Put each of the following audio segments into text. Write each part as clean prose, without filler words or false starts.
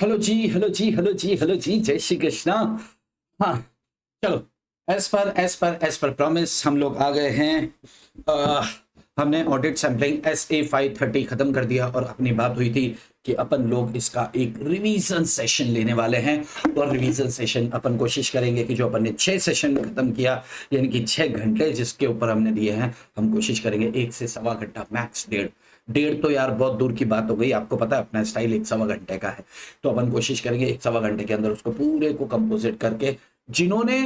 Hello जी, hello जी, hello जी, hello जी, जय श्री कृष्णा। हाँ, चलो, एज पर प्रॉमिस हम लोग आ गए हैं। अ, हमने ऑडिट सैम्पलिंग SA 530 खत्म कर दिया और अपनी बात हुई थी कि अपन लोग इसका एक रिवीजन सेशन लेने वाले हैं। और रिवीजन सेशन अपन कोशिश करेंगे कि जो अपन ने 6 सेशन खत्म किया, यानी कि 6 घंटे जिसके ऊपर हमने दिए हैं, हम कोशिश करेंगे 1 से सवा घंटा, मैक्स डेढ़। डेढ़ तो यार बहुत दूर की बात हो गई, आपको पता है अपना स्टाइल 1 सवा घंटे का है। तो अपन कोशिश करेंगे 1 सवा घंटे के अंदर उसको पूरे को कंपोजिट करके, जिन्होंने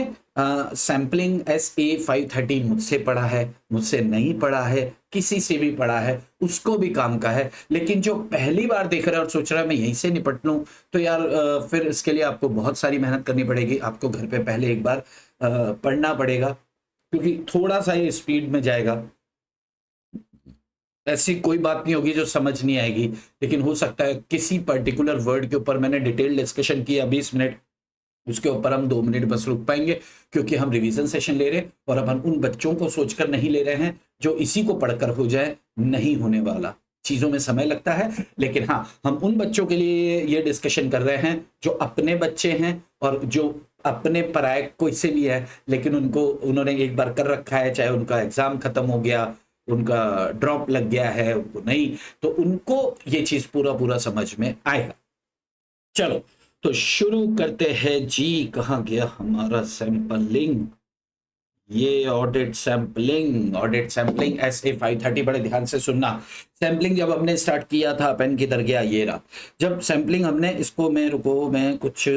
सैम्पलिंग SA 530 मुझसे पढ़ा है, मुझसे नहीं पढ़ा है, किसी से भी पढ़ा है, उसको भी काम का है। लेकिन जो पहली बार देख रहा है और सोच रहा है मैं यहीं से निपट लूं, तो यार फिर इसके लिए आपको बहुत सारी मेहनत करनी पड़ेगी। आपको घर पे पहले एक बार पढ़ना पड़ेगा, क्योंकि थोड़ा सा ये स्पीड में जाएगा। ऐसी कोई बात नहीं होगी जो समझ नहीं आएगी, लेकिन हो सकता है किसी पर्टिकुलर वर्ड के ऊपर मैंने डिटेल डिस्कशन किया 20 मिनट, उसके ऊपर हम 2 मिनट बस रुक पाएंगे, क्योंकि हम रिवीजन सेशन ले रहे हैं और अब हम उन बच्चों को सोचकर नहीं ले रहे हैं जो इसी को पढ़कर हो जाए। नहीं होने वाला, चीजों में समय लगता है। लेकिन हाँ, हम उन बच्चों के लिए ये डिस्कशन कर रहे हैं जो अपने बच्चे हैं और जो अपने पराये कोई से भी है, लेकिन उनको उन्होंने एक बार कर रखा है, चाहे उनका एग्जाम खत्म हो गया, उनका ड्रॉप लग गया है, उनको नहीं, तो उनको ये चीज पूरा पूरा समझ में आएगा। चलो, तो शुरू करते हैं जी। कहाँ गया हमारा सैंपलिंग? ये ऑडिट सैंपलिंग SA 530, बड़े ध्यान से सुनना। सैंपलिंग जब हमने स्टार्ट किया था, पेन किधर गया, ये रहा। जब सैंपलिंग हमने इसको, मैं कुछ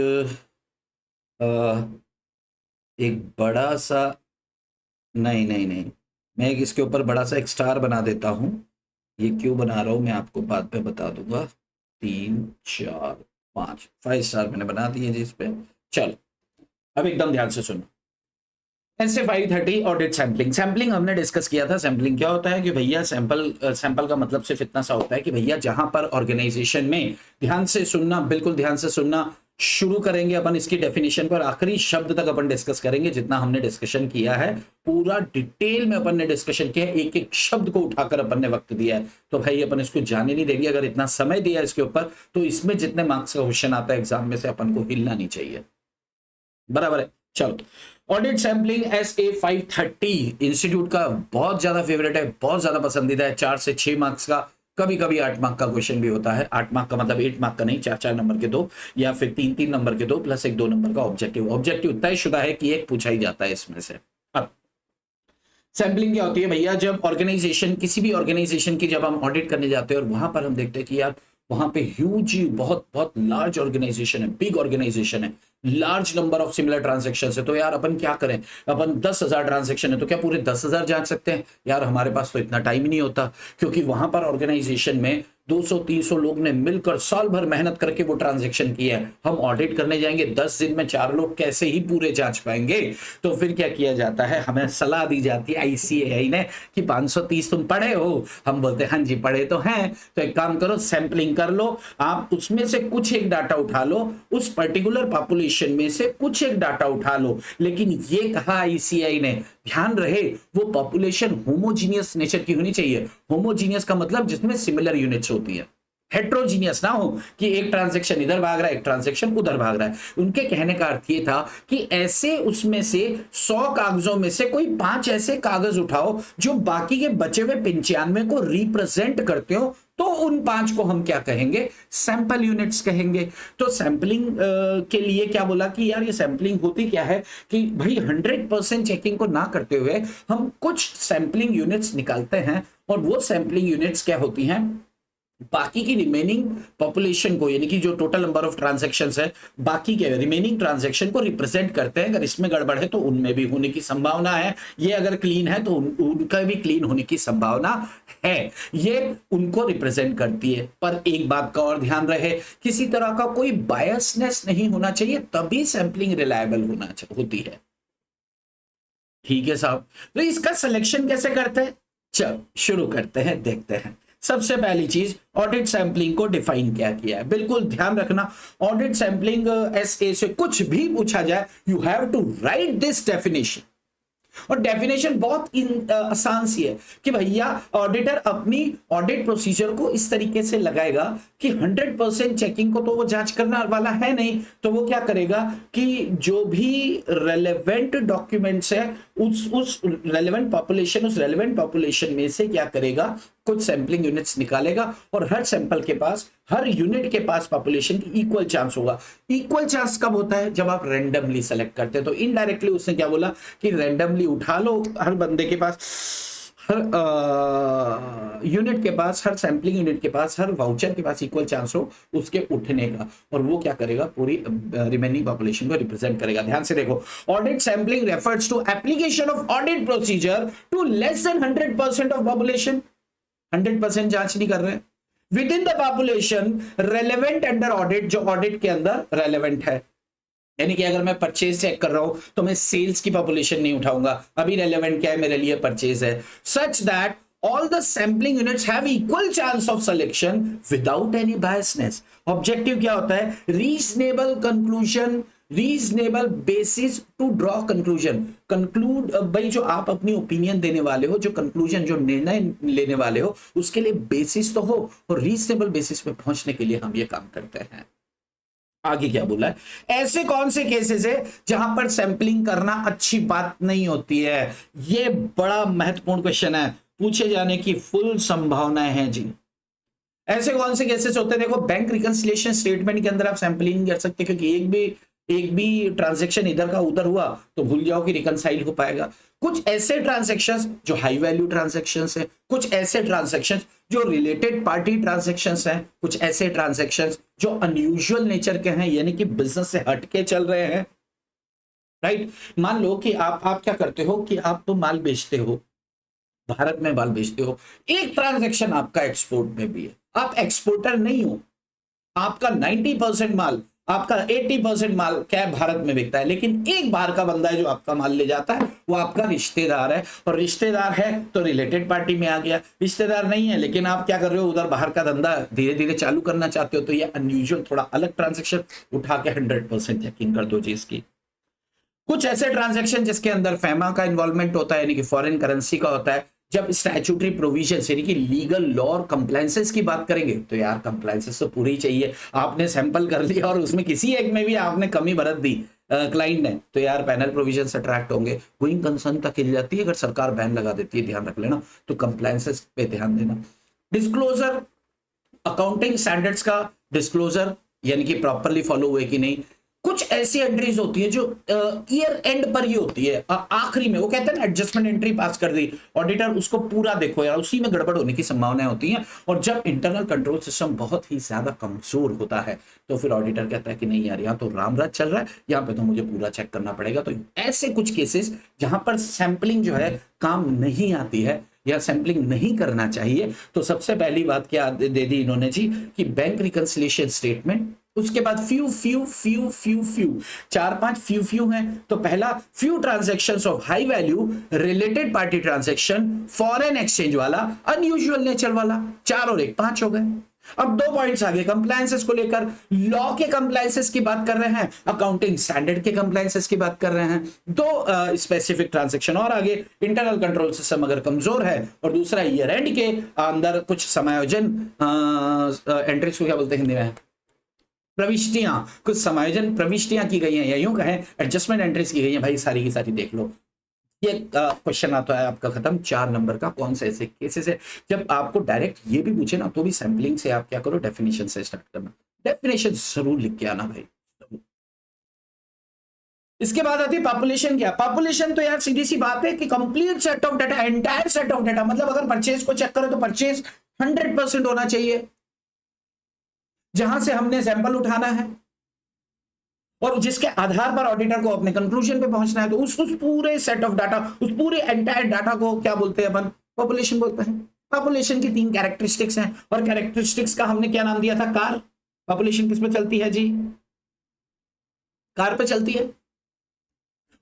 एक बड़ा सा, नहीं नहीं नहीं, मैं इसके ऊपर बड़ा सा एक स्टार बना देता हूं। ये क्यों बना रहा हूं मैं आपको बाद में बता दूंगा। 3 4 5 5 स्टार मैंने बना दिए जी इस पे। चलो, अब एकदम ध्यान से सुनो। SA 530 audit sampling. सैंपलिंग हमने डिस्कस किया था। सैंपलिंग क्या होता है कि भैया, सैंपल का मतलब सिर्फ इतना सा होता है कि भैया जहां पर ऑर्गेनाइजेशन में, ध्यान से सुनना, बिल्कुल ध्यान से सुनना, शुरू करेंगे अपन इसकी डेफिनेशन पर, आखिरी शब्द तक अपन डिस्कस करेंगे जितना हमने डिस्कशन किया है। पूरा डिटेल में अपन ने डिस्कशन किया है, एक एक शब्द को उठाकर अपन ने वक्त दिया है। तो भाई अपन इसको जाने नहीं देंगे। अगर इतना समय दिया है इसके ऊपर, तो इसमें जितने मार्क्स का क्वेश्चन आता है एग्जाम में से, अपन को हिलना नहीं चाहिए। बराबर है? चलो, ऑडिट सैंपलिंग SA 530 इंस्टीट्यूट का बहुत ज्यादा फेवरेट है, बहुत ज्यादा पसंदीदा है। 4 से 6 मार्क्स का, कभी कभी 8 मार्क का क्वेश्चन भी होता है। 8 मार्क का मतलब 8 मार्क का नहीं, 4 नंबर के 2, या फिर 3 नंबर के 2 प्लस एक 2 नंबर का ऑब्जेक्टिव। ऑब्जेक्टिव तयशुदा है कि एक पूछा ही जाता है इसमें से। अब सैंपलिंग क्या होती है भैया? जब ऑर्गेनाइजेशन, किसी भी ऑर्गेनाइजेशन की जब हम ऑडिट करने जाते हैं और वहां पर हम देखते हैं कि यार वहां पे ह्यूज, बहुत बहुत लार्ज ऑर्गेनाइजेशन है, बिग ऑर्गेनाइजेशन है, large number of similar transaction है, तो यार अपन क्या करें? अपन 10,000 ट्रांजेक्शन है तो क्या पूरे 10,000 जांच सकते हैं? यार हमारे पास तो इतना टाइम ही नहीं होता, क्योंकि वहां पर ऑर्गेनाइजेशन में 200-300 लोग ने मिलकर साल भर मेहनत करके वो ट्रांजेक्शन किया है। हम ऑडिट करने जाएंगे 10 दिन में 4 लोग कैसे ही पूरे जांच पाएंगे? तो फिर क्या किया जाता है? हमें सलाह दी जाती है ICAI ने कि 530 तुम पढ़े हो? हम बोलते हैं हाँ जी पढ़े तो हैं। तो एक काम करो, सैंपलिंग कर लो, आप उसमें से कुछ एक डाटा उठा लो, उस पर्टिकुलर पॉपुलेशन में से कुछ एक डाटा उठा लो। लेकिन ये कहा ICAI ने, ध्यान रहे, वो पॉपुलेशन होमोजीनियस नेचर की होनी चाहिए। होमोजीनियस का मतलब जिसमें सिमिलर यूनिट्स होती है, हेट्रोजीनियस ना हो कि एक ट्रांजैक्शन इधर भाग रहा है, एक ट्रांजैक्शन उधर भाग रहा है। उनके कहने का अर्थ ये था कि ऐसे उसमें से 100 कागजों में से कोई 5 ऐसे कागज उठाओ जो बाकी के बचे हुए 95 को रिप्रेजेंट करते हो, तो उन 5 को हम क्या कहेंगे? सैंपल यूनिट्स कहेंगे। तो सैंपलिंग के लिए क्या बोला कि यार ये सैंपलिंग होती क्या है कि भाई 100% चेकिंग को ना करते हुए हम कुछ सैंपलिंग यूनिट्स निकालते हैं, और वो सैंपलिंग यूनिट्स क्या होती हैं? बाकी की रिमेनिंग पॉपुलेशन को, यानी कि जो टोटल नंबर ऑफ ट्रांजैक्शंस है, बाकी के रिमेनिंग ट्रांजैक्शन को रिप्रेजेंट करते हैं। अगर इसमें गड़बड़ है तो उनमें भी होने की संभावना है, ये अगर क्लीन है तो उनका भी क्लीन होने की संभावना है। ये उनको रिप्रेजेंट करती है। पर एक बात का और ध्यान रहे, किसी तरह का कोई बायसनेस नहीं होना चाहिए, तभी सैंपलिंग रिलायबल होती है। ठीक है साहब? तो इसका सिलेक्शन कैसे करते हैं? चल शुरू करते हैं, देखते हैं। सबसे पहली चीज, ऑडिट सैंपलिंग को डिफाइन क्या किया है। बिल्कुल ध्यान रखना, ऑडिट सैंपलिंग SA से कुछ भी पूछा जाए, you have to write this definition. और डेफिनेशन बहुत आसान सी है कि भैया ऑडिटर अपनी ऑडिट प्रोसीजर को इस तरीके से लगाएगा कि 100% चेकिंग को तो वो जांच करने वाला है नहीं, तो वो क्या करेगा कि जो भी रेलेवेंट डॉक्यूमेंट्स है उस रेलेवेंट पॉपुलेशन में से क्या करेगा, कुछ सैंपलिंग यूनिट्स निकालेगा और हर सैंपल के पास, हर यूनिट के पास पॉपुलेशन की इक्वल चांस होगा। इक्वल चांस कब होता है, जब आप रैंडमली सेलेक्ट करते हैं। तो इनडायरेक्टली उसने क्या बोला कि रैंडमली उठा लो, हर बंदे के पास, हर यूनिट के पास, हर सैंपलिंग यूनिट के पास, हर वाउचर के पास इक्वल चांस हो उसके उठने का, और वो क्या करेगा, पूरी रिमेनिंग पॉपुलेशन को रिप्रेजेंट करेगा। ध्यान से देखो, audit sampling refers to application of audit procedure to less than 100% of population. 100% जांच नहीं कर रहे हैं within the population relevant under audit, जो ऑडिट के अंदर रेलेवेंट है। यानी कि अगर मैं परचेज चेक कर रहा हूं तो मैं सेल्स की पॉपुलेशन नहीं उठाऊंगा, अभी रेलेवेंट क्या है मेरे लिए, परचेज है। Such that all the sampling units have equal chance of selection without any biasness। Objective क्या होता है, reasonable conclusion, reasonable basis to draw conclusion. Conclude भाई, जो आप अपनी ओपिनियन देने वाले हो, जो कंक्लूजन, जो निर्णय लेने वाले हो, उसके लिए बेसिस तो हो, और रीजनेबल बेसिस पे पहुंचने के लिए हम ये काम करते हैं। आगे क्या बोला है, ऐसे कौन से केसेस है जहां पर सैंपलिंग करना अच्छी बात नहीं होती है। ये बड़ा महत्वपूर्ण क्वेश्चन है, पूछे जाने की फुल संभावनाएं हैं जी। ऐसे कौन से केसेस होते हैं, देखो बैंक रिकंसिलिएशन स्टेटमेंट के अंदर आप सैंपलिंग नहीं कर सकते, क्योंकि एक भी ट्रांजैक्शन इधर का उधर हुआ तो भूल जाओ कि रिकंसाइल हो पाएगा। कुछ ऐसे ट्रांजैक्शंस जो हाई वैल्यू ट्रांजैक्शंस हैं, कुछ ऐसे ट्रांजैक्शंस जो रिलेटेड पार्टी ट्रांजैक्शंस हैं, कुछ ऐसे ट्रांजैक्शंस जो अनयूजुअल नेचर के हैं, यानी कि बिजनेस से हटके चल रहे हैं। राइट, मान लो कि आप क्या करते हो कि आप तो माल बेचते हो, भारत में माल बेचते हो, एक ट्रांजैक्शन आपका एक्सपोर्ट में भी है, आप एक्सपोर्टर नहीं हो, आपका 90% माल, आपका 80% माल क्या है, भारत में बिकता है, लेकिन एक बाहर का बंदा है जो आपका माल ले जाता है, वो आपका रिश्तेदार है, और रिश्तेदार है तो रिलेटेड पार्टी में आ गया। रिश्तेदार नहीं है लेकिन आप क्या कर रहे हो, उधर बाहर का धंधा धीरे धीरे चालू करना चाहते हो, तो ये अनयूजुअल थोड़ा अलग ट्रांजेक्शन, उठा के 100% चेकिंग कर दो जी इसकी। कुछ ऐसे ट्रांजेक्शन जिसके अंदर फैमा का इन्वॉल्वमेंट होता है, यानी कि फॉरेन करेंसी का होता है। जब स्टैट्यूटरी प्रोविजन यानी कि लीगल लॉ और कंप्लायंसेस की बात करेंगे, तो यार कंप्लायंसेस तो पूरी चाहिए। आपने सैंपल कर लिया और उसमें किसी एक में भी आपने कमी बरत दी क्लाइंट ने, तो यार पैनल प्रोविजन से अट्रैक्ट होंगे, गोइंग कंसर्न तक हिल जाती है। अगर सरकार बैन लगा देती है, ध्यान रख लेना, तो कंप्लायंसेस पे ध्यान देना। डिस्क्लोजर, अकाउंटिंग स्टैंडर्ड्स का डिस्क्लोजर यानी कि प्रॉपरली फॉलो हुए कि नहीं। कुछ ऐसी एंट्रीज होती है जो ईयर एंड पर ही होती है, आखिरी में वो कहते हैं ना एडजस्टमेंट एंट्री पास कर दी, ऑडिटर उसको पूरा देखो यार, उसी में गड़बड़ होने की संभावनाएं होती हैं। और जब इंटरनल कंट्रोल सिस्टम बहुत ही ज्यादा कमजोर होता है, तो फिर ऑडिटर कहता है कि नहीं यार, यहाँ तो रामराज चल रहा है, यहाँ पे तो मुझे पूरा चेक करना पड़ेगा। तो ऐसे कुछ केसेस जहां पर सैंपलिंग जो है काम नहीं आती है या सैंपलिंग नहीं करना चाहिए, तो सबसे पहली बात क्या दे दी इन्होंने जी कि बैंक रिकंसिलिएशन स्टेटमेंट, उसके बाद फ्यू 4-5 फ्यू हैं। तो पहला few transactions of high value, related party transaction, foreign exchange वाला, अनयूजुअल नेचर वाला, 4 और 1 5 हो गए। अब 2 पॉइंट्स आगे कंप्लायंसेस को लेकर, लॉ के कंप्लायंसेस की बात कर रहे हैं, अकाउंटिंग स्टैंडर्ड के कंप्लायंसेस की बात कर रहे हैं। 2 स्पेसिफिक ट्रांजैक्शन और आगे, इंटरनल कंट्रोल सिस्टम अगर कमजोर है, और दूसरा ईयर एंड के अंदर कुछ समायोजन एंट्रीज को क्या बोलते हैं हिंदी में, प्रविष्टियां, कुछ समायोजन प्रविष्टियां की गई हैं, या यूं कहें एडजस्टमेंट एंट्रीज की गई हैं। भाई सारी की सारी देख लो। ये क्वेश्चन आता है आपका खत्म। 4 नंबर का कौन से ऐसे केसेस है जब आपको डायरेक्ट ये भी पूछे ना, तो भी सैंपलिंग से आप क्या करो, डेफिनेशन से स्टार्ट करना। डेफिनेशन जरूर लिख के आना भाई। इसके बाद आती है पॉपुलेशन। क्या पॉपुलेशन, तो यार सीधी सी बात है कि complete set of data, entire set of data, मतलब अगर परचेज को चेक करो तो परचेज 100% होना चाहिए जहां से हमने सैंपल उठाना है, और जिसके आधार पर ऑडिटर को अपने कंक्लूजन पे पहुंचना है। तो उस पूरे सेट ऑफ डाटा, उस पूरे एंटायर डाटा को क्या बोलते हैं अपन, पॉपुलेशन बोलते हैं। पॉपुलेशन की 3 कैरेक्टरिस्टिक्स हैं, और कैरेक्टरिस्टिक्स का हमने क्या नाम दिया था, कार। पॉपुलेशन किस पे चलती है जी, कार पे चलती है।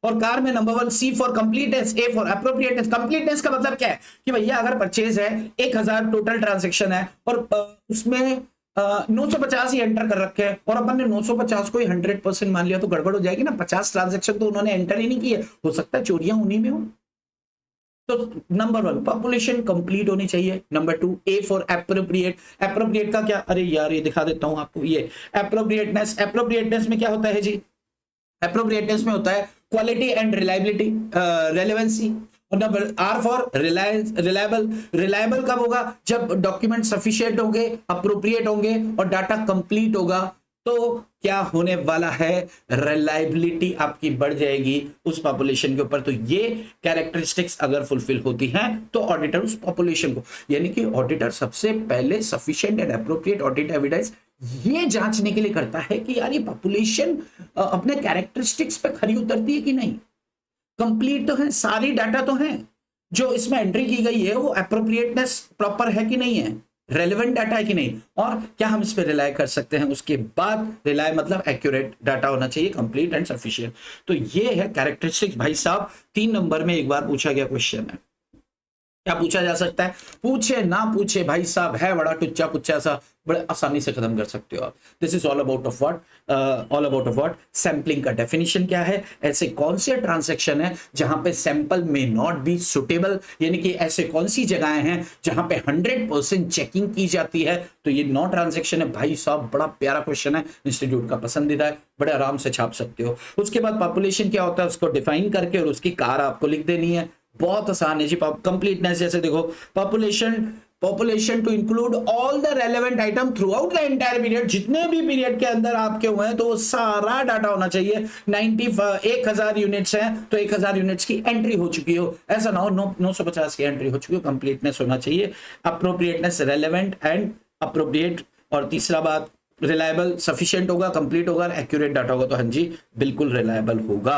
और कार में number 1 C for completeness, A for appropriateness. Completeness का मतलब क्या है कि भैया अगर परचेज है, 1000 टोटल ट्रांजैक्शन है, और उसमें 950 ही एंटर कर रखे हैं और अपन ने 950 को ही 100% मान लिया तो गड़बड़ हो जाएगी ना। 50 ट्रांजेक्शन तो उन्होंने एंटर ही नहीं किए, हो सकता है चोरियां उन्हीं में हो। तो नंबर 1 पॉपुलेशन कंप्लीट होनी चाहिए। Number 2 A for appropriate. Appropriate का क्या, अरे यार ये दिखा देता हूं आपको, ये एप्रोप्रिएटनेस। एप्रोप्रिएटनेस में क्या होता है जी, एप्रोप्रिएटनेस में होता है क्वालिटी एंड रिलायबिलिटी, रेलेवेंसी। और number R for reliable. Reliable कब होगा, जब डॉक्यूमेंट सफिशिएंट होंगे, अप्रोप्रिएट होंगे और डाटा कंप्लीट होगा, तो क्या होने वाला है, रिलायबिलिटी आपकी बढ़ जाएगी उस पॉपुलेशन के ऊपर। तो ये कैरेक्टरिस्टिक्स अगर फुलफिल होती हैं तो ऑडिटर उस पॉपुलेशन को, यानी कि ऑडिटर सबसे पहले sufficient and appropriate audit evidence ये जांचने के लिए करता है कि यार ये पॉपुलेशन अपने कैरेक्टरिस्टिक्स पे खरी उतरती है कि नहीं, कंप्लीट तो है, सारी डाटा तो है, जो इसमें एंट्री की गई है वो एप्रोप्रिएटनेस प्रॉपर है कि नहीं है, रेलेवेंट डाटा है कि नहीं, और क्या हम इस पे रिलाय कर सकते हैं। उसके बाद रिलाय मतलब एक्यूरेट डाटा होना चाहिए, कंप्लीट एंड सफिशिएंट। तो ये है कैरेक्टरिस्टिक्स भाई साहब। 3 नंबर में एक बार पूछा गया क्वेश्चन है। क्या पूछा जा सकता है, पूछे ना पूछे भाई साहब, है बड़ा टुच्चा पुच्चा सा, बड़े आसानी से खत्म कर सकते हो आप। This is all about of what, all about of what, sampling का डेफिनेशन क्या है, ऐसे कौन से ट्रांजैक्शन है जहां पे सैंपल में नॉट बी सुटेबल, यानी कि ऐसे कौन सी जगहें हैं जहां पे 100% चेकिंग की जाती है। तो ये 9 ट्रांजैक्शन है भाई साहब, बड़ा प्यारा क्वेश्चन है, इंस्टीट्यूट का पसंदीदा है, बड़े आराम से छाप सकते हो। उसके बाद पॉपुलेशन क्या होता है उसको डिफाइन करके और उसकी कार आपको लिख देनी है, बहुत आसान है जी। कंप्लीटनेस जैसे देखो, population to include all the relevant item throughout the entire period, जितने भी पीरियड के अंदर आपके हुए हैं तो वो सारा डाटा होना चाहिए। 1000 यूनिट्स हैं तो 1000 यूनिट्स की एंट्री हो चुकी हो, ऐसा ना हो 950 की एंट्री हो चुकी हो। कंप्लीटनेस होना चाहिए, अप्रोप्रिएटनेस, रेलेवेंट एंड अप्रोप्रिएट, और तीसरा बात रिलायबल, सफिशिएंट होगा, कंप्लीट होगा, एक्यूरेट डाटा होगा। तो हाँ जी बिल्कुल रिलायबल होगा।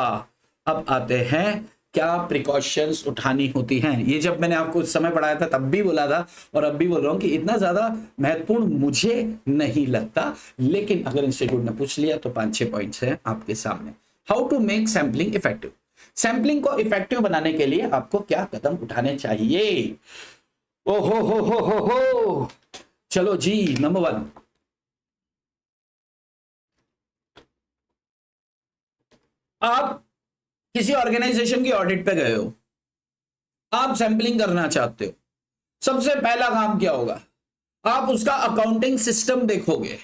अब आते हैं क्या प्रिकॉशंस उठानी होती हैं। ये जब मैंने आपको उस समय पढ़ाया था तब भी बोला था और अब भी बोल रहा हूं कि इतना ज्यादा महत्वपूर्ण मुझे नहीं लगता, लेकिन अगर इंस्टीट्यूट ने पूछ लिया तो 5-6 पॉइंट्स हैं आपके सामने। How to make sampling effective. Sampling को इफेक्टिव बनाने के लिए आपको क्या कदम उठाने चाहिए। ओ हो, चलो जी। नंबर 1, आप किसी ऑर्गेनाइजेशन की ऑडिट पे गए हो, आप सैंपलिंग करना चाहते हो, सबसे पहला काम क्या होगा, आप उसका अकाउंटिंग सिस्टम देखोगे।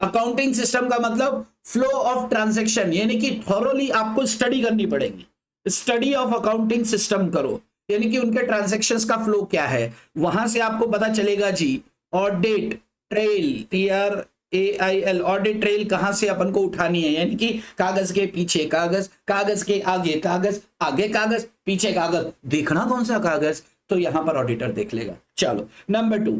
अकाउंटिंग सिस्टम का मतलब फ्लो ऑफ ट्रांजैक्शन, यानी कि थॉरोली आपको स्टडी करनी पड़ेगी। स्टडी ऑफ अकाउंटिंग सिस्टम करो, यानी कि उनके ट्रांजैक्शंस का फ्लो क्या है, वहां से आपको पता चलेगा जी। Audit trail, TRAIL, audit trail कहां से अपन को उठानी है, यानी कि कागज के पीछे कागज, कागज के आगे कागज, आगे कागज, पीछे कागज, देखना कौन सा कागज, तो यहां पर ऑडिटर देख लेगा। चलो number 2,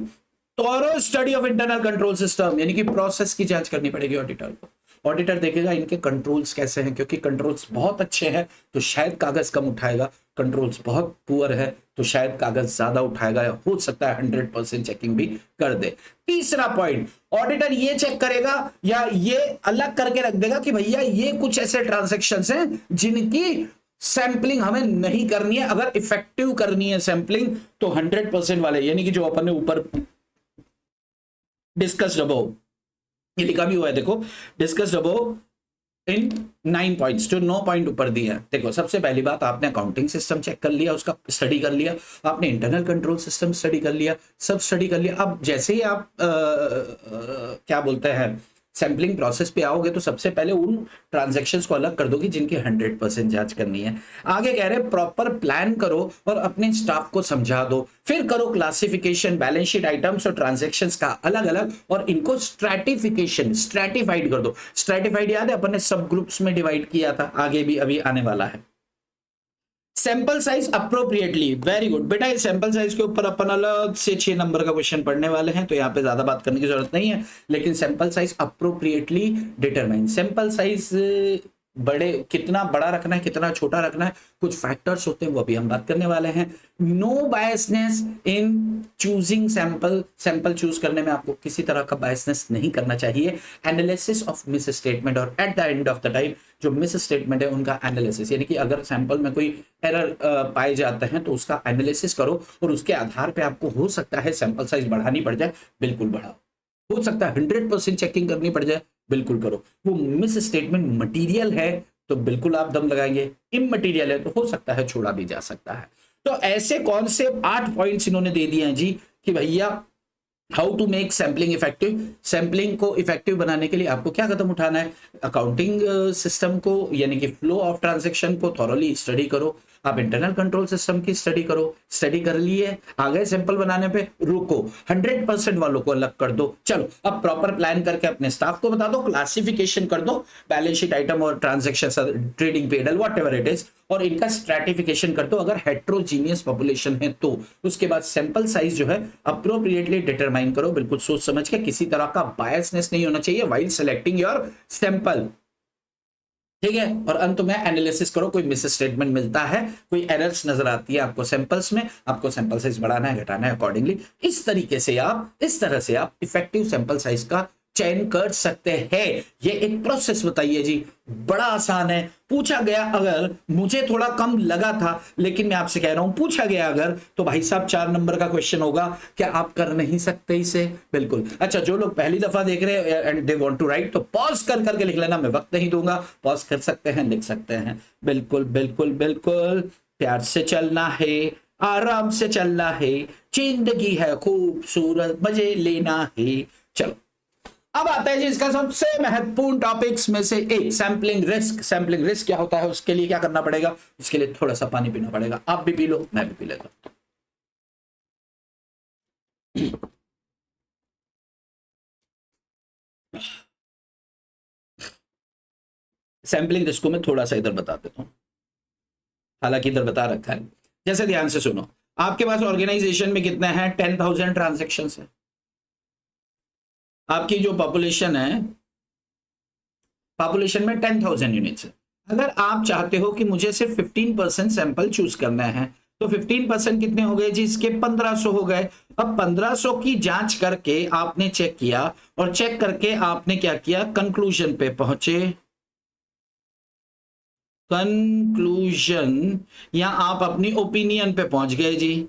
thorough study of internal control system, यानी कि प्रोसेस की जांच करनी पड़ेगी ऑडिटर को। ऑडिटर देखेगा इनके कंट्रोल्स कैसे हैं, क्योंकि कंट्रोल्स बहुत अच्छे हैं तो शायद कागज कम उठाएगा, कंट्रोल्स बहुत पुअर है तो शायद कागज ज्यादा उठाएगा, या हो सकता है 100% चेकिंग भी कर दे। तीसरा पॉइंट, ऑडिटर ये चेक करेगा या ये अलग करके रख देगा कि भैया ये कुछ ऐसे ट्रांजैक्शंस हैं जिनकी सैंपलिंग हमें नहीं करनी है। अगर इफेक्टिव करनी है सैंपलिंग तो 100% वाले, यानी कि जो अपन ने ऊपर डिस्कस्ड अबव, ये लिखा भी हुआ है देखो, डिस्कस्ड अबव इन 9 पॉइंट्स, जो 9 पॉइंट ऊपर दिया है। देखो सबसे पहली बात, आपने अकाउंटिंग सिस्टम चेक कर लिया, उसका स्टडी कर लिया, आपने इंटरनल कंट्रोल सिस्टम स्टडी कर लिया, सब स्टडी कर लिया। अब जैसे ही आप क्या बोलते हैं सैंपलिंग प्रोसेस पे आओगे तो सबसे पहले उन ट्रांजैक्शंस को अलग कर दोगे जिनकी 100% जांच करनी है। आगे कह रहे हैं प्रॉपर प्लान करो और अपने स्टाफ को समझा दो, फिर करो क्लासिफिकेशन, बैलेंस शीट आइटम्स और ट्रांजैक्शंस का अलग अलग, और इनको स्ट्रैटिफिकेशन, स्ट्रैटिफाइड कर दो। स्ट्रैटिफाइड याद है अपन ने सब ग्रुप्स में डिवाइड किया था, आगे भी अभी आने वाला है। Sample size appropriately, very good बेटा, इस सैंपल साइज के ऊपर अपन अलग से 6 नंबर का क्वेश्चन पढ़ने वाले हैं, तो यहाँ पे ज्यादा बात करने की जरूरत नहीं है। लेकिन sample size appropriately determine, sample size बड़े, कितना बड़ा रखना है कितना छोटा रखना है, कुछ फैक्टर्स होते हैं वो अभी हम बात करने वाले हैं। No biasness in choosing sample, sample choose करने में आपको किसी तरह का बायसनेस नहीं करना चाहिए। एनालिसिस ऑफ मिस स्टेटमेंट, और at the end of the time जो मिस स्टेटमेंट है उनका एनालिसिस, यानी कि अगर सैंपल में कोई एरर पाए जाते हैं तो उसका एनालिसिस करो और उसके आधार पे आपको हो सकता है सैंपल साइज बढ़ानी पड़ जाए, बिल्कुल बढ़ाओ। हो सकता है 100% चेकिंग करनी पड़ जाए, बिल्कुल करो। वो मिस स्टेटमेंट मटेरियल है तो बिल्कुल आप दम लगाएंगे, इमटेरियल है तो हो सकता है छोड़ा भी जा सकता है। तो ऐसे कौन से 8 पॉइंट्स इन्होंने दे दिए हैं जी कि भैया how to make sampling effective. Sampling को इफेक्टिव बनाने के लिए आपको क्या कदम उठाना है, अकाउंटिंग सिस्टम को यानी कि फ्लो ऑफ ट्रांजैक्शन को थॉरली स्टडी करो, आप इंटरनल कंट्रोल सिस्टम की स्टडी करो, स्टडी कर लिए आ गए सैंपल बनाने पे, रुको 100% वालों को अलग कर दो, चलो अब प्रॉपर प्लान करके अपने स्टाफ को बता दो, क्लासिफिकेशन कर दो बैलेंस शीट आइटम और transaction trading pedal what ever it is, और इनका स्ट्रैटिफिकेशन कर दो अगर हेट्रोजीनियस पॉपुलेशन है तो। उसके बाद सैंपल साइज जो है अप्रोप्रिएटली डिटरमाइन करो, बिल्कुल सोच समझ के, किसी तरह का बायसनेस नहीं होना चाहिए व्हाइल सिलेक्टिंग योर सैंपल, ठीक है। और अंत में एनालिसिस करो, कोई मिस स्टेटमेंट मिलता है, कोई एरर्स नजर आती है आपको सैंपल्स में, आपको सैंपल साइज बढ़ाना है घटाना है अकॉर्डिंगली, इस तरह से आप इफेक्टिव सैंपल साइज का चयन कर सकते हैं। ये एक प्रोसेस बताइए जी, बड़ा आसान है। पूछा गया अगर, मुझे थोड़ा कम लगा था लेकिन मैं आपसे कह रहा हूं पूछा गया अगर, तो भाई साहब 4 नंबर का क्वेश्चन होगा, क्या आप कर नहीं सकते इसे? बिल्कुल। अच्छा, जो लोग पहली दफा देख रहे हैं and they want to write, तो पॉज कर करके लिख लेना, मैं वक्त नहीं दूंगा, पॉज कर सकते हैं, लिख सकते हैं। बिल्कुल बिल्कुल बिल्कुल, प्यार से चलना है, आराम से चलना है, जिंदगी है खूबसूरत, मजे लेना है। चलो अब आता है जी इसका सबसे महत्वपूर्ण टॉपिक्स में से एक, सैंपलिंग रिस्क। सैंपलिंग रिस्क क्या होता है, उसके लिए क्या करना पड़ेगा, उसके लिए थोड़ा सा पानी पीना पड़ेगा, आप भी पी लो मैं भी पी लेता हूं। सैंपलिंग रिस्क को मैं थोड़ा सा इधर बता देता हूं, हालांकि इधर बता रखा है, जैसे ध्यान से सुनो। आपके पास ऑर्गेनाइजेशन में कितने हैं, 10,000 ट्रांजेक्शन है, आपकी जो पॉपुलेशन है, पॉपुलेशन में 10,000 यूनिट्स है। अगर आप चाहते हो कि मुझे सिर्फ 15% सैंपल चूज करना है, तो 15% कितने हो गए जी, इसके 1500 हो गए। अब 1500 की जांच करके आपने चेक किया, और चेक करके आपने क्या किया, कंक्लूजन पे पहुंचे, कंक्लूजन, या आप अपनी ओपिनियन पे पहुंच गए जी।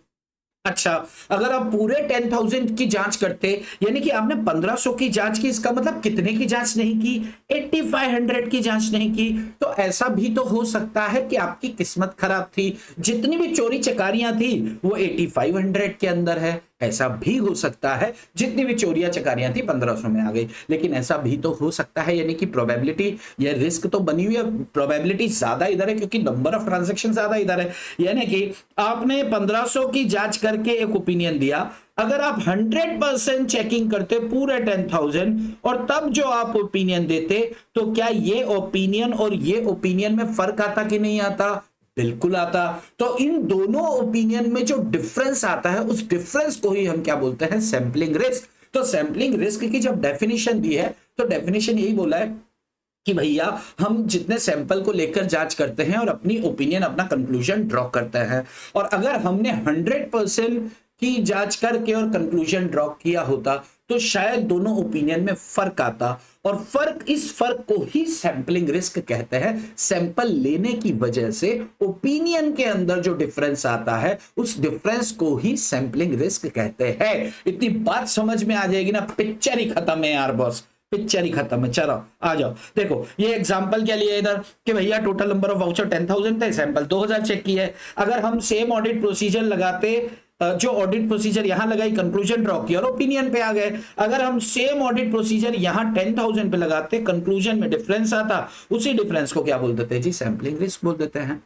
अच्छा, अगर आप पूरे 10,000 की जांच करते, यानी कि आपने 1500 की जांच की, इसका मतलब कितने की जांच नहीं की, 8500 की जांच नहीं की। तो ऐसा भी तो हो सकता है कि आपकी किस्मत खराब थी, जितनी भी चोरी चकारियां थी वो 8500 के अंदर है, ऐसा भी हो सकता है। जितनी भी चोरियां चकारियां थी 1500 में आ गई, लेकिन ऐसा भी तो हो सकता है, यानी कि प्रोबेबिलिटी या रिस्क तो बनी हुई है, प्रोबेबिलिटी ज्यादा इधर है क्योंकि नंबर ऑफ ट्रांजैक्शन ज्यादा इधर है। यानी कि आपने 1500 की जांच करके एक ओपिनियन दिया, अगर आप 100% चेकिंग करते पूरे 10,000 और तब जो आप ओपिनियन देते, तो क्या ये ओपिनियन और ये ओपिनियन में फर्क आता कि नहीं आता? बिल्कुल आता। तो इन दोनों ओपिनियन में जो डिफरेंस आता है, उस डिफरेंस को ही हम क्या बोलते हैं, सैंपलिंग रिस्क। तो सैंपलिंग रिस्क की जब डेफिनेशन दी है, तो डेफिनेशन यही बोला है कि भैया हम जितने सैंपल को लेकर जांच करते हैं और अपनी ओपिनियन, अपना कंक्लूजन ड्रॉ करते हैं, और अगर हमने 100% की जांच करके और कंक्लूजन ड्रॉ किया होता, तो शायद दोनों ओपिनियन में फर्क आता, और इस फर्क को ही सैंपलिंग रिस्क कहते हैं। सैंपल लेने की वजह से ओपिनियन के अंदर जो डिफरेंस आता है, उस डिफरेंस को ही सैंपलिंग रिस्क कहते हैं। इतनी बात समझ में आ जाएगी ना, पिक्चर ही खत्म है यार बॉस, पिक्चर ही खत्म है। चलो आ जाओ, देखो ये एग्जांपल क्या लिया इधर कि भैया टोटल नंबर ऑफ वाउचर 10,000 थे, सैंपल 2,000 चेक किए। अगर हम सेम ऑडिट प्रोसीजर लगाते, जो ऑडिट प्रोसीजर यहां लगाई, कंक्लूजन ड्रॉ किया और ओपिनियन पे आ गए। अगर हम सेम ऑडिट प्रोसीजर यहां 10,000 पे लगाते, कंक्लूजन में डिफरेंस आता, उसी डिफरेंस को क्या बोल देते हैं जी, सैंपलिंग रिस्क बोल देते हैं।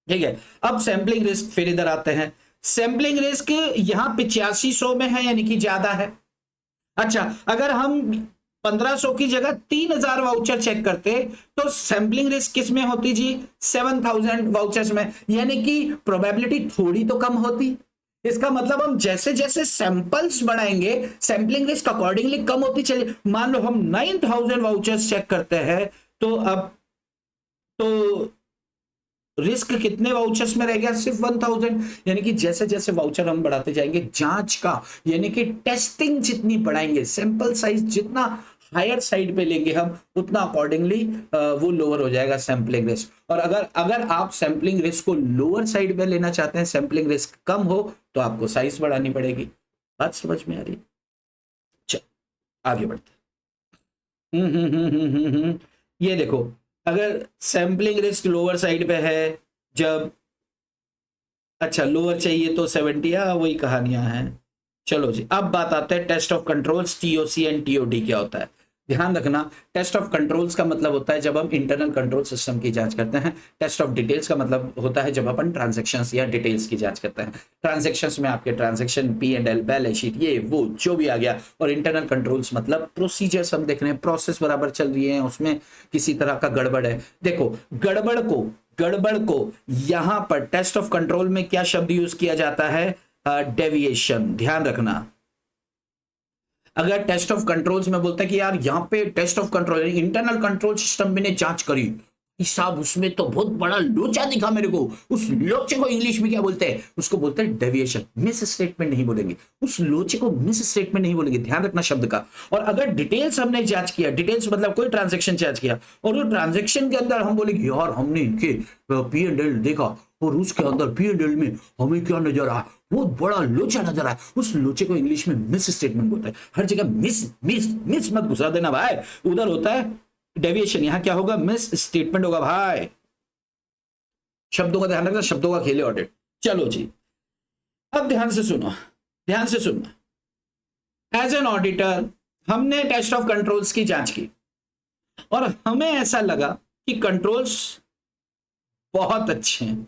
ठीक है, अब सैंपलिंग रिस्क फिर इधर आते हैं। सैंपलिंग रिस्क यहां 8500 में है, यानी कि ज्यादा है। अच्छा, अगर हम 1500 की जगह 3,000 वाउचर चेक करते, तो सैंपलिंग रिस्क किस में होती जी, 7,000 वाउचर्स में, यानी कि प्रोबेबिलिटी थोड़ी तो कम होती। इसका मतलब हम जैसे जैसे सैंपल्स बढ़ाएंगे, सैंपलिंग रिस्क अकॉर्डिंगली कम होती चली। मान लो हम 9,000 वाउचर्स चेक करते हैं, तो अब तो रिस्क कितने वाउचर्स में रह गया, सिर्फ 1,000। यानी कि जैसे जैसे वाउचर हम बढ़ाते जाएंगे, जांच का यानी कि टेस्टिंग जितनी बढ़ाएंगे, सैंपल साइज जितना हायर साइड पे लेंगे हम, उतना अकॉर्डिंगली वो लोअर हो जाएगा सैंपलिंग रिस्क। और अगर अगर आप सैंपलिंग रिस्क को लोअर साइड पे लेना चाहते हैं, सैंपलिंग रिस्क कम हो, तो आपको साइज बढ़ानी पड़ेगी। बात समझ में आ रही है? आगे बढ़ते ये देखो, अगर सैम्पलिंग रिस्क लोअर साइड पे है, जब अच्छा लोअर चाहिए तो 70, वही कहानियां हैं। चलो जी, अब बात आते हैं test of controls, TOC and TOD क्या होता है। ध्यान रखना, टेस्ट ऑफ कंट्रोल्स का मतलब होता है जब हम इंटरनल कंट्रोल सिस्टम की जांच करते हैं। टेस्ट ऑफ डिटेल्स का मतलब होता है जब अपन ट्रांजैक्शंस या डिटेल्स की जांच करते हैं। ट्रांजैक्शंस में आपके transaction, P and L, balance sheet, ये वो जो भी आ गया। और इंटरनल कंट्रोल्स मतलब प्रोसीजर्स हम देख रहे हैं, प्रोसेस बराबर चल रही है, उसमें किसी तरह का गड़बड़ है। देखो, गड़बड़ को यहां पर टेस्ट ऑफ कंट्रोल में क्या शब्द यूज किया जाता है? डेविएशन। ध्यान रखना, अगर टेस्ट ऑफ कंट्रोल्स में बोलते हैं कि यार यहाँ पे test of control internal control system मैंने जांच करी साहब, उसमें तो बहुत बड़ा लोचा दिखा मेरे को, उस लोचे को इंग्लिश में क्या बोलते हैं? उसको बोलते हैं डेविएशन। मिस स्टेटमेंट नहीं बोलेंगे, उस लोचे को मिस स्टेटमेंट नहीं बोलेंगे। ध्यान रखना शब्द का। और अगर डिटेल्स हमने जांच किया, डिटेल्स मतलब कोई ट्रांजेक्शन जांच किया, और वो ट्रांजेक्शन के अंदर हम बोलेंगे यार हमने इनके पी एंड एल देखा, और उसके अंदर पी एंड एल में हमें क्या नजर आया? बहुत बड़ा लोचा नजर आया। उस लोचे को इंग्लिश में मिस स्टेटमेंट बोलते हैं। हर जगह मिस मिस मिस मत घुसा देना भाई, उधर होता है डेविएशन, यहां क्या होगा? मिस स्टेटमेंट होगा भाई। शब्दों का ध्यान रखना, शब्दों का खेले ऑडिट। चलो जी, अब ध्यान से सुनो, ध्यान से सुनना। एज एन ऑडिटर हमने टेस्ट ऑफ कंट्रोल्स की जांच की और हमें ऐसा लगा कि कंट्रोल्स बहुत अच्छे हैं।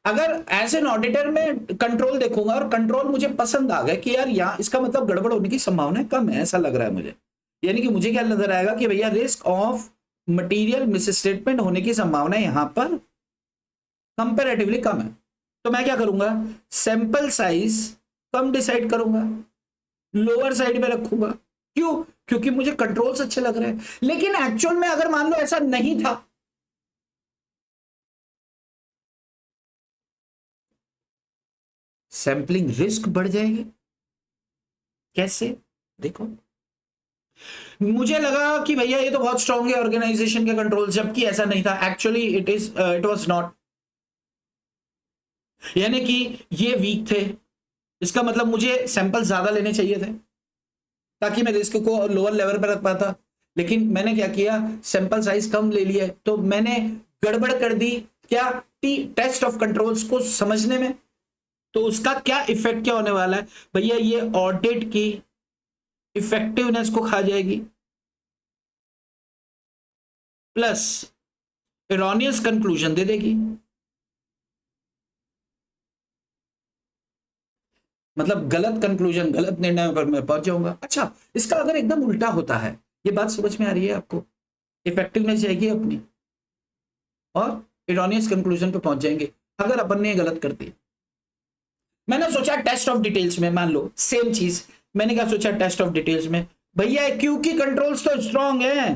अगर एज एन ऑडिटर में कंट्रोल देखूंगा और कंट्रोल मुझे पसंद आ गया कि यार यहां इसका मतलब गड़बड़ होने की संभावना कम है, ऐसा लग रहा है मुझे, यानी कि मुझे क्या नजर आएगा कि भैया रिस्क ऑफ मटेरियल मिसस्टेटमेंट होने की संभावना यहां पर कंपैरेटिवली कम है, तो मैं क्या करूंगा? सैंपल साइज कम डिसाइड करूंगा, लोअर साइड में रखूंगा। क्यों? क्योंकि मुझे कंट्रोल्स अच्छे लग रहे हैं। लेकिन एक्चुअल में अगर मान लो ऐसा नहीं था, सैंपलिंग रिस्क बढ़ जाएगी। कैसे? देखो, मुझे लगा कि भैया ये तो बहुत स्ट्रांग है ऑर्गेनाइजेशन के कंट्रोल, जबकि ऐसा नहीं था। एक्चुअली इट वाज नॉट, यानी कि ये वीक थे। इसका मतलब मुझे सैंपल ज्यादा लेने चाहिए थे ताकि मैं रिस्क को लोअर लेवल पर रख पाता। लेकिन मैंने क्या किया? सैंपल साइज कम ले लिया, तो मैंने गड़बड़ कर दी। क्या? टेस्ट ऑफ कंट्रोल्स को समझने में। तो उसका क्या इफेक्ट क्या होने वाला है भैया? ये ऑडिट की इफेक्टिवनेस को खा जाएगी, प्लस एरोनियस कंक्लूजन दे देगी। मतलब गलत कंक्लूजन, गलत निर्णय पर मैं पहुंच जाऊंगा। अच्छा, इसका अगर एकदम उल्टा होता है, ये बात समझ में आ रही है आपको? इफेक्टिवनेस जाएगी अपनी और एरोनियस कंक्लूजन पे पहुंच जाएंगे अगर अपन ने गलत कर दी। मैंने सोचा टेस्ट ऑफ डिटेल्स में, मान लो सेम चीज, मैंने क्या सोचा? टेस्ट ऑफ डिटेल्स में भैया क्योंकि कंट्रोल्स तो स्ट्रांग है,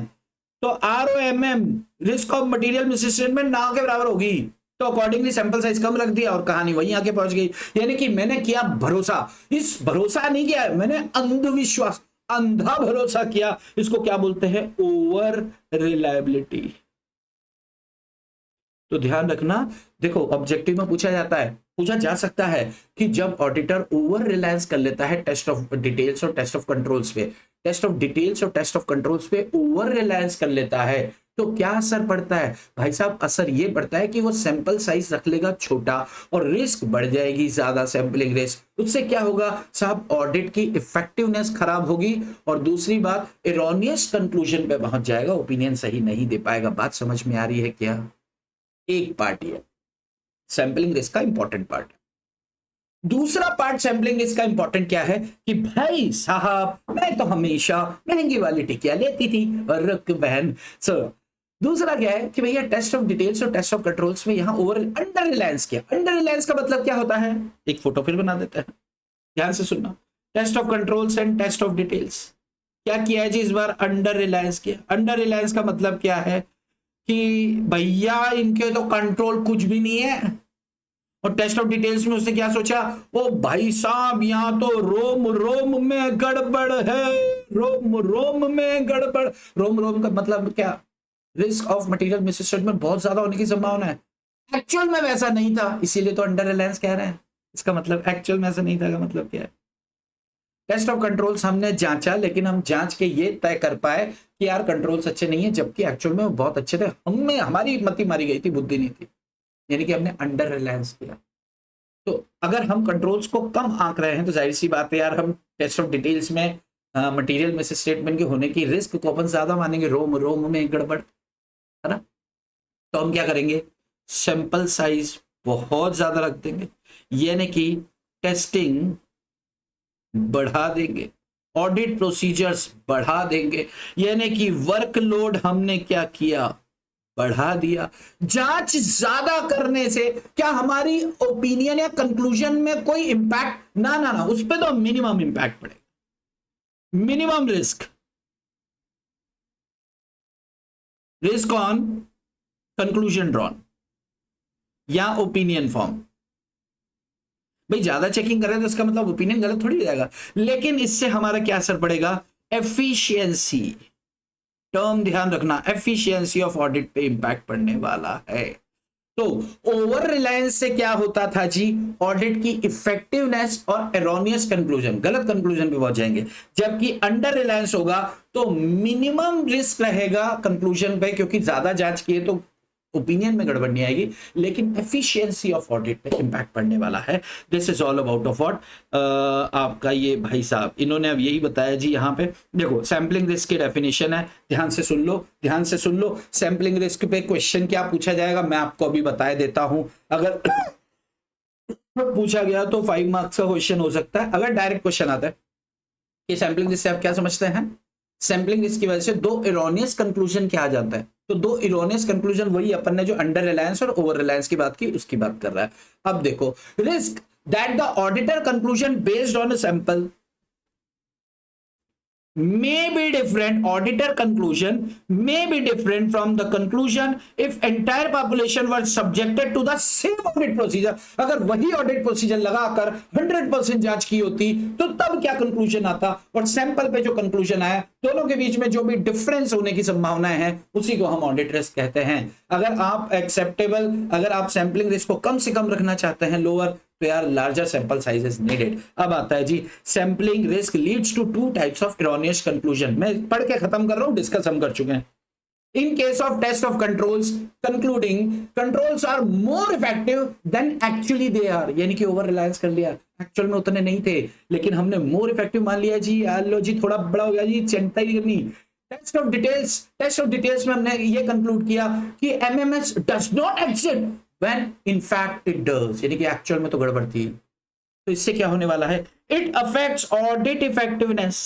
तो ROMM risk of material misstatement ना के बराबर होगी, तो अकॉर्डिंगली सैंपल साइज कम रख दिया और कहानी वहीं आके पहुंच गई। यानी कि मैंने किया भरोसा, इस भरोसा नहीं किया मैंने, अंधविश्वास, अंधा भरोसा किया। इसको क्या बोलते हैं? Over reliability. तो ध्यान रखना, देखो ऑब्जेक्टिव में पूछा जाता है, पूछा जा सकता है कि जब ऑडिटर ओवर रिलायंस कर लेता है टेस्ट ऑफ डिटेल्स और टेस्ट ऑफ कंट्रोल्स पे, टेस्ट ऑफ डिटेल्स और टेस्ट ऑफ कंट्रोल्स पे ओवर रिलायंस कर लेता है, तो क्या असर पड़ता है भाई साहब? असर ये पड़ता है कि वो सैंपल साइज रख लेगा छोटा और रिस्क बढ़ जाएगी ज्यादा, सैंपलिंग रिस्क। उससे क्या होगा साहब? ऑडिट की इफेक्टिवनेस खराब होगी, और दूसरी बात एरोनियस कंक्लूजन पे पहुंच जाएगा, ओपिनियन सही नहीं दे पाएगा। बात समझ में आ रही है क्या? एक पार्ट ये सैंपलिंग रिस्क का इंपॉर्टेंट पार्ट। दूसरा पार्ट सैंपलिंग रिस्क का इंपॉर्टेंट क्या है कि भाई साहब मैं तो हमेशा महंगी वाली टिकिया लेती थी और रुक बहन। सो दूसरा क्या है कि भैया टेस्ट ऑफ डिटेल्स और टेस्ट ऑफ कंट्रोल्स में यहां ओवर अंडर रिलायंस किया। अंडर रिलायंस का मतलब क्या होता है? एक फोटो फिर बना देते हैं, ध्यान से सुनना। Test of controls and test of details क्या किया है जी? इस बार अंडर रिलायंस किया। अंडर रिलायंस का मतलब क्या है कि भैया इनके तो कंट्रोल कुछ भी नहीं है। और टेस्ट ऑफ डिटेल्स में उसने क्या सोचा? ओ भाई साहब यहां तो रोम रोम में गड़बड़ है, रोम रोम में गड़बड़। रोम रोम का मतलब क्या? रिस्क ऑफ मटेरियल मिसस्टेटमेंट बहुत ज्यादा होने की संभावना है। एक्चुअल में वैसा नहीं था, इसीलिए तो अंडर रिलायंस कह रहे हैं। इसका मतलब एक्चुअल में ऐसा नहीं था का मतलब क्या है? टेस्ट ऑफ कंट्रोल्स हमने जांचा, लेकिन हम जांच के ये तय कर पाए कि यार कंट्रोल्स अच्छे नहीं है, जबकि एक्चुअल में वो बहुत अच्छे थे। हमें हमारी मति मारी गई थी, बुद्धि नहीं थी, यानी कि हमने अंडर रिलायंस किया। तो अगर हम कंट्रोल्स को कम आंक रहे हैं तो जाहिर सी बात है यार, हम टेस्ट ऑफ डिटेल्स में मटेरियल में से स्टेटमेंट के होने की रिस्क को अपन ज्यादा मानेंगे, रोम रोम में गड़बड़, है ना। तो हम क्या करेंगे, सैंपल साइज बहुत ज्यादा रख देंगे, यानी कि टेस्टिंग बढ़ा देंगे, ऑडिट प्रोसीजर्स बढ़ा देंगे, यानी कि वर्कलोड हमने क्या किया, बढ़ा दिया। जांच ज्यादा करने से क्या हमारी ओपिनियन या कंक्लूजन में कोई इंपैक्ट, ना ना ना, उस पर तो मिनिमम इंपैक्ट पड़ेगा, minimum risk, risk on conclusion drawn या ओपिनियन फॉर्म। भाई ज्यादा चेकिंग करें तो इसका मतलब ओपिनियन गलत थोड़ी हो जाएगा, लेकिन इससे हमारा क्या असर पड़ेगा, एफिशिएंसी, टर्म ध्यान रखना, एफिशिएंसी ऑफ ऑडिट पे इंपैक्ट पड़ने वाला है। तो ओवर रिलायंस से क्या होता था जी, ऑडिट की इफेक्टिवनेस और एरोनियस कंक्लूजन, गलत कंक्लूजन पे पहुंच जाएंगे। जबकि अंडर रिलायंस होगा तो मिनिमम रिस्क रहेगा कंक्लूजन पे, क्योंकि ज्यादा जांच किए तो ओपिनियन में गड़बड़ नहीं आएगी, लेकिन एफिशिएंसी ऑफ ऑडिट पे इंपैक्ट पड़ने वाला है। This is all about of what, आपका ये भाई साहब इन्होंने अब यही बताया जी। यहाँ पे देखो सैंपलिंग रिस्क की डेफिनेशन है, ध्यान से सुन लो, ध्यान से सुन लो। सैंपलिंग रिस्क पे क्वेश्चन क्या पूछा जाएगा मैं आपको अभी बता देता हूं। अगर पूछा गया तो 5 मार्क्स का क्वेश्चन हो सकता है। अगर डायरेक्ट क्वेश्चन आता है कि सैंपलिंग रिस्क से आप क्या समझते हैं, सैंपलिंग रिस्क की वजह से दो इरोनियस कंक्लूजन क्या आ जाता है, तो दो इरोनियस कंक्लूजन वही अपन ने जो अंडर रिलायंस और ओवर रिलायंस की बात की उसकी बात कर रहा है। अब देखो, risk that the auditor conclusion based on a sample may be different, auditor conclusion may be different from the conclusion if entire population was subjected to the same audit procedure। अगर वही ऑडिट प्रोसीजर लगाकर 100% जांच की होती तो तब क्या conclusion आता, और सैंपल पे जो कंक्लूजन आया, दोनों के बीच में जो भी डिफरेंस होने की संभावनाएं हैं उसी को हम ऑडिट रिस्क कहते हैं। अगर आप एक्सेप्टेबल, अगर आप सैंपलिंग रिस्क को कम से कम रखना चाहते हैं, लोअर, तो यार larger sample size is needed. अब आता है जी, sampling risk leads to 2 types of erroneous conclusion. मैं पढ़ के खत्म कर रहा हूं, डिस्कस हम कर चुके हैं। In case of test of controls concluding controls are more effective than actually they are, यानी कि ओवर रिलायंस कर लिया, एक्चुअल में उतने नहीं थे लेकिन हमने मोर इफेक्टिव मान लिया जी। लो जी थोड़ा बड़ा हो गया जी, चिंता ही करनी। टेस्ट ऑफ डिटेल्स में हमने ये कंक्लूड किया कि MMS does not exist when in fact it does, यानी कि एक्चुअल में तो गड़बड़ थी। तो इससे क्या होने वाला है, it affects audit effectiveness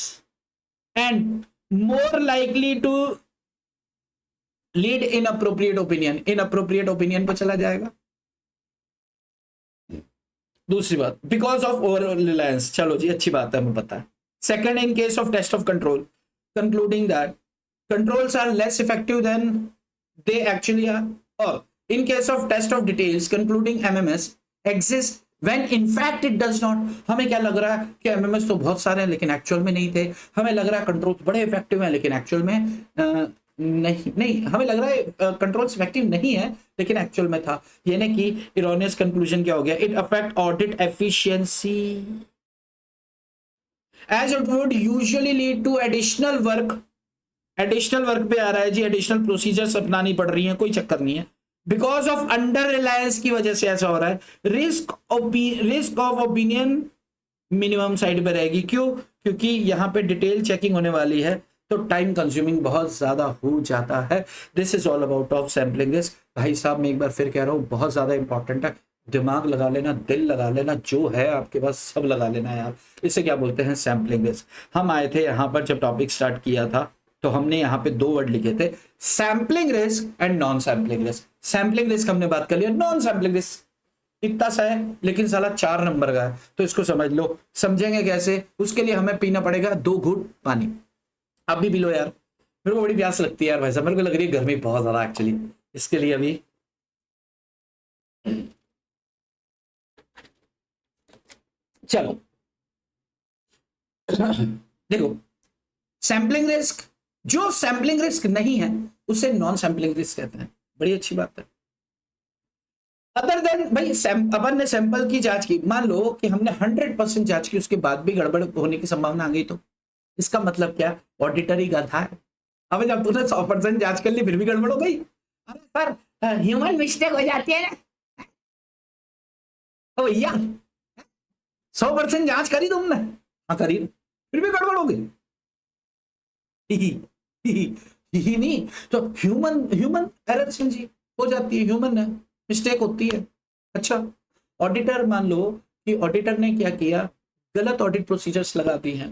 and more likely to lead inappropriate opinion, inappropriate opinion पर चला जाएगा। दूसरी बात, because of over reliance, चलो जी अच्छी बात है, हमें पता है। Second, in case of test of control concluding that controls are less effective than they actually are, or in case of test of details concluding MMS exists when in fact it does not। हमें क्या लग रहा है कि MMS तो बहुत सारे हैं लेकिन एक्चुअल में नहीं थे, हमें लग रहा है कंट्रोल्स बड़े इफेक्टिव हैं लेकिन एक्चुअल में नहीं, हमें लग रहा है कंट्रोल्स इफेक्टिव नहीं है लेकिन एक्चुअल में था, यानी कि इरोनियस कंक्लूजन क्या हो गया, it affect audit efficiency as it would usually lead to additional work. Additional work पे आ रहा है जी, एडिशनल प्रोसीजर्स अपनानी पड़ रही हैं, कोई चक्कर नहीं है। बिकॉज ऑफ अंडर रिलायंस की वजह से ऐसा हो रहा है। Risk of opinion minimum side पे रहेगी, क्यों, क्योंकि यहां पे डिटेल चेकिंग होने वाली है तो टाइम कंज्यूमिंग बहुत ज्यादा हो जाता है। This is all about of sampling risk. भाई साहब मैं एक बार फिर कह रहा हूं, बहुत ज्यादा इंपॉर्टेंट है, दिमाग लगा लेना, दिल लगा लेना, जो है आपके पास सब लगा लेना यार। इसे क्या बोलते हैं, सैंपलिंग रिस्क। हम आए थे यहाँ पर जब टॉपिक स्टार्ट किया था तो हमने यहाँ पे 2 वर्ड लिखे थे, sampling risk and non sampling risk. Sampling risk हमने बात कर लिया, नॉन सैंपलिंग रिस्क इतना सा है लेकिन साला 4 नंबर का है, तो इसको समझ लो। समझेंगे कैसे, उसके लिए हमें पीना पड़ेगा 2 घूंट पानी। अभी भी लो यार, मेरे को बड़ी प्यास लगती है यार भाई साहब, मेरे को लग रही है गर्मी बहुत ज्यादा एक्चुअली, इसके लिए अभी चलो देखो, सैंपलिंग रिस्क, जो सैंपलिंग रिस्क नहीं है उसे नॉन सैंपलिंग रिस्क कहते हैं। बड़ी अच्छी बात है। अदर देन भाई अपन ने सैंपल की जांच की, मान लो कि हमने 100% जांच की, उसके बाद भी गड़बड़ होने की संभावना आ गई, तो इसका मतलब क्या? ऑडिटर ही गधा है। अब जब तूने 100% जांच कर ली फिर भी गड़बड़ हो गई, अरे सर ह्यूमन मिस्टेक हो जाती है ना, तो भैया 100% जांच करी तुमने? हाँ करी, फिर भी गड़बड़ हो गई। ही नहीं तो ह्यूमन ह्यूमन एरर जी हो जाती है, ह्यूमन है, मिस्टेक होती है। अच्छा, ऑडिटर मान लो कि ऑडिटर ने क्या किया, गलत ऑडिट प्रोसीजर्स लगा दी हैं।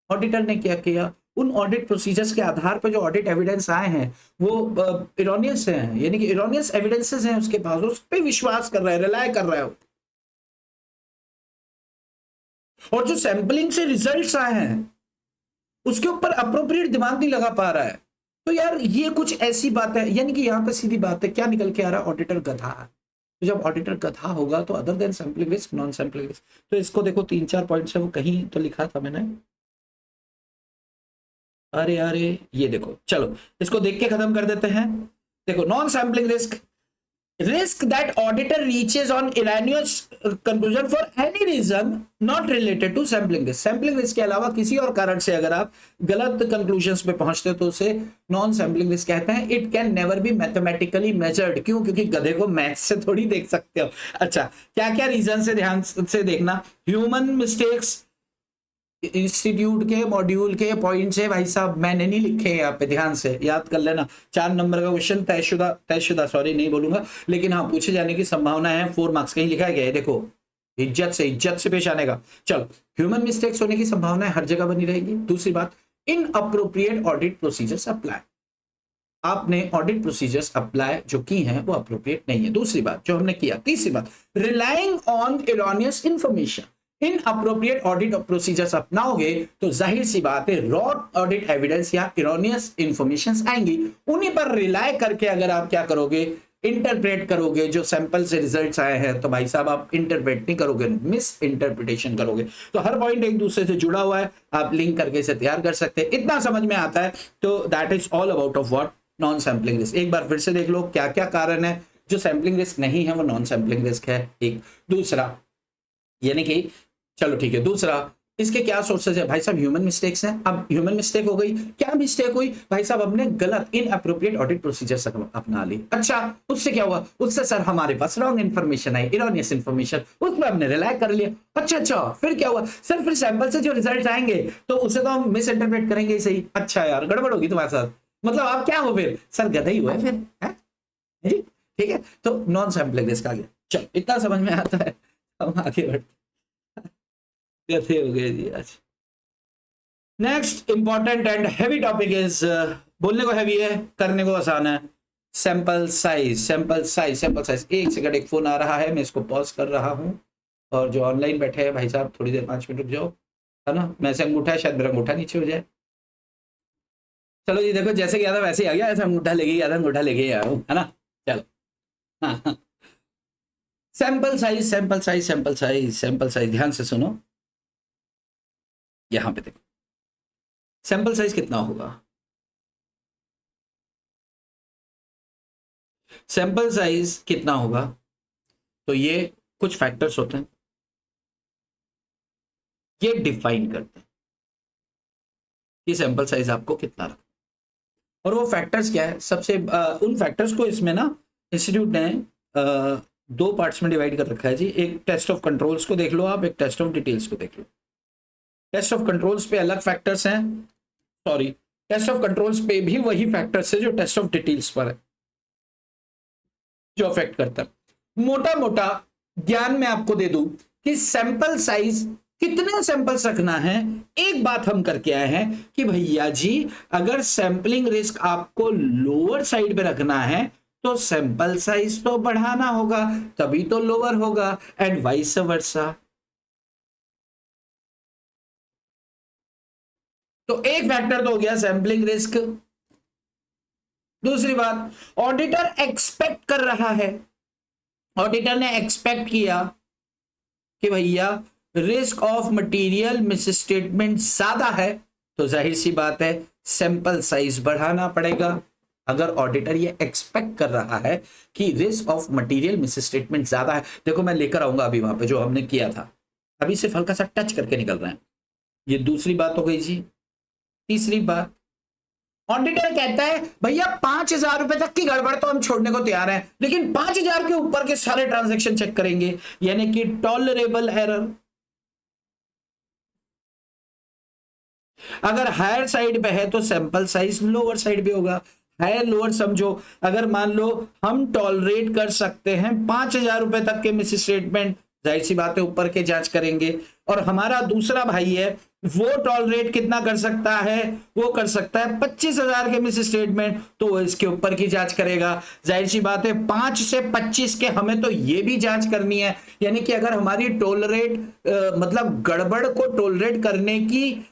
ऑडिटर ने क्या किया, उन ऑडिट प्रोसीजर्स के आधार पर जो ऑडिट एविडेंस आए हैं वो इरोनियस हैं, यानी कि इरोनियस एविडेंसेस हैं उसके पास, उस पर विश्वास कर रहा है, रिलाय कर रहा है, और जो सैंपलिंग से रिजल्ट्स आए हैं उसके ऊपर अप्रोप्रिएट दिमाग नहीं लगा पा रहा है। तो यार ये कुछ ऐसी बात है, यानी कि यहाँ पे सीधी बात है, क्या निकल के आ रहा है? ऑडिटर गधा है। तो जब ऑडिटर गधा होगा तो other than sampling risk, non sampling risk, तो इसको देखो 3-4 पॉइंट्स है, वो कहीं तो लिखा था मैंने, अरे अरे ये देखो, चलो इसको देख के खत्म कर देते हैं। देखो, non sampling risk, risk that auditor reaches on erroneous conclusion for any reason not related to sampling risk। Sampling risk के अलावा किसी और कारण से अगर आप गलत कंक्लूजन्स पे पहुंचते हो तो उसे नॉन सैम्पलिंग रिस्क कहते हैं। It can never be mathematically measured, क्यों? क्योंकि गधे को मैथ्स से थोड़ी देख सकते हो। अच्छा, क्या क्या रीजन से ध्यान से देखना, ह्यूमन मिस्टेक्स, इंस्टीट्यूट के मॉड्यूल के पॉइंट है भाई साहब, मैंने नहीं लिखे यहाँ पे, ध्यान से याद कर लेना। 4 नंबर का क्वेश्चन, तयशुदा सॉरी नहीं बोलूंगा, लेकिन हाँ पूछे जाने की संभावना है, 4 मार्क्स कहीं लिखा गया है, देखो इज्जत से पेश आने का। चलो, ह्यूमन मिस्टेक्स होने की संभावना है हर जगह बनी रहेगी। दूसरी बात, in appropriate audit procedures apply, आपने ऑडिट प्रोसीजर्स अप्लाई जो की हैं वो अप्रोप्रिएट नहीं है, दूसरी बात जो हमने किया। तीसरी बात, relying on erroneous information, inappropriate audit procedures अपनाओगे तो जाहिर सी बात है रॉ ऑडिट एविडेंस या इरोनियस इंफॉर्मेशन आएंगी, उन्हीं पर रिलाय करके अगर आप क्या करोगे, इंटरप्रेट करोगे जो सैंपल से रिजल्ट्स आए हैं, तो भाई साहब आप इंटरप्रेट नहीं करोगे, मिस इंटरप्रिटेशन करोगे। तो हर पॉइंट एक दूसरे से जुड़ा हुआ है, आप लिंक करके इसे तैयार कर सकते हैं, इतना समझ में आता है। तो that is all about of what non sampling risk. एक बार फिर से देख लो क्या क्या कारण है, जो सैम्पलिंग रिस्क नहीं है वो नॉन सैम्पलिंग रिस्क है। एक दूसरा, यानी कि चलो ठीक है, दूसरा इसके क्या सोर्सेज है? भाई साहब ह्यूमन मिस्टेक्स हैं। अब ह्यूमन मिस्टेक हो गई, क्या मिस्टेक हुई? भाई साहब हमने गलत इनअप्रोप्रिएट ऑडिट प्रोसीजर्स अपना ली। अच्छा, उससे क्या हुआ? उससे सर हमारे पास रॉन्ग इन्फॉर्मेशन आई, इरोनियस इन्फॉर्मेशन, उसमें हमने रिलाय कर लिया। अच्छा, फिर क्या हुआ? सर फिर सैंपल से जो रिजल्ट आएंगे तो उसे तो हम मिस इंटरप्रेट करेंगे ही सही। अच्छा यार, गड़बड़ होगी तुम्हारे साथ, मतलब आप क्या हो फिर? सर गधा ही हुआ फिर, है ठीक है। तो नॉन सैंपलिंग रिस्क आ गया। चलो इतना समझ में आता है, हम आगे बढ़ते कैसे हो गए जी आज। Next important and heavy topic is, बोलने को हैवी है करने को आसान है, सैंपल साइज। एक सेकंड, एक फोन आ रहा है, मैं इसको पॉज कर रहा हूं। और जो ऑनलाइन बैठे हैं भाई साहब थोड़ी देर 5 मिनट रुक जाओ, है ना, मैं से अंगूठा, शायद मेरा अंगूठा नीचे हो जाए। चलो जी, देखो जैसे गया था वैसे ही आ गया, ऐसा अंगूठा लेके गया था, अंगूठा लेके आया हूं, है ना। चलो, हाँ, सैंपल साइज ध्यान से सुनो। यहां पे देखो सैंपल साइज कितना होगा। सैंपल साइज कितना होगा, तो ये कुछ फैक्टर्स होते हैं, ये डिफाइन करते हैं कि सैंपल साइज आपको कितना रखना। और वो फैक्टर्स क्या है? सबसे उन फैक्टर्स को इसमें ना इंस्टीट्यूट ने 2 पार्ट्स में डिवाइड कर रखा है जी। एक टेस्ट ऑफ कंट्रोल्स को देख लो आप, एक टेस्ट ऑफ डिटेल्स को देख लो। टेस्ट ऑफ कंट्रोल्स पे अलग फैक्टर्स हैं, सॉरी टेस्ट ऑफ कंट्रोल्स पे भी वही फैक्टर्स है जो टेस्ट ऑफ डिटेल्स पर है, जो अफेक्ट करता है। मोटा मोटा ज्ञान में आपको दे दूं कि सैंपल साइज कितने सैंपल्स रखना है, एक बात हम करके आए हैं कि भैया जी अगर सैंपलिंग रिस्क आपको लोअर साइड पे रखना है तो सैंपल साइज तो बढ़ाना होगा, तभी तो लोअर होगा, एंड वाइस वर्सा। तो एक फैक्टर तो हो गया सैंपलिंग रिस्क। दूसरी बात, ऑडिटर एक्सपेक्ट कर रहा है, ऑडिटर ने एक्सपेक्ट किया कि भैया रिस्क ऑफ मटेरियल मिसस्टेटमेंट ज्यादा है, तो जाहिर सी बात है सैंपल साइज बढ़ाना पड़ेगा। अगर ऑडिटर ये एक्सपेक्ट कर रहा है कि रिस्क ऑफ मटेरियल मिसस्टेटमेंट ज्यादा है, देखो मैं लेकर आऊंगा अभी वहां पे जो हमने किया था, अभी सिर्फ हल्का सा टच करके निकल रहे हैं। ये दूसरी बात हो गई जी। तीसरी बात, ऑडिटर कहता है भैया 5,000 रुपए तक की गड़बड़ तो हम छोड़ने को तैयार हैं, लेकिन 5,000 के ऊपर के सारे ट्रांजैक्शन चेक करेंगे, यानी कि टॉलरेबल एरर। अगर हायर साइड पे है तो सैंपल साइज लोअर साइड पे होगा। हायर लोअर समझो, अगर मान लो हम टॉलरेट कर सकते हैं 5,000 रुपए तक के मिस स्टेटमेंट, जाहिर सी बात है ऊपर के जांच करेंगे। और हमारा दूसरा भाई है वो टॉलरेट कितना कर सकता है, वो कर सकता है 25,000 के मिस स्टेटमेंट, तो वो इसके ऊपर की जांच करेगा। जाहिर सी बात है 5 से 25 के हमें तो ये भी जांच करनी है, यानी कि अगर हमारी टॉलरेट मतलब गड़बड़ को टॉलरेट करने की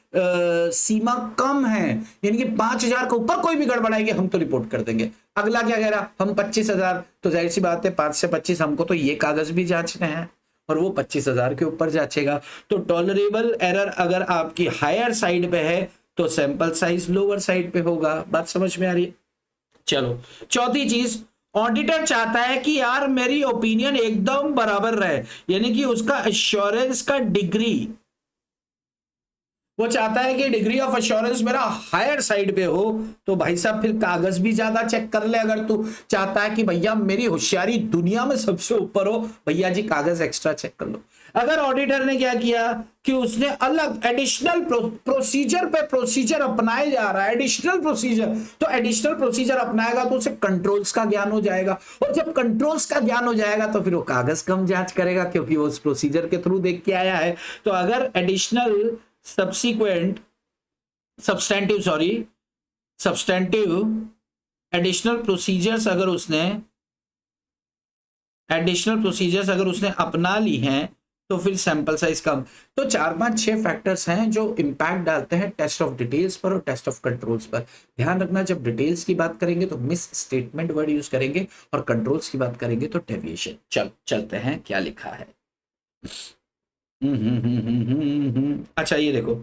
सीमा कम है, यानी कि 5,000 के ऊपर कोई भी गड़बड़ आएगी हम तो रिपोर्ट कर देंगे। अगला क्या कह रहा, हम 25,000, तो जाहिर सी बात है 5 से 25 हमको तो ये कागज भी जांचने हैं और वो 25,000 के ऊपर जांचेगा। तो टॉलरेबल एरर अगर आपकी हायर साइड पे है तो सैंपल साइज लोअर साइड पे होगा। बात समझ में आ रही है? चलो चौथी चीज, ऑडिटर चाहता है कि यार मेरी ओपिनियन एकदम बराबर रहे, यानी कि उसका एश्योरेंस का डिग्री, वो चाहता है कि डिग्री ऑफ एश्योरेंस मेरा हायर साइड पे हो। तो भाई साहब फिर कागज भी ज्यादा चेक कर ले। अगर तू चाहता है कि भैया मेरी होशियारी दुनिया में सबसे ऊपर हो, भैया जी कागज एक्स्ट्रा चेक कर लो। अगर ऑडिटर ने क्या किया कि उसने अलग एडिशनल प्रोसीजर पे प्रोसीजर अपनाए जा रहा है, एडिशनल प्रोसीजर, तो एडिशनल प्रोसीजर अपनाएगा तो उसे कंट्रोल्स का ज्ञान हो जाएगा, और जब कंट्रोल्स का ज्ञान हो जाएगा तो फिर वो कागज कम जांच करेगा क्योंकि वो उस प्रोसीजर के थ्रू देख के आया है। तो अगर एडिशनल सब्सटेंटिव एडिशनल प्रोसीजर्स अगर उसने अपना ली हैं तो फिर सैंपल साइज कम। तो 4-5-6 फैक्टर्स हैं जो इंपैक्ट डालते हैं टेस्ट ऑफ डिटेल्स पर और टेस्ट ऑफ कंट्रोल्स पर। ध्यान रखना, जब डिटेल्स की बात करेंगे तो मिस स्टेटमेंट वर्ड यूज करेंगे और कंट्रोल्स की बात करेंगे तो डेविएशन। चलते हैं क्या लिखा है। अच्छा ये देखो,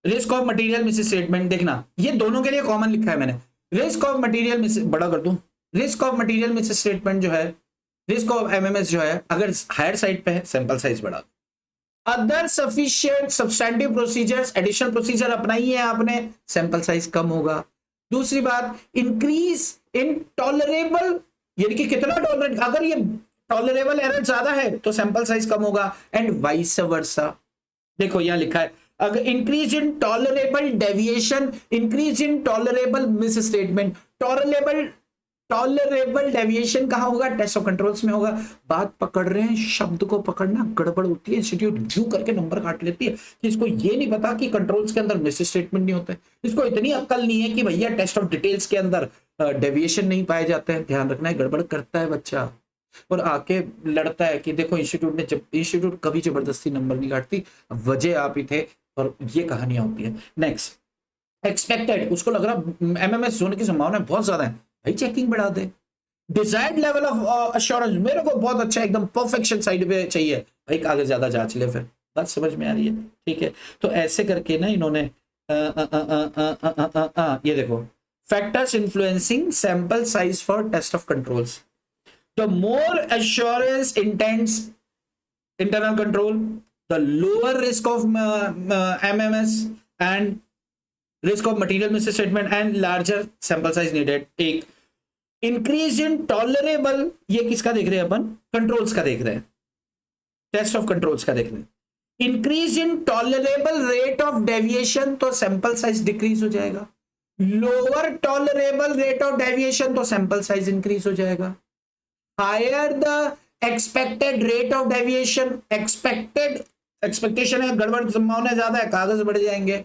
risk of material miss statement, देखना ये दोनों के लिए कॉमन लिखा है मैंने। रिस्क ऑफ मटेरियल मिस, बड़ा कर दूं, risk of material miss statement जो है, रिस्क ऑफ एमएमएस जो है, अगर हायर साइड पे है सैंपल साइज बढ़ा। Other sufficient substantive procedures, additional procedure अपनाई है आपने, सैंपल साइज कम होगा। दूसरी बात, इंक्रीज इन टॉलरेबल, यानी कि कितना टॉलरेट, अगर ये टॉलरेबल एरर ज्यादा है तो सैंपल साइज कम होगा, एंड वाइस वर्सा। देखो यहां लिखा है, अगर increase in tolerable deviation, increase in tolerable miss statement. Tolerable deviation कहां होगा? टेस्ट ऑफ कंट्रोल्स में होगा। बात पकड़ रहे हैं, शब्द को पकड़ना गड़बड़ होती है, इंस्टीट्यूट यूं करके नंबर काट लेती है कि इसको ये नहीं पता कि कंट्रोल्स के अंदर मिस स्टेटमेंट नहीं होते, इसको इतनी अक्ल नहीं है कि भैया टेस्ट ऑफ डिटेल्स के अंदर डेविएशन नहीं पाए जाते हैं। ध्यान रखना है, गड़बड़ करता है बच्चा और आके लड़ता है कि देखो इंस्टीट्यूट कभी जबरदस्ती नंबर नहीं काटती, वजह आप ही थे, और ये कहानियां होती है। नेक्स्ट, एक्सपेक्टेड, उसको लग रहा एमएमएस होने की संभावना बहुत ज्यादा है, भाई चेकिंग बढ़ा दे। डिजायर्ड लेवल ऑफ अश्योरेंस, मेरे को बहुत अच्छा एकदम परफेक्शन साइड पे चाहिए, भाई कागज ज्यादा जांच ले। फिर बात समझ में आ रही है? ठीक है, तो ऐसे करके ना इन्होंने ये देखो, factors influencing sample size for test of controls. The more assurance intends internal control, the lower risk of MMS and risk of material misstatement and larger sample size needed. एक increase in tolerable, ये किसका देख रहे हैं अपन? Controls का देख रहे हैं, टेस्ट ऑफ कंट्रोल्स का देख रहे हैं। Increase in tolerable rate of deviation, तो सैंपल साइज डिक्रीज हो जाएगा। Lower tolerable rate of deviation, तो सैंपल साइज इंक्रीज हो जाएगा। higher the expected rate of deviation, expectation है गड़बड़ संभावना ज्यादा है, कागज बढ़ जाएंगे।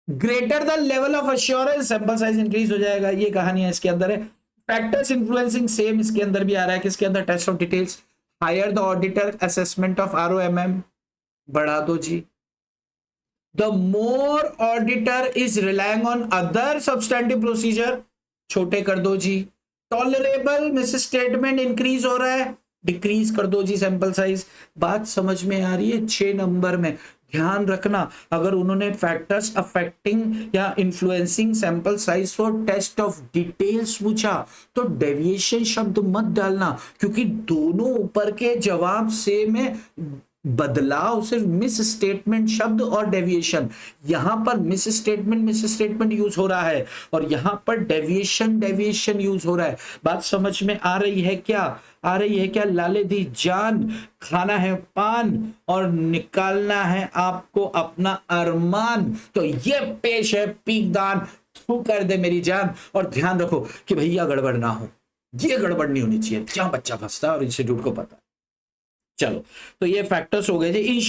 Greater the level of assurance, sample size increase हो जाएगा। ये कहानी इसके अंदर है। फैक्टर्स इन्फ्लुएंसिंग, सेम इसके अंदर भी आ रहा है, किसके अंदर? Test of details. Higher the auditor assessment of ROMM, बढ़ा दो जी। The more auditor is relying on other substantive procedure, छोटे कर दो जी। टॉलरेबल मिस स्टेटमेंट इंक्रीज हो रहा है, डिक्रीज कर दो जी सैंपल साइज। बात समझ में आ रही है? 6 नंबर में ध्यान रखना, अगर उन्होंने फैक्टर्स अफेक्टिंग या influencing sample size for test of details पूछा तो डेविएशन शब्द मत डालना, क्योंकि दोनों ऊपर के जवाब से में बदलाव सिर्फ मिस स्टेटमेंट शब्द और डेविएशन, यहां पर मिस स्टेटमेंट यूज हो रहा है और यहां पर डेविएशन यूज हो रहा है। बात समझ में आ रही है क्या? आ रही है क्या? लाले दी जान, खाना है पान और निकालना है आपको अपना अरमान, तो ये पेश है पीकदान, तू कर दे मेरी जान। और ध्यान रखो कि भैया गड़बड़ ना हो, ये गड़बड़ नहीं होनी चाहिए, क्या बच्चा फंसता है और इंस्टीट्यूट को पता है। चलो, तो ये फैक्टर्स हो गए जी। इन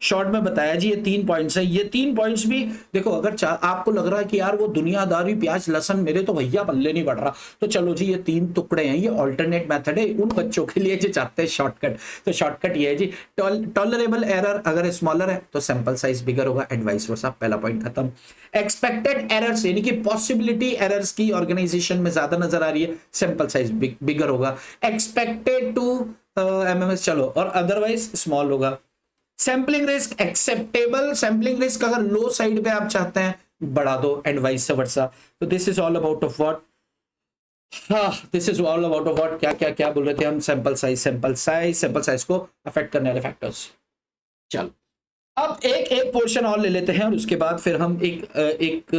शॉर्ट में बताया जी, ये 3 पॉइंट्स है। ये 3 पॉइंट्स भी देखो, अगर आपको लग रहा है कि यार वो दुनियादारी प्याज लहसन मेरे तो भैया पल्ले नहीं पड़ रहा, तो चलो जी, ये 3 टुकड़े हैं, ये ऑल्टरनेट मेथड है उन बच्चों के लिए जो चाहते हैं शॉर्टकट। तो शॉर्टकट ये है जी, टॉलरेबल एरर अगर स्मॉलर है तो सैंपल साइज बिगर होगा एंड वाइस वर्सा, पहला पॉइंट खत्म। एक्सपेक्टेड एरर्स यानी कि पॉसिबिलिटी एरर्स की ऑर्गेनाइजेशन में ज्यादा नजर आ रही है, सैंपल साइज बिगर होगा। एक्सपेक्टेड टू एमएमएस चलो, और अदरवाइज स्मॉल होगा। Sampling risk acceptable, sampling risk अगर लो साइड पे आप चाहते हैं बढ़ा दो एंड वाइस वर्सा। तो this is all about of what, this is all about of what, क्या बोल रहे थे हम? सैंपल साइज को अफेक्ट करने वाले फैक्टर्स। चलो, अब एक पोर्शन और ले लेते हैं और उसके बाद फिर हम एक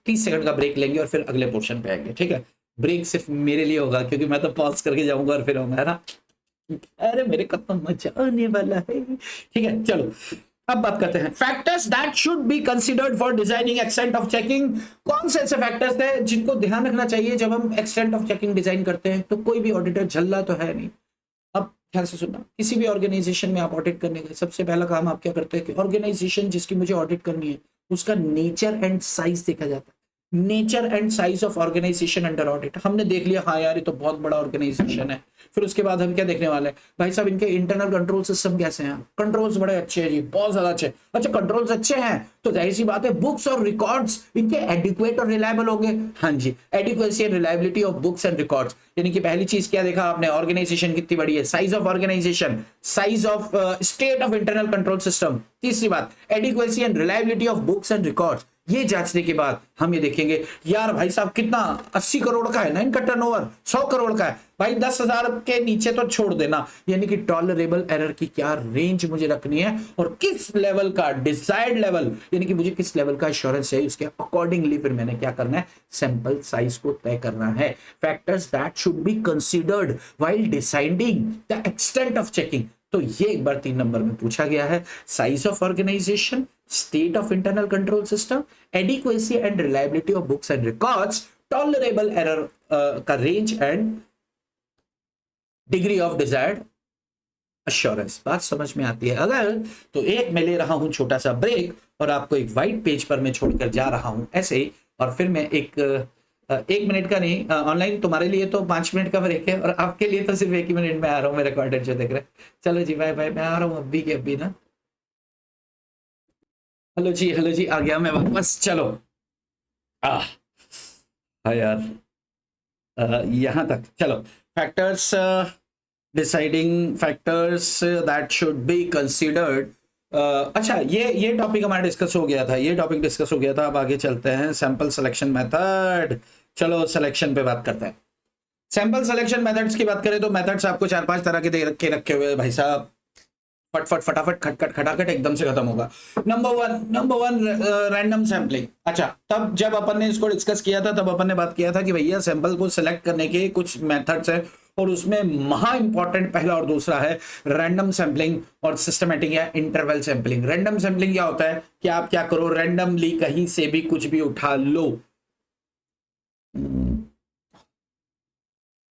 30 सेकंड का ब्रेक लेंगे और फिर अगले पोर्शन पे आएंगे, ठीक है? ब्रेक सिर्फ मेरे लिए होगा क्योंकि मैं तो पॉज करके जाऊंगा और फिर होगा, है ना? अरे मेरे को तो मजा आने वाला है, ठीक है? चलो, अब बात करते हैं factors that should be considered for designing extent of checking. कौन से ऐसे फैक्टर्स हैं जिनको ध्यान रखना चाहिए जब हम एक्सटेंट ऑफ चेकिंग डिजाइन करते हैं? तो कोई भी ऑडिटर झल्ला तो है नहीं। अब ध्यान से सुनना, किसी भी ऑर्गेनाइजेशन में आप ऑडिट करने गए, सबसे पहला काम आप क्या करते हैं कि ऑर्गेनाइजेशन जिसकी मुझे ऑडिट करनी है उसका नेचर एंड साइज देखा जाता है। Nature and size of organisation under audit, हमने देख लिया हाँ यार ये तो बहुत बड़ा ऑर्गेनाइजेशन है। फिर उसके बाद हम क्या देखने वाले हैं? भाई साहब इनके इंटरनल कंट्रोल सिस्टम कैसे हैं? कंट्रोल्स बड़े अच्छे हैं जी, बहुत ज्यादा अच्छे। अच्छा, कंट्रोल्स अच्छे हैं तो जाहिर सी बात है बुक्स और रिकॉर्ड्स इनके एडिक्वेट और रिलायबल होंगे। हाँ जी, adequacy and reliability of books and records, यानी कि पहली चीज क्या देखा आपने? ऑर्गेनाइजेशन कितनी बड़ी है, size of organisation, size of state of internal control system. तीसरी बात, adequacy and reliability of books and records. ये जांचने के बाद हम ये देखेंगे यार भाई साहब कितना 80 करोड़ का है ना इनका टर्नओवर, 100 करोड़ का है भाई, 10,000 के नीचे तो छोड़ देना। यानी कि टॉलरेबल एरर की क्या रेंज मुझे रखनी है और किस लेवल का डिजायर्ड लेवल, यानी कि मुझे किस लेवल का एश्योरेंस चाहिए, उसके अकॉर्डिंगली फिर मैंने क्या करना है? सैंपल साइज को तय करना है। Factors that should be considered while deciding the extent of checking, तो ये एक बार 3 नंबर में पूछा गया है। Size of organisation, state of internal control system, adequacy and reliability of books and records, tolerable error का range and degree of desired assurance. बात समझ में आती है अगर? तो एक मैं ले रहा हूं छोटा सा ब्रेक और आपको एक व्हाइट पेज पर मैं छोड़कर जा रहा हूं ऐसे ही, और फिर मैं एक मिनट का नहीं, ऑनलाइन तुम्हारे लिए तो 5 मिनट का ब्रेक है और आपके लिए तो सिर्फ 1 ही मिनट में आ रहा हूँ, मैं रिकॉर्डेड जो देख रहे हैं। चलो जी, बाय बाय, मैं आ रहा हूँ अभी के अभी ना। हेलो जी आ गया मैं वापस। चलो, हाँ यार, यहाँ तक चलो। Factors deciding factors that should be considered. अच्छा, ये टॉपिक हमारा डिस्कस हो गया था, अब आगे चलते हैं सैंपल सिलेक्शन मेथड। चलो सिलेक्शन पे बात करते हैं। सैंपल सिलेक्शन मेथड्स की बात करें तो मेथड्स आपको 4-5 तरह के दे रखे हुए भाई साहब, फटाफट खटाखट एकदम से खत्म होगा। Number one random sampling. अच्छा, तब जब अपन ने इसको डिस्कस किया था तब अपन ने बात किया था कि भैया सैंपल को सिलेक्ट करने के कुछ मेथड्स हैं और उसमें महा इंपॉर्टेंट पहला और दूसरा है रैंडम सैंपलिंग और सिस्टमैटिक या इंटरवल सैंपलिंग। रैंडम सैंपलिंग क्या होता है कि आप क्या करो, रैंडमली कहीं से भी कुछ भी उठा लो।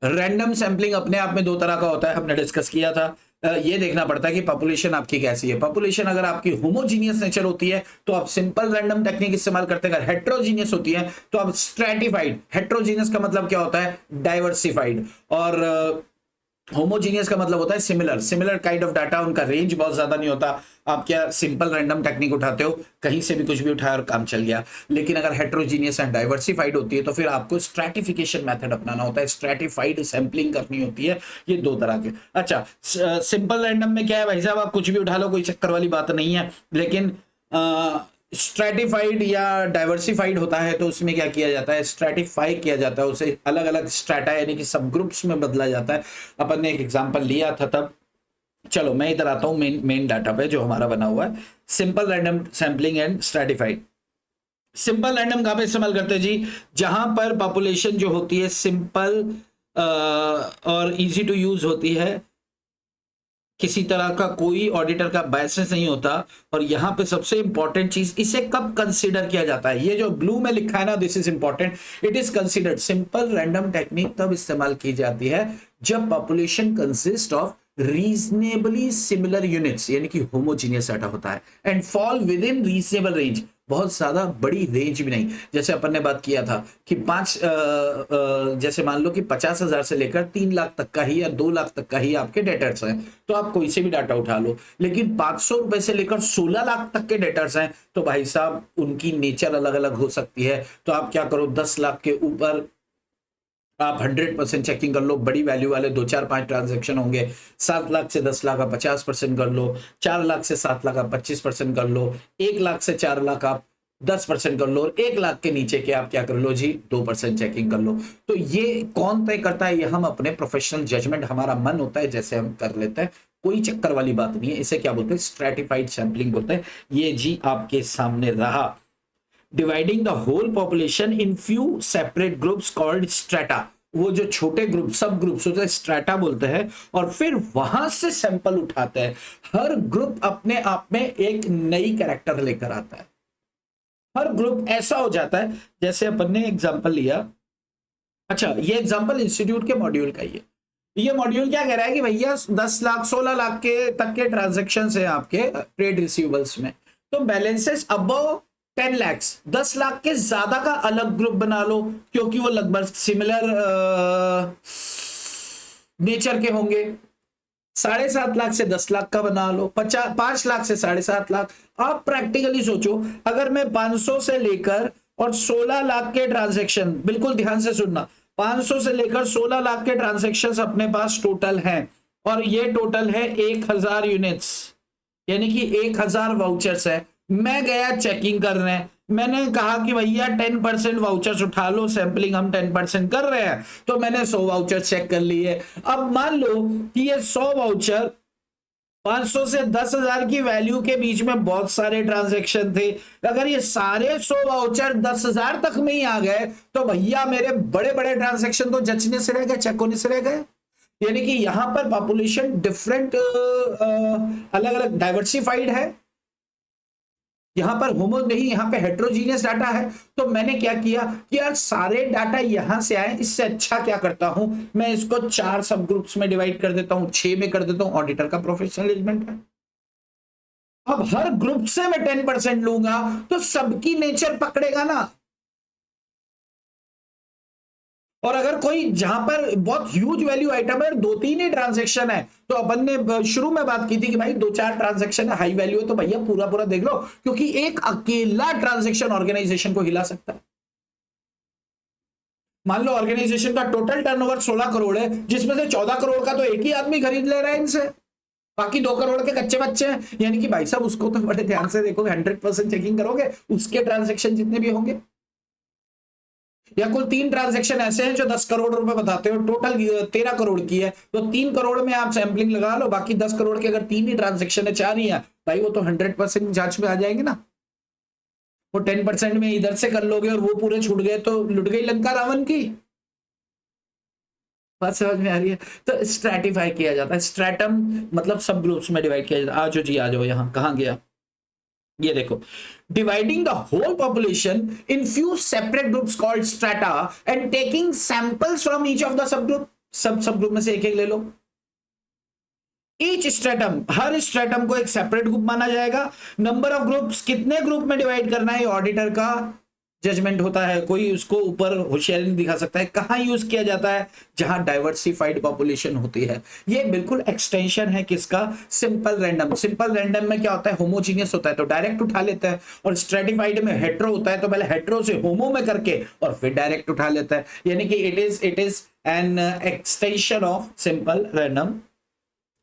रैंडम सैंपलिंग अपने आप में 2 तरह का होता है, हमने डिस्कस किया था। ये देखना पड़ता है कि पॉपुलेशन आपकी कैसी है। पॉपुलेशन अगर आपकी होमोजीनियस नेचर होती है तो आप सिंपल रैंडम टेक्निक इस्तेमाल करते हैं। अगर हेट्रोजीनियस होती है तो आप स्ट्रैटिफाइड, हेट्रोजीनियस का मतलब क्या होता है? डाइवर्सिफाइड। और होमोजीनियस का मतलब होता है similar, similar kind of data, उनका रेंज बहुत ज्यादा नहीं होता। आप क्या सिंपल रैंडम टेक्निक उठाते हो, कहीं से भी कुछ भी उठाया और काम चल गया। लेकिन अगर हेट्रोजीनियस एंड डाइवर्सिफाइड होती है तो फिर आपको स्ट्रैटिफिकेशन मेथड अपनाना होता है, स्ट्रैटिफाइड सैंपलिंग करनी होती है। ये दो तरह के। अच्छा, सिंपल रैंडम में क्या है भाई साहब, आप कुछ भी उठा लो, कोई चक्कर वाली बात नहीं है। लेकिन स्ट्रैटिफाइड या डाइवर्सिफाइड होता है तो उसमें क्या किया जाता है, स्ट्रैटिफाई किया जाता है, उसे अलग अलग स्ट्रैटा यानी कि सब ग्रुप्स में बदला जाता है। अपन ने एक एग्जांपल लिया था तब। चलो मैं इधर आता हूं मेन डाटा पे जो हमारा बना हुआ है, simple random sampling and stratified. Simple random कहां पे इस्तेमाल करते हैं जी, जहां पर पॉपुलेशन जो होती है सिंपल और इजी टू यूज होती है, किसी तरह का कोई ऑडिटर का बायसेस नहीं होता। और यहां पे सबसे इंपॉर्टेंट चीज, इसे कब कंसीडर किया जाता है, ये जो ब्लू में लिखा है ना, this is important, it is considered simple random technique तब इस्तेमाल की जाती है जब population consist of reasonably similar units यानी कि होमोजीनियस डाटा होता है, and fall with in reasonable range, बहुत ज्यादा बड़ी रेंज भी नहीं। जैसे अपन ने बात किया था कि जैसे मान लो कि 50,000 से लेकर 3 लाख तक का ही या 2 लाख तक का ही आपके डेटर्स हैं, तो आप कोई से भी डाटा उठा लो। लेकिन 500 रुपए से लेकर 16 लाख तक के डेटर्स हैं, तो भाई साहब उनकी नेचर अलग अलग हो सकती है। तो आप क्या करो, 10 लाख के ऊपर आप 100% चेकिंग कर लो, बड़ी वैल्यू वाले 2 4 5 ट्रांजेक्शन होंगे। 7 लाख से 10 लाख आप 50% कर लो, 4 लाख से 7 लाख आप 25% कर लो, 1 लाख से 4 लाख आप 10% कर लो, 1 लाख के नीचे के आप क्या कर लो जी, 2% चेकिंग कर लो। तो ये कौन तय करता है, ये हम अपने प्रोफेशनल जजमेंट, हमारा मन होता है जैसे हम कर लेते हैं, कोई चक्कर वाली बात नहीं है। इसे क्या बोलते हैं, स्ट्रैटिफाइड सैंपलिंग बोलते हैं। ये जी आपके सामने रहा, dividing the whole population in few separate groups called strata. वो जो छोटे ग्रुप, सब ग्रुप्स होते हैं, स्ट्रेटा बोलते हैं। और फिर वहां से सैंपल उठाते हैं। हर ग्रुप अपने आप में एक नई कैरेक्टर लेकर आता है। हर ग्रुप ऐसा हो जाता है, जैसे अपन ने एग्जांपल लिया। अच्छा, ये एग्जांपल इंस्टीट्यूट के मॉड्यूल का ही है। ये मॉड्यूल क्या कह रहा है कि भैया 10 लाख 16 लाख के तक के ट्रांजेक्शन है आपके ट्रेड रिसीवेबल्स में, तो बैलेंसेस अबव 10 लैक्स, 10 लाख के ज्यादा का अलग ग्रुप बना लो, क्योंकि वो लगभग सिमिलर नेचर के होंगे। 7.5 लाख से 10 लाख का बना लो, 5 लाख से 7.5 लाख। आप प्रैक्टिकली सोचो, अगर मैं 500 से लेकर और 16 लाख के ट्रांजेक्शन, बिल्कुल ध्यान से सुनना, 500 से लेकर 16 लाख के ट्रांजेक्शन अपने पास टोटल हैं, और ये टोटल है 1000 यूनिट्स, यानी कि 1000 वाउचर्स है। मैं गया चेकिंग करने, मैंने कहा कि भैया 10% वाउचर्स उठा लो, सैंपलिंग हम 10% कर रहे हैं, तो मैंने 100 वाउचर चेक कर लिए। अब मान लो कि ये 100 वाउचर 500 से 10,000 की वैल्यू के बीच में बहुत सारे ट्रांजैक्शन थे। अगर ये सारे 100 वाउचर 10,000 तक में ही आ गए, तो भैया मेरे बड़े बड़े ट्रांजैक्शन तो जचने से रह गए, चेक होने से रह गए। यानी कि यहां पर पॉपुलेशन डिफरेंट, अलग अलग डाइवर्सिफाइड है। यहां पर होमो नहीं, यहां पे हेट्रोजीनियस डाटा है। तो मैंने क्या किया कि यार सारे डाटा यहां से आए, इससे अच्छा क्या करता हूं, मैं इसको 4 सब ग्रुप्स में डिवाइड कर देता हूं, 6 में कर देता हूं। ऑडिटर का प्रोफेशनल जजमेंट है। अब हर ग्रुप से मैं 10% लूंगा तो सबकी नेचर पकड़ेगा ना। और अगर कोई जहां पर बहुत ह्यूज वैल्यू आइटम है, 2-3 ही ट्रांजेक्शन है, तो अपन ने शुरू में बात की थी कि भाई 2-4 ट्रांजेक्शन है, हाई वैल्यू है, तो भैया पूरा पूरा देख लो, क्योंकि एक अकेला ट्रांजेक्शन ऑर्गेनाइजेशन को हिला सकता है। मान लो ऑर्गेनाइजेशन का टोटल टर्नओवर 16 करोड़ है, जिसमें से 14 करोड़ का तो एक ही आदमी खरीद ले रहा है इनसे, बाकी 2 करोड़ के कच्चे बच्चे हैं। यानी कि भाई साहब उसको तो बड़े ध्यान से देखोगे, 100% चेकिंग करोगे, उसके ट्रांजेक्शन जितने भी होंगे। या कुल 3 ट्रांजैक्शन ऐसे हैं जो 10 करोड़ रुपए बताते हो, टोटल 13 करोड़ की है, तो 3 करोड़ में आप सैंपलिंग लगा लो, बाकी 10 करोड़ के अगर 3 ही ट्रांजैक्शन है, 4 ही है, भाई वो तो 100% जांच में आ जाएंगे ना। वो 10% में इधर से कर लोगे और वो पूरे छूट गए तो लुट गई लंका रावण की। बात समझ में आ रही है। तो स्ट्रैटिफाई किया जाता है, स्ट्रैटम मतलब सब ग्रुप्स में डिवाइड किया जाता है। आज जी आ जाओ, यहाँ कहाँ गया, ये देखो, dividing the whole population in few separate groups called strata and taking samples from each of the sub group, sub group में से एक एक ले लो। ईच स्ट्रेटम, हर स्ट्रेटम को एक सेपरेट ग्रुप माना जाएगा। नंबर ऑफ ग्रुप्स, कितने ग्रुप में डिवाइड करना है ऑडिटर का जजमेंट होता है, कोई उसको ऊपर होशियारी नहीं दिखा सकता है। कहाँ यूज किया जाता है? जहां डाइवर्सिफाइड पॉपुलेशन होती है। ये बिल्कुल एक्सटेंशन है किसका? Simple random. सिंपल रैंडम में क्या होता है? होमोजीनियस होता है तो डायरेक्ट उठा लेता है, और स्ट्रेटिफाइड में हेट्रो होता है तो पहले हेट्रो से होमो में करके और फिर डायरेक्ट उठा लेता है। यानी कि it is an extension of simple random.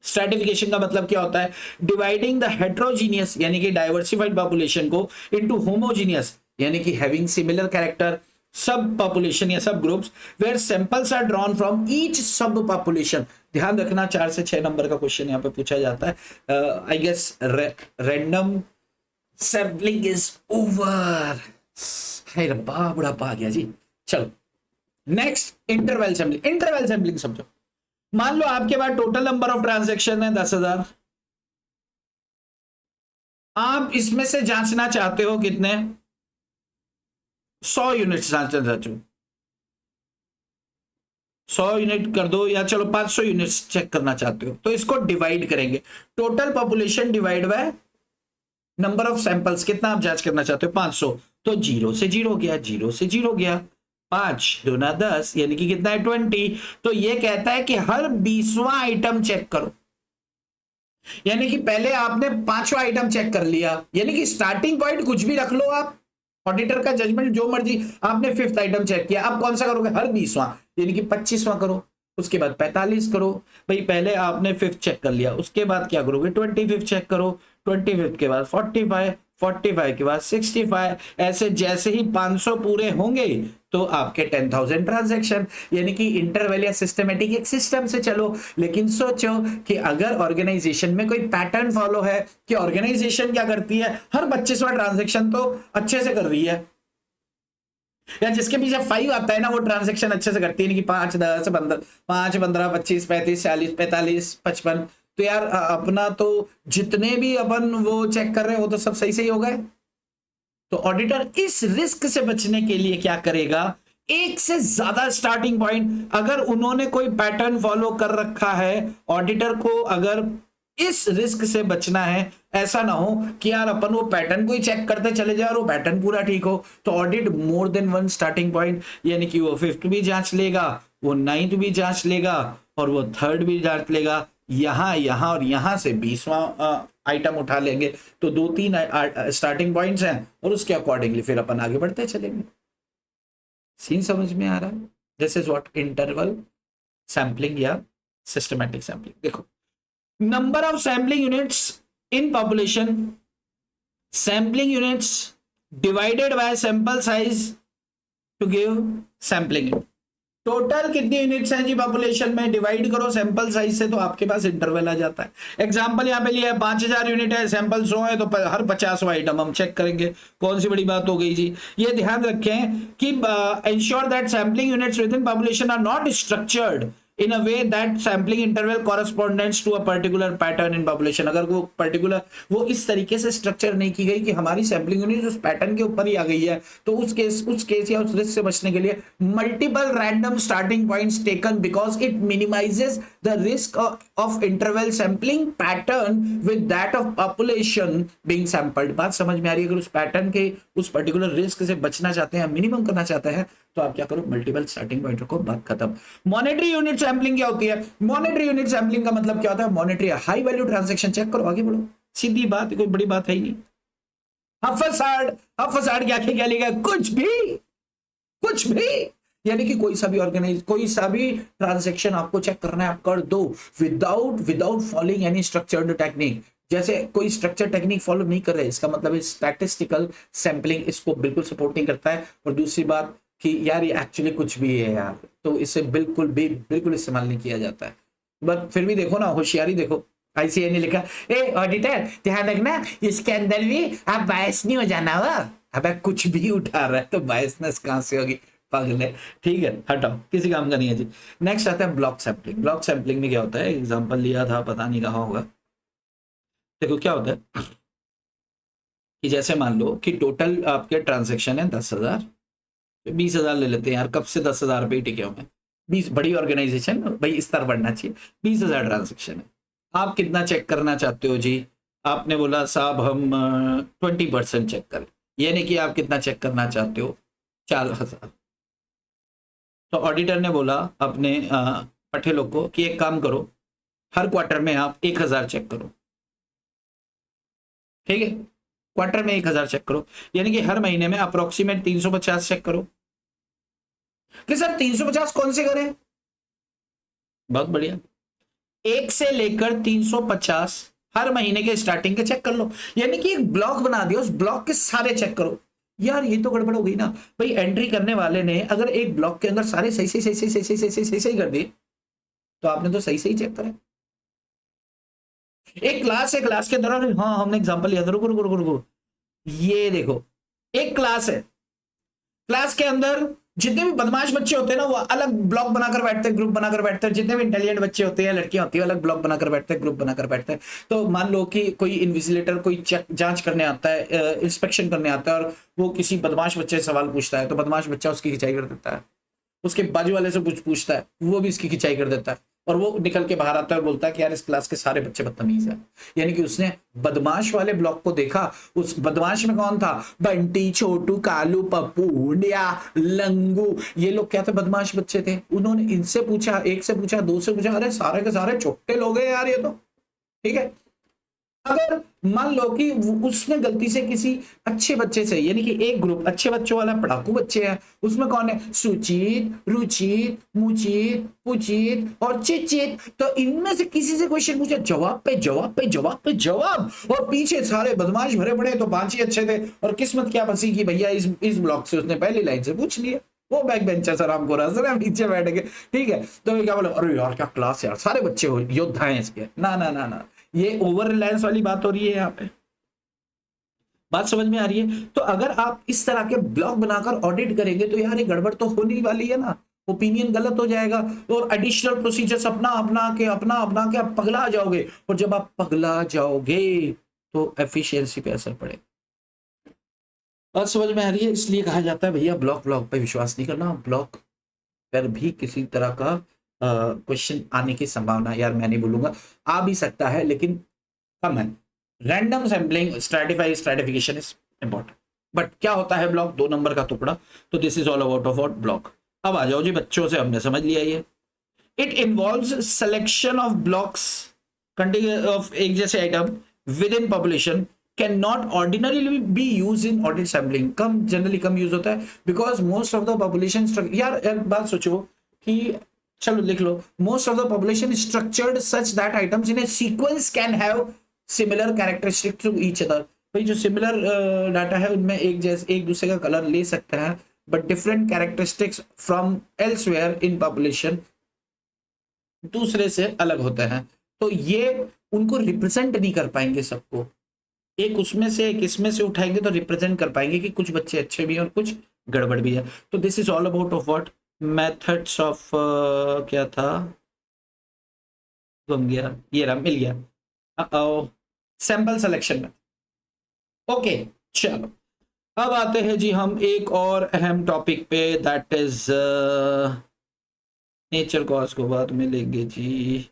Stratification का मतलब क्या होता है? डिवाइडिंग द हेट्रोजीनियस यानी कि डाइवर्सिफाइड पॉपुलेशन को इनटू होमोजीनियस यानी कि having similar character sub population या sub groups where samples are drawn from each sub population. ध्यान रखना 4 से 6 नंबर का क्वेश्चन यहां पे पूछा जाता है। I guess random sampling is over. हाय रब्बा, बुढ़ापा आ गया जी। चलो next, interval sampling. Interval sampling समझो। मान लो आपके पास टोटल नंबर ऑफ ट्रांजैक्शन है 10,000। आप इसमें से जांचना चाहते हो कितने? 100 यूनिट जांचना चाहते हो। 100 यूनिट कर दो, या चलो 500 यूनिट्स चेक करना चाहते हो, तो इसको डिवाइड करेंगे। Total population divide by number of samples, कितना आप जांच करना चाहते हो? 500। तो 0 से 0 गया, 0 से 0 गया, 5 दूना 10 यानी कि कितना है? 20। तो ये कहता है कि हर 20वां आइटम चेक करो। यानी कि पहले आपने 5वां आइटम चेक कर लिया, यानी कि स्टार्टिंग पॉइंट कुछ भी रख लो आप, ऑडिटर का जजमेंट जो मर्जी। आपने 5th आइटम चेक किया, अब कौन सा करोगे? हर 20वां, यानी कि 25वां करो, उसके बाद 45 करो। भाई पहले आपने 5th चेक कर लिया, उसके बाद क्या करोगे? 25th चेक करो, 25th के बाद 45, 45 के बाद 65। ऐसे जैसे ही 500 पूरे होंगे तो आपके 10,000 ट्रांजैक्शन। यानी कि इंटरवल या सिस्टमेटिक एक सिस्टम से चलो। लेकिन सोचो कि अगर ऑर्गेनाइजेशन में कोई पैटर्न फॉलो है, कि ऑर्गेनाइजेशन क्या करती है, हर 25वां ट्रांजैक्शन तो अच्छे से कर रही है, या जिसके पीछे 5 आता है ना, वो ट्रांजैक्शन अच्छे से करती है, नहीं कि 5, 10, 15, 5, 15, 25, 35, 40, 45, 55। तो यार अपना तो जितने भी अपन वो चेक कर रहे हो तो सब सही सही हो गए। तो ऑडिटर इस रिस्क से बचने के लिए क्या करेगा? एक से ज्यादा स्टार्टिंग पॉइंट, अगर उन्होंने कोई पैटर्न फॉलो कर रखा है, ऑडिटर को अगर इस रिस्क से बचना है, ऐसा ना हो कि यार अपन वो पैटर्न को ही चेक करते चले जाए और वो पैटर्न पूरा ठीक हो, तो audit more than one starting point. यानी कि वो 5th भी जांच लेगा, वो 9th भी जांच लेगा, और वो 3rd भी जांच लेगा। यहां और यहां से 20वां आइटम उठा लेंगे, तो 2-3 स्टार्टिंग पॉइंट्स हैं, और उसके अकॉर्डिंगली फिर अपन आगे बढ़ते चलेंगे। सीन समझ में आ रहा है? This is what interval sampling या सिस्टमैटिक सैंपलिंग। देखो, number of sampling units in population, sampling units divided by sample size to give sampling. Total कितनी यूनिट्स हैं जी पॉपुलेशन में, डिवाइड करो सैंपल साइज से, तो आपके पास इंटरवल आ जाता है। एग्जांपल यहां पे लिया है 5000 यूनिट है, सैंपल 100 है, तो हर 50वां आइटम हम चेक करेंगे। कौन सी बड़ी बात हो गई जी? ये ध्यान रखें कि ensure that sampling units within population are not structured in a way that sampling interval corresponds to a particular pattern in population। अगर वो पर्टिकुलर वो इस तरीके से स्ट्रक्चर नहीं की गई कि हमारी सैंपलिंग यूनिट उस पैटर्न के ऊपर ही आ गई है, तो उस केस या उस रिस्क से बचने के लिए multiple random starting points taken because it minimises the risk of interval sampling pattern with that of population being sampled. बात समझ में आ रही है? अगर उस पैटर्न के उस पर्टिकुलर रिस्क से बचना चाहते हैं, मिनिमम करना चाहते हैं, तो आप क्या करो? मल्टीपल स्टार्टिंग पॉइंट रखो, बात खत्म। मॉनेटरी यूनिट सैंपलिंग क्या होती है? मॉनेटरी यूनिट सैंपलिंग का मतलब क्या होता है? Monetary high value transaction check करो, आगे बढ़ो, सीधी बात, कोई बड़ी बात है ही नहीं। हफसाड क्या लिखा? कुछ भी, यानी कि कोई सा भी ट्रांजैक्शन आपको चेक करना है, आप कर दो without following any structured technique. जैसे कोई स्ट्रक्चर टेक्निक फॉलो नहीं कर रहे, इसका मतलब स्टैटिस्टिकल सैंपलिंग इसको बिल्कुल सपोर्ट नहीं करता है। और दूसरी बात कि यार ये एक्चुअली कुछ भी है यार, तो इसे बिल्कुल इस्तेमाल नहीं किया जाता है। बट फिर भी देखो ना, होशियारी देखो, ICAI ने लिखा, ए ऑडिटर ध्यान रखना इसके अंदर भी आप बायस नहीं हो जाना हो। अब कुछ भी उठा रहा है तो बायसनेस कहां से होगी? पागल है। ठीक है, हटाओ, किसी काम का नहीं है जी। नेक्स्ट आता है ब्लॉक सैंपलिंग। ब्लॉक सैंपलिंग में क्या होता है? एग्जांपल लिया था, पता नहीं कहाँ होगा। देखो क्या होता है कि जैसे मान लो कि टोटल आपके ट्रांजेक्शन है 10,000, 20,000 ले लेते हैं यार, कब से 10,000 पे ही टिके हुए हैं। 20 बड़ी ऑर्गेनाइजेशन, भाई स्तर बढ़ना चाहिए। 20,000 ट्रांजेक्शन है, आप कितना चेक करना चाहते हो जी? आपने बोला साहब हम 20% चेक करें, यानी कि आप कितना चेक करना चाहते हो? 4,000। तो ऑडिटर ने बोला अपने पट्टे लोग को कि एक काम करो, हर क्वार्टर में आप 1,000 चेक करो, ठीक है, क्वार्टर में 1,000 चेक करो, यानी कि हर महीने में अप्रोक्सीमेट 350 चेक करो। कि सर 350 कौन से करें? बहुत बढ़िया, 1 से लेकर 350 हर महीने के स्टार्टिंग के चेक कर लो, यानी कि एक ब्लॉक बना दिया, उस ब्लॉक के सारे चेक करो। यार ये तो गड़बड़ हो गई ना भाई, एंट्री करने वाले ने अगर एक ब्लॉक के अंदर सारे सही सही सही सही सही सही सही सही सही कर दिए, तो आपने तो सही सही चेक करा। एक क्लास है, क्लास के दौरान, हाँ हमने एग्जांपल लिया था, रुको रुको रुको रुको, ये देखो एक क्लास है, क्लास के अंदर जितने भी बदमाश बच्चे होते हैं ना वो अलग ब्लॉक बनाकर बैठते हैं, ग्रुप बनाकर बैठते हैं, जितने भी इंटेलिजेंट बच्चे होते हैं, लड़कियां होती है, अलग ब्लॉक बनाकर बैठते हैं, ग्रुप बनाकर बैठते हैं। तो मान लो कि कोई इन्विजिलेटर कोई चेक जांच करने आता है, इंस्पेक्शन करने आता है, और वो किसी बदमाश बच्चे से सवाल पूछता है, तो बदमाश बच्चा उसकी खिंचाई कर देता है, उसके बाजू वाले से कुछ पूछता है, वो भी इसकी खिंचाई कर देता है, और वो निकल के बाहर आता है और बोलता है कि यार इस क्लास के सारे बच्चे बदतमीज हैं। यानी कि उसने बदमाश वाले ब्लॉक को देखा, उस बदमाश में कौन था? बंटी, छोटू, कालू, पप्पू, हुंडिया, लंगू, ये लोग क्या थे? बदमाश बच्चे थे। उन्होंने इनसे पूछा, एक से पूछा, दो से पूछा, अरे सारे के सारे छोटे लोग हैं यार ये तो, ठीक है। अगर मान लो कि उसने गलती से किसी अच्छे बच्चे से, यानी कि एक ग्रुप अच्छे बच्चों वाला पढ़ाकू बच्चे हैं, उसमें कौन है? सुचित, रुचित, मुचित, पुचित और चिचित, तो इनमें से किसी से क्वेश्चन पूछा, जवाब पे जवाब पे जवाब पे जवाब, और पीछे सारे बदमाश भरे पड़े, तो 5 ही अच्छे थे, और किस्मत क्या फंसी कि भैया इस ब्लॉक से उसने पहली लाइन से पूछ लिया, वो बैक बेंचर सर हमको रहा नीचे बैठ के, ठीक है। तो क्या बोला, अरे यार क्या क्लास यार, सारे बच्चे हो योद्धा हैं इसके, ना ना ना ना, ये ओवर रिलायंस वाली बात हो रही है यहाँ पे। बात समझ में आ रही है? तो अगर आप इस तरह के ब्लॉग बनाकर ऑडिट करेंगे तो यार ये गड़बड़ तो होने वाली है ना, ओपिनियन गलत हो जाएगा, और एडिशनल प्रोसीजर्स अपना अपना के आप पगला जाओगे, और जब आप पगला जाओगे तो एफिशिएंसी पे असर पड़ेगा। बात समझ में आ रही है? इसलिए कहा जाता है भैया ब्लॉक पे विश्वास नहीं करना, ब्लॉक पर भी किसी तरह का क्वेश्चन आने की संभावना, यार मैं नहीं बोलूंगा, आ भी सकता है लेकिन कम है। Random sampling, stratification is important. But क्या होता है ब्लॉक? 2 नंबर का टुकड़ा। तो this is all about of block. अब आ जाओ जी, बच्चों से हमने समझ लिया ये। It involves selection of blocks of एक जैसे item within population, can not ordinarily be use in audit sampling. Generally कम यूज होता है because most of the population, यार एक बात सोचो कि, चलो लिख लो, most of the population structured such that items in a sequence can have similar characteristic to each other. भाई जो सिमिलर डाटा है उनमें एक दूसरे का कलर ले सकते हैं, but different characteristics from elsewhere in population दूसरे से अलग होते हैं। तो ये उनको रिप्रेजेंट नहीं कर पाएंगे सबको, एक उसमें से एक इसमें से उठाएंगे तो रिप्रेजेंट कर पाएंगे कि कुछ बच्चे अच्छे भी हैं और कुछ गड़बड़ भी है। तो this is all about of what methods of, क्या था, गुम गया, ये रहा, मिल गया, सैंपल सिलेक्शन में। ओके चलो, अब आते हैं जी हम एक और अहम टॉपिक पे, दैट इज नेचर कॉज को बाद में लेंगे जी।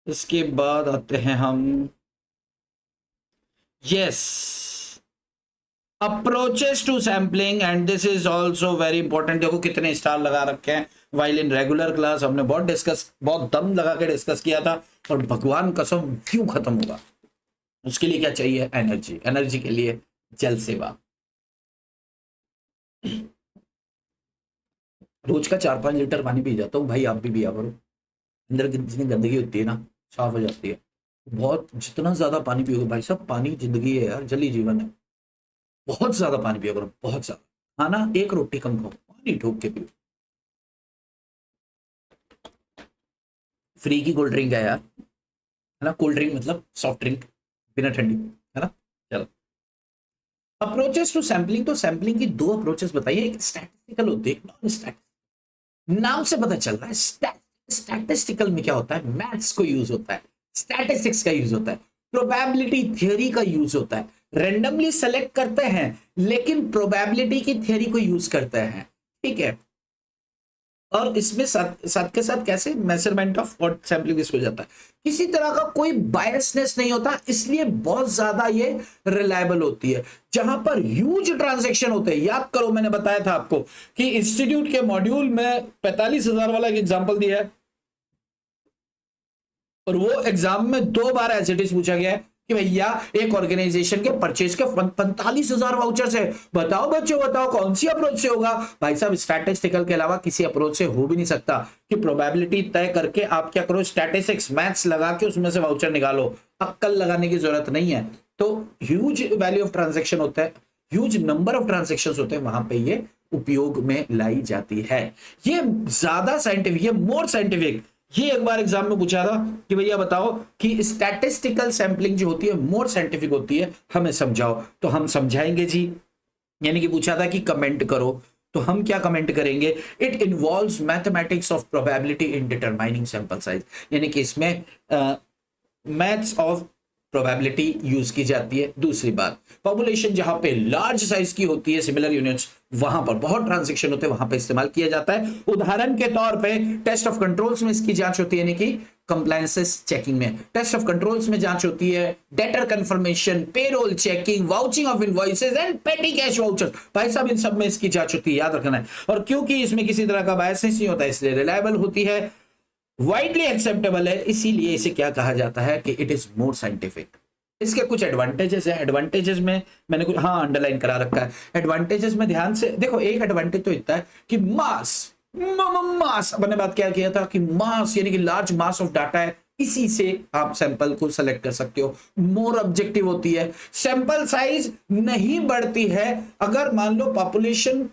इसके बाद आते हैं हम, yes, approaches to sampling, and this is also very important. देखो कितने स्टार लगा रखे हैं, वाइल इन रेगुलर क्लास हमने बहुत दम लगा के डिस्कस किया था, और भगवान कसम क्यों खत्म होगा। उसके लिए क्या चाहिए? एनर्जी। एनर्जी के लिए जल सेवा। रोज का 4-5 लीटर पानी पी जाता हूँ भाई, आप भी पिया करो, अंदर जितनी गंदगी होती है ना साफ हो जाती है। बहुत, जितना ज्यादा पानी पियोगे भाई साहब, पानी जिंदगी है यार, जली जीवन है, बहुत ज्यादा पानी पिया करो, बहुत ज्यादा। खाना 1 रोटी कम खाओ, पानी ठोक के पियो। फ्री की कोल्ड ड्रिंक है यार, है ना, कोल्ड ड्रिंक मतलब सॉफ्ट ड्रिंक बिना ठंडी, है ना। चलो, अप्रोचेस टू सैम्पलिंग, तो सैम्पलिंग की 2 अप्रोचेस बताइए, एक स्टैटिस्टिकल होती है, नॉन स्टैटिस्टिकल। नाम से पता चल रहा है स्टैटिस्टिकल में क्या होता है, मैथ्स को यूज होता है, स्टैटिस्टिक्स का यूज होता है, प्रोबेबिलिटी थियरी का यूज होता है, रेंडमली सेलेक्ट करते हैं लेकिन प्रोबेबिलिटी की थियरी को यूज करते हैं, ठीक है। और इसमें साथ साथ के साथ कैसे measurement of what sampling risk हो जाता है, किसी तरह का कोई बायसनेस नहीं होता, इसलिए बहुत ज्यादा ये रिलायबल होती है। जहां पर ह्यूज ट्रांजैक्शन होते हैं, याद करो मैंने बताया था आपको कि इंस्टीट्यूट के मॉड्यूल में 45,000 वाला एक एग्जाम्पल दिया है, और वो एग्जाम में 2 बार एज इट इज पूछा गया है कि भैया एक ऑर्गेनाइजेशन के परचेज के 45,000 वाउचर्स है, बताओ बच्चों बताओ कौन सी अप्रोच से होगा। भाई साहब स्टैटिस्टिकल के अलावा किसी अप्रोच से हो भी नहीं सकता कि प्रोबेबिलिटी तय करके आप क्या करो, स्टैटिस्टिक्स मैथ्स लगा के उसमें से वाउचर निकालो, अक्कल लगाने की जरूरत नहीं है। तो ह्यूज वैल्यू ऑफ ट्रांजेक्शन होता है, ह्यूज नंबर ऑफ ट्रांजेक्शन होते हैं, वहां पे ये उपयोग में लाई जाती है। ये ज्यादा साइंटिफिक, ये मोर साइंटिफिक। ये एक बार एग्जाम में पूछा था कि भैया बताओ कि स्टैटिस्टिकल सैंपलिंग जो होती है मोर साइंटिफिक होती है, हमें समझाओ। तो हम समझाएंगे जी, यानी कि पूछा था कि कमेंट करो, तो हम क्या कमेंट करेंगे, it involves mathematics of probability in determining sample size, यानी कि इसमें मैथ्स ऑफ प्रोबेबिलिटी यूज की जाती है। दूसरी बात, पॉपुलेशन जहां पे लार्ज साइज की होती है, सिमिलर यूनिट्स, वहां पर बहुत ट्रांजेक्शन होते हैं, वहां पे इस्तेमाल किया जाता है। उदाहरण के तौर पे टेस्ट ऑफ कंट्रोल्स में इसकी जांच होती है, यानी कि कंप्लायंसेस चेकिंग में टेस्ट ऑफ कंट्रोल्स में जांच होती है, debtor confirmation, payroll checking, vouching of invoices and पेटी कैश वाउचर्स। भाई साहब इन सब में इसकी जांच होती है, याद रखना है। और क्योंकि इसमें किसी तरह का बायस नहीं होता, इसलिए रिलायबल होती है, वाइडली एक्सेप्टेबल है, इसीलिए इसे क्या कहा जाता है कि इट इज मोर साइंटिफिक। इसके कुछ एडवांटेजेस है, एडवांटेजेस में मैंने कुछ हाँ अंडरलाइन करा रखा है। एडवांटेजेस में ध्यान से देखो, एक एडवांटेज तो इतना है कि मास, मास मैंने बात क्या किया था कि मास यानी कि लार्ज मास ऑफ डाटा है, इसी से आप सैंपल को सेलेक्ट कर सकते हो। मोर ऑब्जेक्टिव होती है, सैंपल साइज नहीं बढ़ती है। अगर मान लो पॉपुलेशन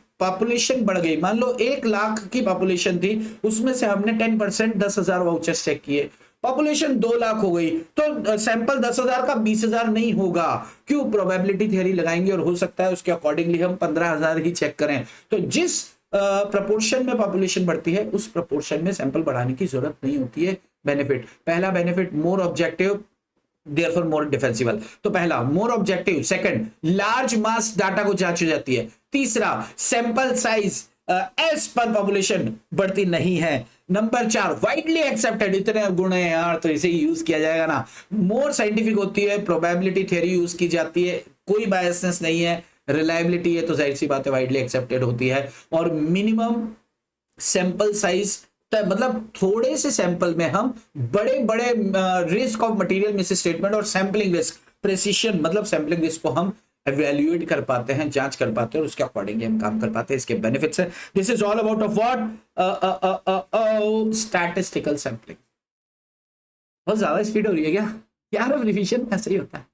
बढ़ गई, मान लो 1 लाख की पॉपुलेशन थी, उसमें से हमने 10% 10,000 वाउचर्स चेक किए, पॉपुलेशन 2 लाख हो गई, तो सैंपल 10,000 का 20,000 नहीं होगा। क्यों? प्रोबेबिलिटी थ्योरी लगाएंगे और हो सकता है उसके अकॉर्डिंगली हम 15,000 ही चेक करें। तो जिस प्रपोर्शन में पॉपुलेशन बढ़ती है उस प्रपोर्शन में सैंपल बढ़ाने की जरूरत नहीं होती है। बेनिफिट, पहला benefit more objective, therefore more defensible. तो पहला more objective, second large mass data को जांच हो जाती है, तीसरा sample size as per population बढ़ती नहीं है, नंबर 4 वाइडली एक्सेप्टेड, इतने गुण है यार तो इसे यूज किया जाएगा ना। मोर साइंटिफिक होती है, प्रोबेबिलिटी थ्योरी यूज की जाती है, कोई बायसनेस नहीं है, रिलायबिलिटी है तो जाहिर सी बात है वाइडली एक्सेप्टेड होती है, और मिनिमम सैंपल साइज, मतलब थोड़े से सैंपल में हम बड़े बड़े risk of material miss statement और सैंपलिंग रिस्क प्रेसिशन, मतलब सैंपलिंग रिस्क को हम एवेल्युएट कर पाते हैं, जांच कर पाते हैं और उसके अकॉर्डिंग हम काम कर पाते हैं। इसके बेनिफिट्स है। This is all about of what, statistical sampling. बहुत ज्यादा स्पीड हो रही है क्या यार? अब रिवीजन ऐसे ही होता है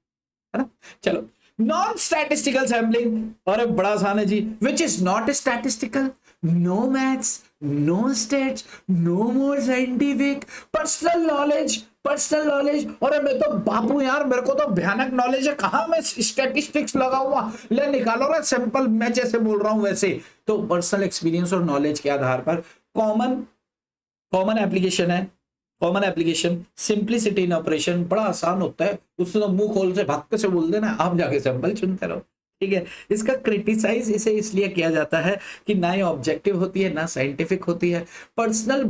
ना। चलो, नॉन स्टैटिस्टिकल सैंपलिंग, और बड़ा आसान है जी, which is not statistical, no maths, no stats, no more scientific, personal knowledge, personal knowledge. और मैं तो बाबू यार, मेरे को तो भयानक नॉलेज है, कहां मैं स्टैटिस्टिक्स लगाऊंगा, ले निकालो ना सैंपल, मैं जैसे बोल रहा हूं वैसे। तो पर्सनल एक्सपीरियंस और नॉलेज के आधार पर कॉमन कॉमन एप्लीकेशन है, कॉमन एप्लीकेशन, सिंप्लिसिटी इन ऑपरेशन, बड़ा आसान होता है, उससे तो मुंह खोल से भाग से बोल देना, आप जाके सैंपल चुनते रहो, ठीक है। इसका क्रिटिसाइज इसे इसलिए किया जाता है कि ना ये ऑब्जेक्टिव होती है ना साइंटिफिक होती है। पर्सनल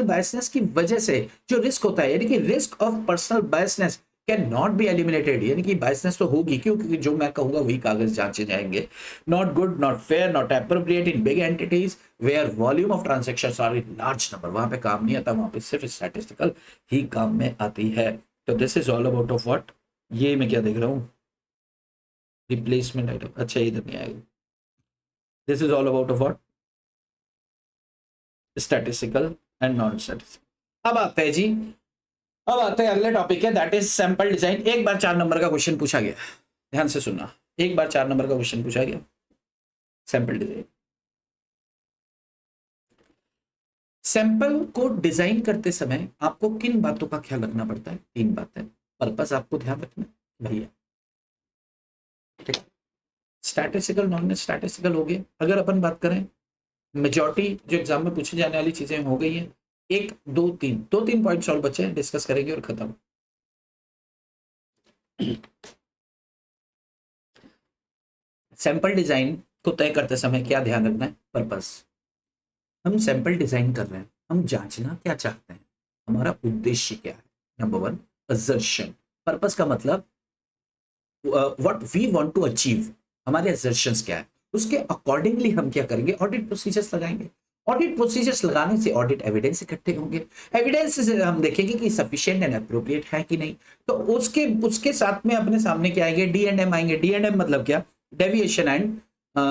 बायसनेस की वजह से जो रिस्क होता है, यानी कि risk of personal biasness can not be eliminated, यानी कि बायसनेस तो होगी, क्योंकि जो मैं कहूंगा वही कागज जांचे जाएंगे। Not good, not fair, not appropriate in big entities where volume of transactions are in large number, वहां पे काम नहीं आता, वहां पे सिर्फ स्टैटिस्टिकल ही काम में आती है। तो this is all about of what, ये मैं क्या देख रहा हूँ, रिप्लेसमेंट आइटम, अच्छा इधर नहीं आएगा। This is all about of what, statistical and non statistical. अब आते हैं जी, अब आते हैं अगले टॉपिक है, दैट इज सैंपल डिजाइन। एक बार 4 नंबर का क्वेश्चन पूछा गया, ध्यान से सुनना, एक बार 4 नंबर का क्वेश्चन पूछा गया, सैंपल डिजाइन। सैंपल को डिजाइन करते समय आपको किन बातों का ख्याल रखना पड़ता है? 3 बातें, पर्पस आपको ध्यान रखना भैया, ठीक। स्टैटिस्टिकल, नॉन स्टैटिस्टिकल हो गया। अगर अपन बात करें, मेजॉरिटी जो एग्जाम में पूछी जाने वाली चीजें हो गई हैं, 1 2 3 पॉइंट्स और बचे हैं, डिस्कस करेंगे और खत्म। सैंपल डिजाइन को तय करते समय क्या ध्यान रखना है? पर्पस। हम सैंपल डिजाइन कर रहे हैं, हम जांचना क्या चाहते हैं, हमारा उद्देश्य क्या है। Number one, assertion. पर्पस का मतलब what we want to achieve, हमारे असर्शंस क्या है, उसके अकॉर्डिंगली हम क्या करेंगे, ऑडिट प्रोसीजर्स लगाएंगे। ऑडिट प्रोसीजर्स लगाने से ऑडिट एविडेंस इकट्ठे होंगे, एविडेंस से हम देखेंगे कि सफिशिएंट एंड अप्रोप्रिएट है कि नहीं। तो उसके उसके साथ में अपने सामने क्या आएंगे, डी एंड एम आएंगे। डी एंड एम मतलब क्या, डेविएशन एंड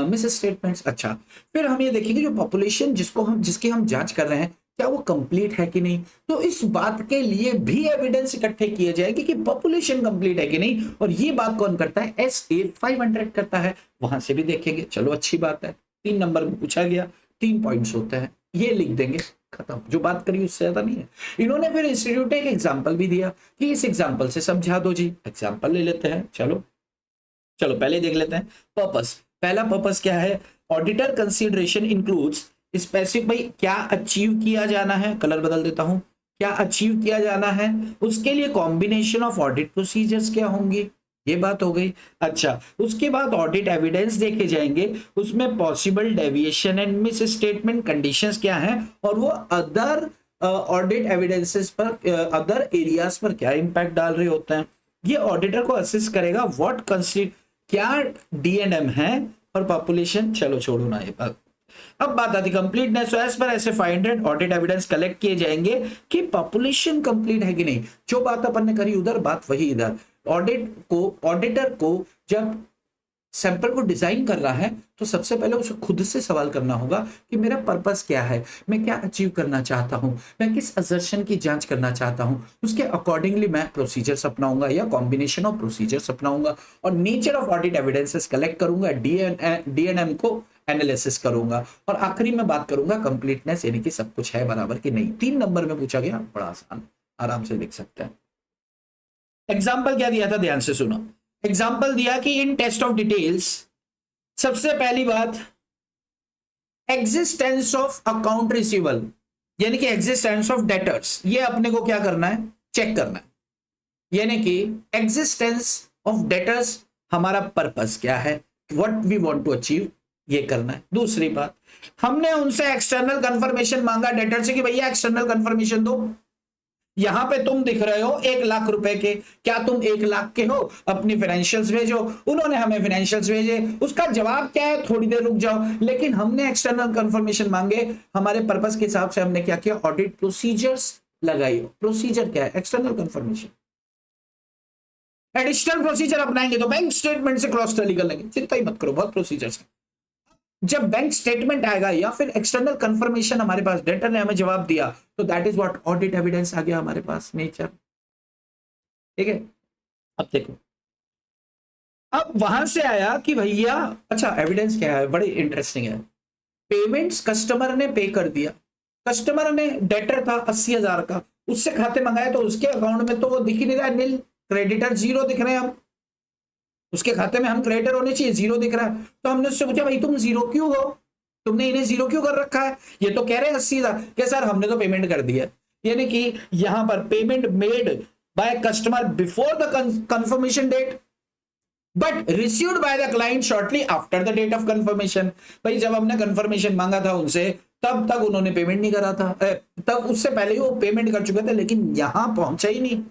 मिस स्टेटमेंट्स। अच्छा, फिर हम ये देखेंगे जो पॉपुलेशन जिसकी हम जांच कर रहे हैं क्या वो कंप्लीट है कि नहीं। तो इस बात के लिए भी एविडेंस इकट्ठे किए जाएंगे कि पॉपुलेशन कंप्लीट है कि नहीं, और ये बात कौन करता है, SA 500 करता है, वहां से भी देखेंगे। चलो अच्छी बात है, 3 नंबर में पूछा गया, 3 पॉइंट्स होते हैं, ये लिख देंगे, खत्म। जो बात करी उससे ज्यादा नहीं है। इन्होंने फिर इंस्टीट्यूट ने एक एग्जाम्पल भी दिया कि इस एग्जाम्पल से समझा दो जी। एग्जाम्पल ले लेते हैं, चलो चलो पहले देख लेते हैं पर्पस। पहला पर्पस क्या है, ऑडिटर कंसीडरेशन इंक्लूड्स स्पेसिफिक, भाई क्या अचीव किया जाना है, कलर बदल देता हूं, क्या अचीव किया जाना है, उसके लिए कॉम्बिनेशन ऑफ ऑडिट प्रोसीजर्स क्या होंगी, ये बात हो गई। अच्छा, उसके बाद ऑडिट एविडेंस देखे जाएंगे, उसमें possible deviation and miss statement conditions क्या हैं, और वो अदर ऑडिट एविडेंसेस पर, अदर एरियाज पर क्या इंपैक्ट डाल रहे होते हैं। ये ऑडिटर को असिस्ट करेगा व्हाट कंसीडर, क्या D&M है और पॉपुलेशन। चलो छोड़ो ना ये बात। अब बात आती कंप्लीटनेस। सो एज पर ऐसे 500 ऑडिट एविडेंस कलेक्ट किए जाएंगे कि पॉपुलेशन कंप्लीट है कि नहीं। जो बात अपन ने करी उधर, बात वही इधर। ऑडिटर को जब सैंपल को डिजाइन कर रहा है तो सबसे पहले उसे खुद से सवाल करना होगा कि मेरा पर्पस क्या है, मैं क्या अचीव करना चाहता हूं, मैं किस असर्शन की जांच करना चाहता हूं, उसके अकॉर्डिंगली मैं प्रोसीजर्स अपनाऊंगा या कॉम्बिनेशन ऑफ प्रोसीजर्स अपनाऊंगा, और nature of audit evidences collect करूंगा, D&M को एनालिसिस करूंगा, और आखिरी में बात करूंगा कंप्लीटनेस, यानी कि सब कुछ है बराबर कि नहीं। 3 नंबर में पूछा गया, बड़ा आसान, आराम से लिख सकते हैं। एग्जाम्पल क्या दिया था, ध्यान से सुनो। एग्जाम्पल दिया कि इन टेस्ट ऑफ डिटेल्स, सबसे पहली बात एग्जिस्टेंस ऑफ अकाउंट रिसीवेबल, यानी कि एग्जिस्टेंस ऑफ डेटर्स, ये अपने को क्या करना है, चेक करना है। यानी कि एग्जिस्टेंस ऑफ डेटर्स, हमारा पर्पस क्या है, what we want to achieve, ये करना है। दूसरी बात, हमने उनसे एक्सटर्नल कंफर्मेशन मांगा डेटर से कि भैया एक्सटर्नल कंफर्मेशन दो। यहां पे तुम दिख रहे हो 1 लाख रुपए के, क्या तुम 1 लाख के हो, अपनी फाइनेंशियल्स भेजो। उन्होंने हमें फाइनेंशियल्स भेजे, उसका जवाब क्या है, थोड़ी देर रुक जाओ, लेकिन हमने एक्सटर्नल कंफर्मेशन मांगे। हमारे पर्पस के हिसाब से हमने क्या किया, ऑडिट प्रोसीजर्स लगाई। प्रोसीजर क्या है, एक्सटर्नल कंफर्मेशन। एडिशनल प्रोसीजर अपनाएंगे तो बैंक स्टेटमेंट से क्रॉस टैली कर लेंगे, चिंता ही मत करो, बहुत प्रोसीजर्स है। जब बैंक स्टेटमेंट आएगा या फिर एक्सटर्नल कंफर्मेशन हमारे पास, डेटर ने हमें जवाब दिया, तो that is what audit evidence आ गया हमारे पास, नेचर। ठीक है, अब देखो, अब वहां से आया कि भैया अच्छा एविडेंस क्या है, बड़े इंटरेस्टिंग है। पेमेंट्स कस्टमर ने पे कर दिया, कस्टमर ने, डेटर था 80,000 का, उससे खाते मंगाए तो उसके अकाउंट में तो वो दिख ही नहीं रहा, नील, क्रेडिटर 0 दिख रहे हैं हम, उसके खाते में हम क्रेडिटर होने चाहिए, 0 दिख रहा है। तो हमने उससे पूछा भाई तुम 0 क्यों हो, तुमने इन्हें 0 क्यों कर रखा है, ये तो कह रहे हैं 80,000 के, सर हमने तो पेमेंट कर दिया। यानी कि यहां पर payment made by customer before the confirmation date but received by the client shortly after the date of confirmation. भाई जब हमने कंफर्मेशन मांगा था उनसे तब तक उन्होंने पेमेंट नहीं करा था, तब उससे पहले ही वो पेमेंट कर चुके थे, लेकिन यहां पहुंचा ही नहीं।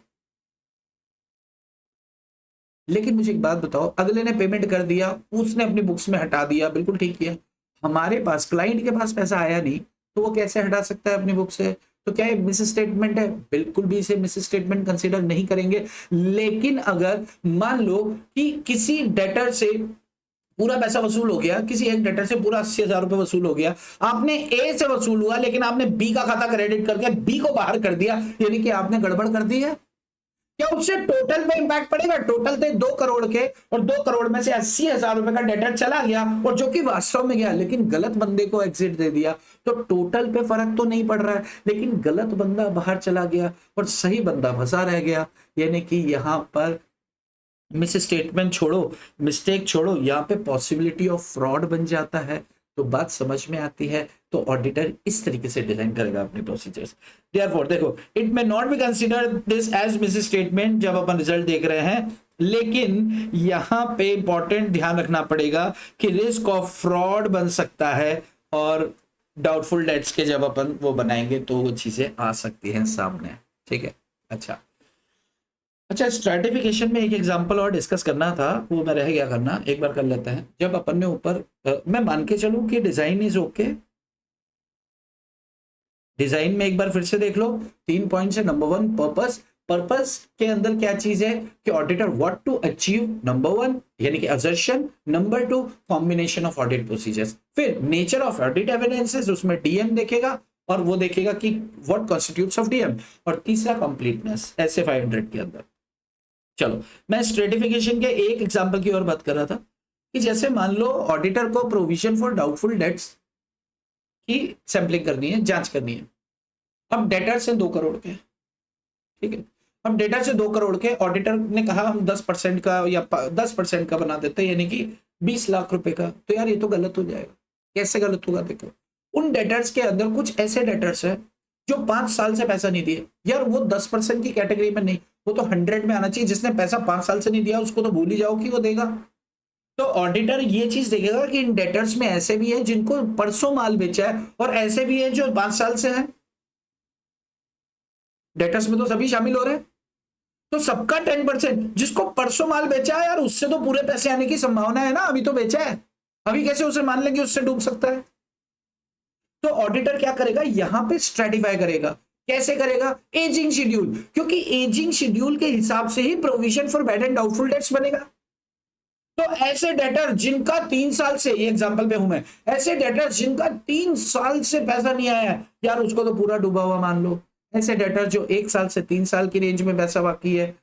लेकिन मुझे एक बात बताओ, अगले ने पेमेंट कर दिया, उसने अपनी बुक्स में हटा दिया, बिल्कुल ठीक किया, हमारे पास क्लाइंट के पास पैसा आया नहीं, तो वो कैसे हटा सकता है अपनी बुक से। तो क्या ये मिस स्टेटमेंट है, बिल्कुल भी इसे मिस स्टेटमेंट कंसीडर नहीं करेंगे। लेकिन अगर मान लो कि किसी डेटर से पूरा पैसा वसूल हो गया, किसी एक डेटर से पूरा 80,000 रुपए वसूल हो गया, आपने ए से वसूल हुआ लेकिन आपने बी का खाता क्रेडिट करके बी को बाहर कर दिया, यानी कि आपने गड़बड़ कर दी है। क्या उससे टोटल पे इंपैक्ट पड़ेगा, टोटल थे 2 करोड़ के, और 2 करोड़ में से 80,000 रुपए का डेटर चला गया, और जो कि वास्तव में गया लेकिन गलत बंदे को एग्जिट दे दिया, तो टोटल पे फर्क तो नहीं पड़ रहा है, लेकिन गलत बंदा बाहर चला गया और सही बंदा फंसा रह गया। यानी कि यहां पर मिस स्टेटमेंट छोड़ो, मिस्टेक छोड़ो, यहाँ पे पॉसिबिलिटी ऑफ फ्रॉड बन जाता है। तो बात समझ में आती है, तो ऑडिटर इस तरीके से डिजाइन करेगा अपने प्रोसीजर्स। देयरफॉर देखो, it may not be consider this as misstatement जब अपन रिजल्ट देख रहे हैं, लेकिन यहां पे इंपॉर्टेंट ध्यान रखना पड़ेगा कि रिस्क ऑफ फ्रॉड बन सकता है, और डाउटफुल डेट्स के जब अपन वो बनाएंगे तो वो चीजें आ सकती हैं सामने। ठीक है, अच्छा अच्छा, स्ट्रैटिफिकेशन में एक एग्जांपल और डिस्कस करना था, वो मैं रह गया करना, एक बार कर लेते हैं। जब अपन ने ऊपर मैं मान के चलूं कि डिजाइन इज ओके, डिजाइन में एक बार फिर से देख लो, 3 पॉइंट्स है। Number one, purpose. पर्पस के अंदर क्या चीज है कि auditor what to achieve, number one यानी कि assertion, number two combination of audit procedures, फिर नेचर ऑफ ऑडिट एविडेंसेस, उसमें डीएम देखेगा और वो देखेगा कि व्हाट कॉन्स्टिट्यूट्स ऑफ डीएम, और तीसरा कंप्लीटनेस ऐसे 500 के अंदर। चलो, मैं स्ट्रेटिफिकेशन के एक एग्जांपल की ओर बात कर रहा था कि जैसे मान लो ऑडिटर को प्रोविजन फॉर डाउटफुल डेट्स की सैंपलिंग करनी है, जांच करनी है। अब डेटर से 2 करोड़ के, ठीक है, अब डेटा से 2 करोड़ के ऑडिटर ने कहा हम 10% का या 10% का बना देते हैं, यानी कि 20 लाख रुपए का। तो यार ये तो गलत हो जाएगा। कैसे गलत होगा? देखो, उन डेटर्स के अंदर कुछ ऐसे डेटर्स है जो 5 साल से पैसा नहीं दिए, यार वो 10% की कैटेगरी में नहीं, वो तो 100 में आना चाहिए। जिसने पैसा 5 साल से नहीं दिया उसको तो भूल ही जाओ कि वो देगा। तो ऑडिटर ये चीज देखेगा कि इन डेटर्स में ऐसे भी है जिनको परसों माल बेचा है और ऐसे भी है जो 5 साल से है। डेटर्स में तो सभी शामिल हो रहे हैं, तो सबका 10%, जिसको परसों माल बेचा है यार उससे तो पूरे पैसे आने की संभावना है ना, अभी तो बेचा है, अभी कैसे उसे मान लेंगे उससे डूब सकता है। तो ऑडिटर क्या करेगा, यहां पे स्ट्रेटिफाई करेगा। कैसे करेगा? एजिंग शेड्यूल, क्योंकि एजिंग शेड्यूल के हिसाब से ही provision for bad and doubtful debts बनेगा। तो ऐसे डेटर जिनका 3 साल से, ये एग्जांपल पे हूं मैं, ऐसे डेटर जिनका 3 साल से पैसा नहीं आया है, यार उसको तो पूरा डूबा हुआ मान लो। ऐसे डेटर जो 1 साल से 3 साल की रेंज में पैसा बाकी है,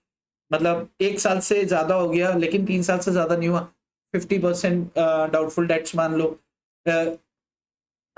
मतलब 1 साल से ज्यादा हो गया लेकिन 3 साल से ज्यादा नहीं हुआ, 50% डाउटफुल डेट्स मान लो,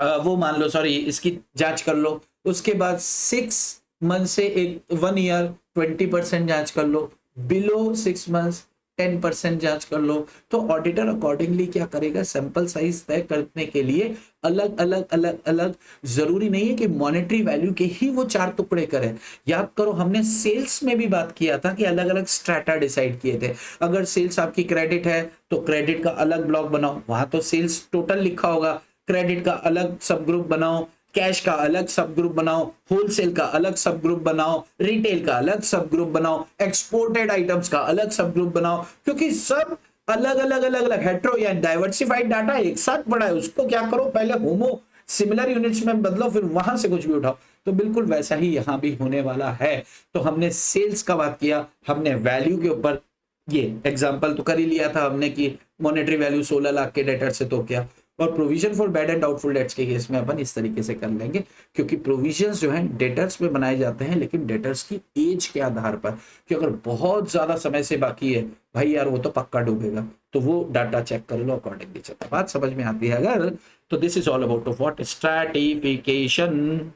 वो मान लो, सॉरी इसकी जांच कर लो। उसके बाद 6 मंथ से 1 ईयर 20% जांच कर लो, बिलो 6 मंथ्स 10% जांच कर लो। तो ऑडिटर अकॉर्डिंगली क्या करेगा, सैंपल साइज तय करने के लिए अलग अलग अलग अलग, जरूरी नहीं है कि मॉनेटरी वैल्यू के ही वो 4 टुकड़े करे। याद करो हमने सेल्स में भी बात किया था कि अलग अलग स्ट्रैटा डिसाइड किए थे। अगर सेल्स आपकी क्रेडिट है तो क्रेडिट का अलग ब्लॉक बनाओ, वहां तो सेल्स टोटल लिखा होगा, क्रेडिट का अलग सब ग्रुप बनाओ, कैश का अलग सब ग्रुप बनाओ, होलसेल का अलग सब ग्रुप बनाओ, रिटेल का अलग सब ग्रुप बनाओ, एक्सपोर्टेड आइटम्स का अलग सब ग्रुप बनाओ, क्योंकि सब अलग अलग अलग अलग हेट्रो या डाइवर्सिफाइड डाटा एक साथ पड़ा है। उसको क्या करो, पहले होमो सिमिलर यूनिट्स में बदलो, फिर वहां से कुछ भी उठाओ। तो बिल्कुल वैसा ही यहां भी होने वाला है। तो हमने सेल्स का बात किया, हमने वैल्यू के ऊपर ये एग्जांपल तो कर ही लिया था हमने कि मॉनेटरी वैल्यू 16 लाख के डेटर से तो क्या, और provision for bad and doubtful dates के केस में अपन इस तरीके से कर लेंगे, क्योंकि प्रोविजंस जो हैं डेटर्स में बनाए जाते हैं, लेकिन डेटर्स की एज के आधार पर, कि अगर बहुत ज्यादा समय से बाकी है भाई यार वो तो पक्का डूबेगा, तो वो डाटा चेक कर लो अकॉर्डिंगली। चलता बात समझ में आती है अगर, तो this is all about what stratification.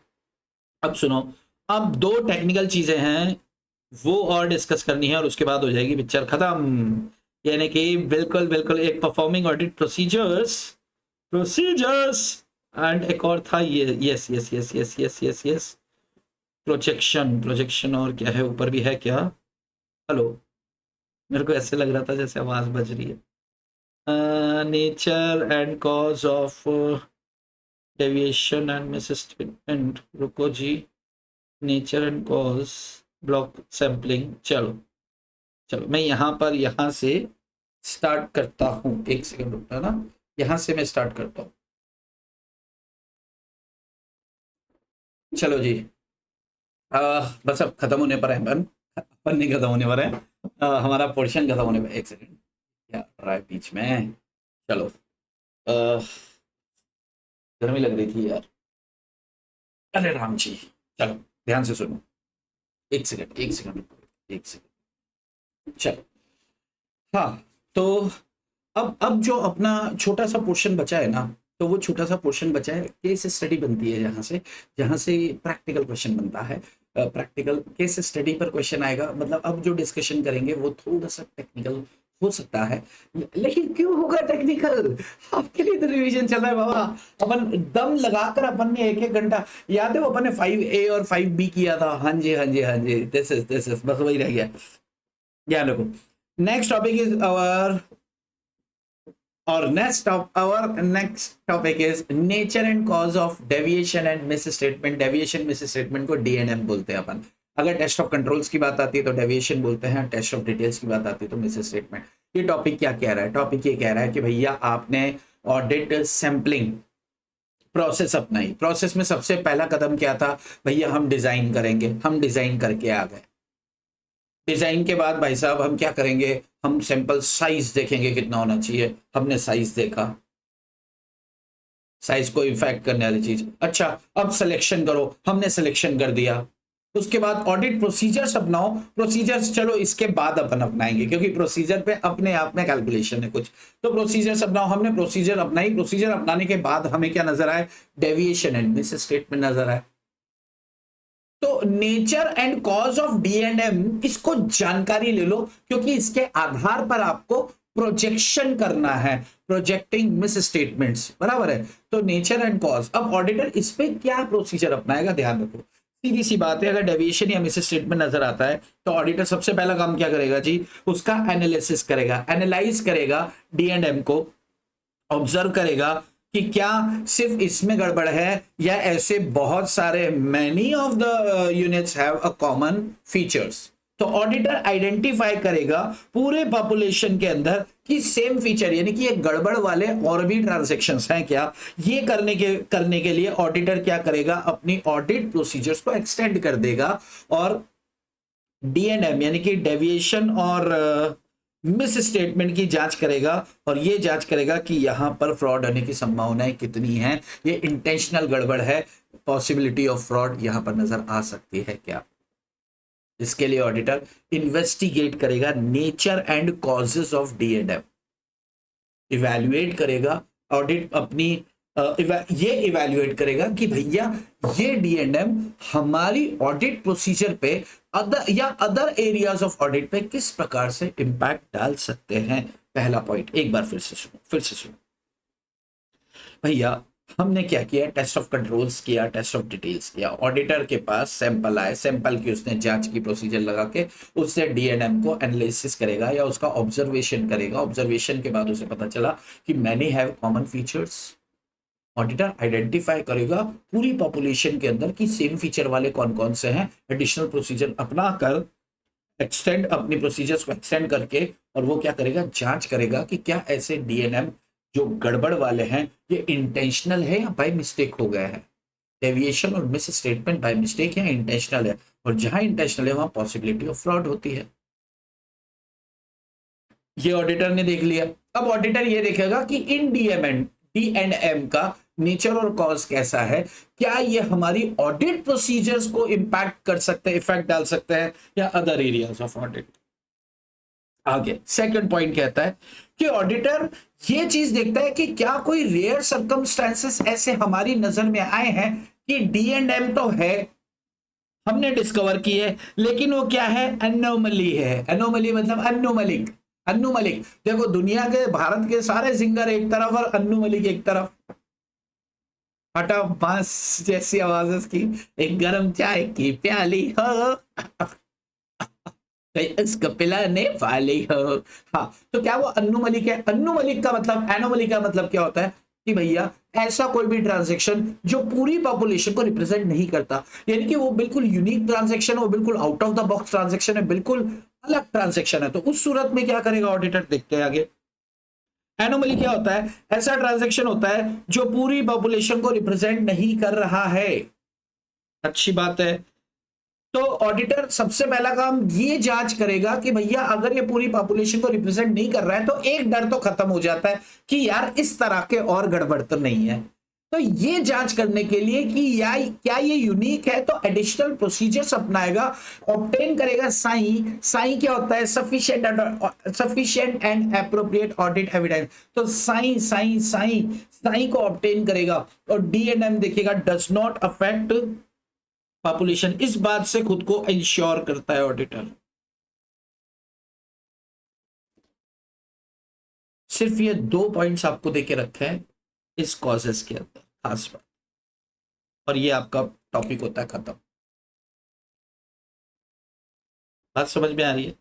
अब सुनो, अब 2 टेक्निकल चीजें हैं वो और डिस्कस करनी है और उसके बाद हो जाएगी पिक्चर खत्म। यानी कि बिल्कुल बिल्कुल एक performing audit procedures procedures and एक और था ये, yes yes yes yes yes yes yes projection. Projection और क्या है, ऊपर भी है क्या? हेलो, मेरे को ऐसे लग रहा था जैसे आवाज बज रही है। Nature and cause of deviation and misstatement, रुको जी, nature and cause block sampling. चलो चलो, मैं यहाँ से स्टार्ट करता हूँ, 1 सेकंड रुकना ना, यहाँ से मैं स्टार्ट करता हूँ। चलो जी, बस अब खत्म होने पर है, अपन नहीं खत्म होने पर है, हमारा पोर्शन खत्म होने पर। 1 सेकंड, क्या रहा है बीच में? चलो, गर्मी लग रही थी यार, अरे राम जी। चलो ध्यान से सुनो, 1 सेकंड 1 सेकंड 1 सेकंड। चलो, हाँ, तो अब जो अपना छोटा सा पोर्शन बचा है ना, तो वो छोटा सा पोर्शन बचा है, केस स्टडी बनती है जहाँ से प्रैक्टिकल क्वेश्चन बनता है। प्रैक्टिकल केस स्टडी पर क्वेश्चन आएगा, मतलब अब जो डिस्कशन करेंगे वो थोड़ा सा टेक्निकल हो सकता है, लेकिन क्यों होगा टेक्निकल? आपके लिए तो रिवीजन चल रहा है बाबा। अपन दम लगाकर अपन ने 1-1 घंटा, याद है वो अपन ने 5A और 5B किया था। हाँ जी हाँ जी हाँ जी, दिस इज बस वही रह गया। ध्यान रखो, नेक्स्ट टॉपिक इज आवर और next topic is nature and cause of deviation and miss statement. Deviation miss statement को डीएनएम बोलते हैं अपन। अगर टेस्ट ऑफ कंट्रोल्स की बात आती है तो डेविएशन बोलते हैं, टेस्ट ऑफ डिटेल्स की बात आती है तो मिस स्टेटमेंट। ये टॉपिक क्या कह रहा है? टॉपिक ये कह रहा है कि भैया आपने ऑडिट सैंपलिंग प्रोसेस अपनाई। प्रोसेस में सबसे पहला कदम क्या था? भैया हम डिजाइन करेंगे, हम डिजाइन करके आ गए। डिजाइन के बाद भाई साहब हम क्या करेंगे? हम सैंपल साइज देखेंगे कितना होना चाहिए। हमने साइज देखा, साइज को इफेक्ट करने वाली चीज। अच्छा अब सिलेक्शन करो, हमने सिलेक्शन कर दिया। उसके बाद ऑडिट प्रोसीजर्स अपनाओ। प्रोसीजर्स चलो इसके बाद अपन अपनाएंगे, क्योंकि प्रोसीजर पे अपने आप में कैलकुलेशन है कुछ। तो प्रोसीजर्स अपनाओ, हमने प्रोसीजर अपनाई। प्रोसीजर अपनाने के बाद हमें क्या नजर आए? डेविएशन एंड मिस स्टेटमेंट नजर आए। तो nature and cause of D and M, इसको जानकारी ले लो, क्योंकि इसके आधार पर आपको प्रोजेक्शन करना है। प्रोजेक्टिंग मिस स्टेटमेंट्स, बराबर है। तो नेचर एंड कॉज, अब ऑडिटर इस पे क्या प्रोसीजर अपनाएगा, ध्यान रखो। सीधी सी बात है, अगर डेविएशन या मिस स्टेटमेंट नजर आता है तो ऑडिटर सबसे पहला काम क्या करेगा जी? उसका एनालिसिस करेगा, एनालाइज करेगा, डी एंड एम को ऑब्जर्व करेगा कि क्या सिर्फ इसमें गड़बड़ है या ऐसे बहुत सारे many of the units have a common features. तो ऑडिटर आइडेंटिफाई करेगा पूरे पॉपुलेशन के अंदर कि सेम फीचर, यानी कि ये गड़बड़ वाले और भी ट्रांजैक्शंस हैं क्या। ये करने के लिए ऑडिटर क्या करेगा? अपनी ऑडिट प्रोसीजर्स को एक्सटेंड कर देगा और डीएनएम यानी कि डेविएशन और मिस स्टेटमेंट की जांच करेगा। और ये जांच करेगा कि यहां पर फ्रॉड होने की संभावनाएं कितनी हैं, ये इंटेंशनल गड़बड़ है, पॉसिबिलिटी ऑफ फ्रॉड यहां पर नजर आ सकती है क्या। इसके लिए ऑडिटर इन्वेस्टिगेट करेगा nature and causes of D and M, evaluate करेगा। ऑडिट अपनी ये इवैल्यूएट करेगा कि भैया ये डी एंड एम हमारी ऑडिट प्रोसीजर पे अदर एरियाज ऑफ ऑडिट पे किस प्रकार से इंपैक्ट डाल सकते हैं। पहला पॉइंट एक बार फिर से सुनो भैया। हमने क्या किया? टेस्ट ऑफ कंट्रोल्स किया, टेस्ट ऑफ डिटेल्स किया। ऑडिटर के पास सैंपल आए, सैंपल की उसने जांच की प्रोसीजर लगा के, उससे डीएनएम को एनालिसिस करेगा या उसका ऑब्जर्वेशन करेगा। ऑब्जर्वेशन के बाद उसे पता चला कि many have common features. Auditor identify करेगा पूरी पॉपुलेशन के अंदर कि सेम फीचर वाले कौन कौन से हैं। एडिशनल प्रोसीजर अपना कर एक्सटेंड, अपनी प्रोसीजर्स को एक्सटेंड करके, और वो क्या करेगा? जांच करेगा कि क्या ऐसे डीएनएम जो गड़बड़ वाले हैं ये इंटेंशनल है या बाय मिस्टेक हो गया है। डेविएशन और मिस स्टेटमेंट बाय मिस्टेक या इंटेंशनल है, और जहां इंटेंशनल है वहां पॉसिबिलिटी ऑफ फ्रॉड होती है। ये ऑडिटर ने देख लिया। अब ऑडिटर ये देखेगा कि इन डी एंड एम का नेचर और कॉज कैसा है, क्या ये हमारी ऑडिट प्रोसीजर्स को इंपैक्ट कर सकते हैं, इफेक्ट डाल सकते हैं, या अदर एरियाज ऑफ ऑडिट। आगे सेकंड पॉइंट कहता है कि ऑडिटर ये चीज देखता है कि क्या कोई रेयर सर्कमस्टेंसेस ऐसे हमारी नजर में आए हैं कि डी एंड एम तो है, हमने डिस्कवर की है, लेकिन वो क्या है? एनोमली है। एनोमली मतलब अन्नू मलिक। अन्नू मलिक देखो, दुनिया के भारत के सारे सिंगर एक तरफ और अन्नू मलिक एक तरफ। हटा बांस जैसी आवाज की, एक गरम चाय की प्याली हो, इसको पिलाने वाली हो। हाँ, तो क्या वो अन्नू मलिक है? अन्नू मलिक का मतलब, एनोमली का मतलब क्या होता है कि भैया ऐसा कोई भी ट्रांजैक्शन जो पूरी पॉपुलेशन को रिप्रेजेंट नहीं करता, यानी कि वो बिल्कुल यूनिक ट्रांजैक्शन, वो बिल्कुल out of the box transaction है, बिल्कुल अलग ट्रांजैक्शन है। तो उस सूरत में क्या करेगा ऑडिटर? देखते हैं आगे। एनोमली क्या होता है? ऐसा ट्रांजैक्शन होता है जो पूरी पॉपुलेशन को रिप्रेजेंट नहीं कर रहा है। अच्छी बात है। तो ऑडिटर सबसे पहला काम ये जांच करेगा कि भैया अगर ये पूरी पॉपुलेशन को रिप्रेजेंट नहीं कर रहा है तो एक डर तो खत्म हो जाता है कि यार इस तरह के और गड़बड़ तो नहीं है। तो ये जांच करने के लिए कि क्या ये यूनिक है, तो एडिशनल प्रोसीजर्स अपनाएगा, ऑब्टेन करेगा साइन। साइन क्या होता है? Sufficient and appropriate audit evidence. तो साइन को ऑब्टेन करेगा, और डीएनएम देखेगा डज नॉट अफेक्ट पॉपुलेशन। इस बात से खुद को इंश्योर करता है ऑडिटर। सिर्फ ये 2 पॉइंट्स आपको देके रखे हैं इस कॉजेस के अंदर, खास बात, और ये आपका टॉपिक होता है खत्म। बात समझ में आ रही है?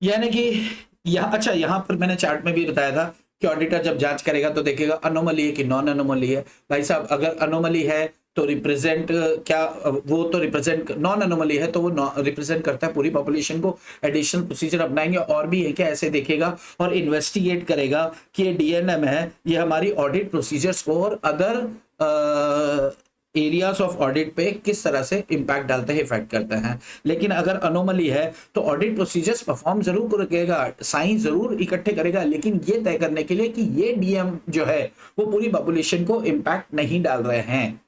यानी कि अच्छा यहाँ पर मैंने चार्ट में भी बताया था कि ऑडिटर जब जांच करेगा तो देखेगा अनोमली है कि नॉन अनोमली है। भाई साहब अगर अनोमली है तो रिप्रेजेंट क्या, वो तो रिप्रेजेंट, नॉन अनोमली है तो वो रिप्रेजेंट करता है पूरी पॉपुलेशन को। एडिशनल प्रोसीजर अपनाएंगे और भी है क्या, ऐसे देखेगा और इन्वेस्टिगेट करेगा कि ये डीएनएम है, ये हमारी ऑडिट प्रोसीजर्स को और अदर एरियाज ऑफ ऑडिट पे किस तरह से इंपैक्ट डालते हैं, इफेक्ट करते हैं। लेकिन अगर अनोमली है तो ऑडिट प्रोसीजर्स परफॉर्म जरूर करेगा, साइन जरूर इकट्ठे करेगा, लेकिन ये तय करने के लिए कि ये डीएम जो है वो पूरी पॉपुलेशन को इंपैक्ट नहीं डाल रहे हैं।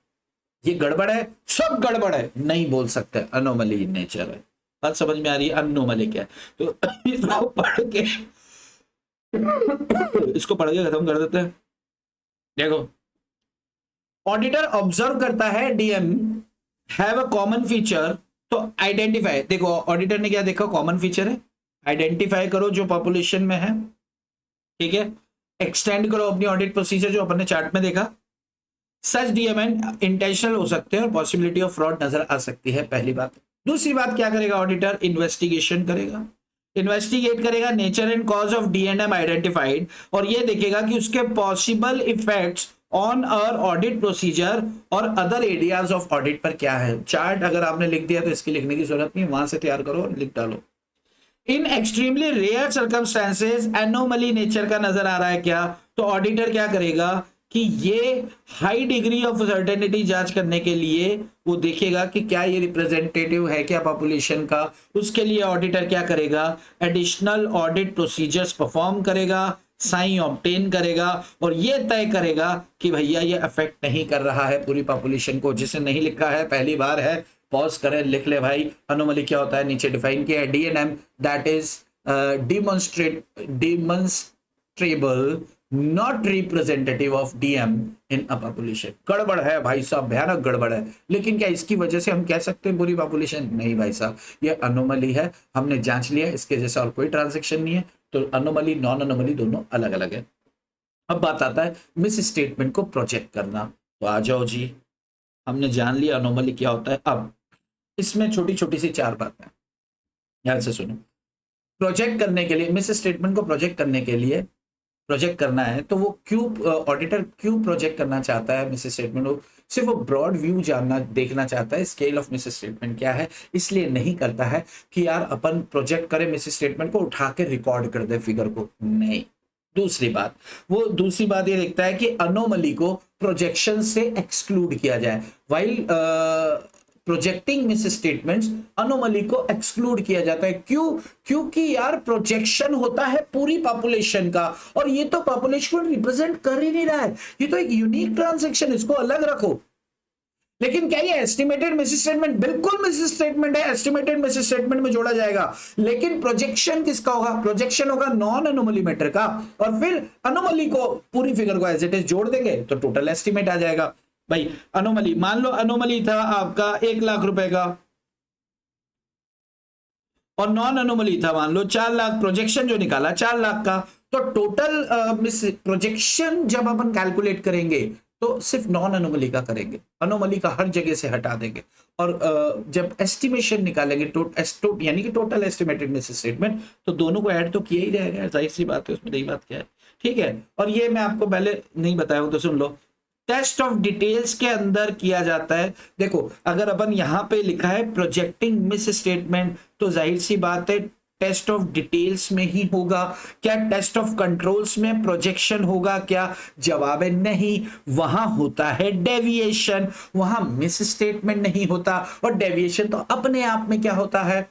ये गड़बड़ है, सब गड़बड़ है नहीं बोल सकते, अनोमली इन नेचर है। बात समझ में आ रही है अनोमली क्या है? तो इसको पढ़ के खत्म कर देते हैं। देखो, ऑडिटर ऑब्जर्व करता है DM have a common feature, तो आइडेंटिफाई, देखो ऑडिटर ने क्या देखा, कॉमन फीचर है, आइडेंटिफाई करो जो पॉपुलेशन में है, ठीक है, एक्सटेंड करो अपनी ऑडिट प्रोसीजर जो अपन ने चार्ट में देखा। सच डीएमएन इंटेंशनल हो सकते हैं और पॉसिबिलिटी ऑफ फ्रॉड नजर आ सकती है, पहली बात। दूसरी बात क्या करेगा ऑडिटर, इन्वेस्टिगेशन करेगा, इन्वेस्टिगेट करेगा nature and cause of DNM identified, और ये देखेगा कि उसके possible effects on our audit procedure और अदर एरियाज ऑफ ऑडिट पर क्या है। चार्ट अगर आपने लिख दिया तो इसकी लिखने की जरूरत नहीं, वहां से तैयार करो और लिख डालो। In extremely rare circumstances anomaly nature का नजर आ रहा है क्या, तो ऑडिटर क्या करेगा कि ये हाई डिग्री ऑफ सर्टेनिटी जांच करने के लिए वो देखेगा कि क्या ये रिप्रेजेंटेटिव है क्या पॉपुलेशन का। उसके लिए ऑडिटर क्या करेगा, एडिशनल ऑडिट प्रोसीजर्स परफॉर्म करेगा, साइन ऑब्टेन करेगा और ये तय करेगा कि भैया ये अफेक्ट नहीं कर रहा है पूरी पॉपुलेशन को। जिसे नहीं लिखा है पहली बार है, पॉज करें लिख ले भाई। अनोमली क्या होता है नीचे डिफाइन किया है, DNM that is demonstrable not representative of DM in a population. गड़बड़ है भाई साहब, भयानक गड़बड़ है। लेकिन क्या इसकी वजह से हम कह सकते हैं पूरी पॉपुलेशन? नहीं भाई साहब, ये अनोमली है, हमने जांच लिया, इसके जैसा और कोई ट्रांजेक्शन नहीं है। तो अनोमली नॉन अनोमली दोनों अलग अलग है। अब बात आता है मिस स्टेटमेंट को प्रोजेक्ट करना। तो आ जाओ जी, हमने जान लिया अनोमली क्या होता है। अब इसमें छोटी छोटी सी चार बातें ध्यान से सुनो। प्रोजेक्ट करने के लिए, मिस स्टेटमेंट को प्रोजेक्ट करने के लिए, प्रोजेक्ट करना है तो वो क्यों, ऑडिटर क्यों प्रोजेक्ट करना चाहता है मिस स्टेटमेंट को? सिर्फ वो ब्रॉड व्यू जानना देखना चाहता है, स्केल ऑफ मिस स्टेटमेंट क्या है, इसलिए नहीं करता है कि यार अपन प्रोजेक्ट करें मिस स्टेटमेंट को, उठा के रिकॉर्ड कर दे फिगर को, नहीं। दूसरी बात ये देखता है कि अनोमली को प्रोजेक्शन से एक्सक्लूड किया जाए। While projecting miss statements, anomaly को एक्सक्लूड किया जाता है। क्यों? क्योंकि यार प्रोजेक्शन होता है पूरी पॉपुलेशन का और ये तो पॉपुलेशन को रिप्रेजेंट कर ही नहीं रहा है, ये तो एक यूनिक ट्रांजैक्शन, इसको अलग रखो। लेकिन क्या ये एस्टिमेटेड मिस स्टेटमेंट? बिल्कुल मिस स्टेटमेंट है, एस्टिमेटेड मिस स्टेटमेंट में जोड़ा जाएगा। लेकिन प्रोजेक्शन किसका होगा? प्रोजेक्शन होगा नॉन अनोमली मैटर का, और फिर अनोमली को पूरी फिगर को एज इट इज जोड़ देंगे तो टोटल एस्टिमेट आ जाएगा। भाई अनोमली, मान लो अनोमली था आपका 1 लाख रुपए का और नॉन अनोमली था मान लो 4 लाख, प्रोजेक्शन जो निकाला 4 लाख का, तो टोटल मिस प्रोजेक्शन जब अपन कैलकुलेट करेंगे तो सिर्फ नॉन अनोमली का करेंगे, अनोमली का हर जगह से हटा देंगे। और जब एस्टिमेशन निकालेंगे यानी कि टोटल एस्टिमेटेड मिस स्टेटमेंट, तो दोनों को ऐड तो किया ही जाएगा, जाहिर सी बात है, उसमें नई बात क्या है, ठीक है। और ये मैं आपको पहले नहीं बताया हूं तो सुन लो, टेस्ट ऑफ डिटेल्स के अंदर किया जाता है। देखो अगर अपन यहां पे लिखा है प्रोजेक्टिंग मिस स्टेटमेंट, तो जाहिर सी बात है टेस्ट ऑफ डिटेल्स में ही होगा। क्या टेस्ट ऑफ कंट्रोल्स में प्रोजेक्शन होगा क्या? जवाब है नहीं, वहां होता है डेविएशन, वहां मिस स्टेटमेंट नहीं होता। और डेविएशन तो अपने आप में क्या होता है?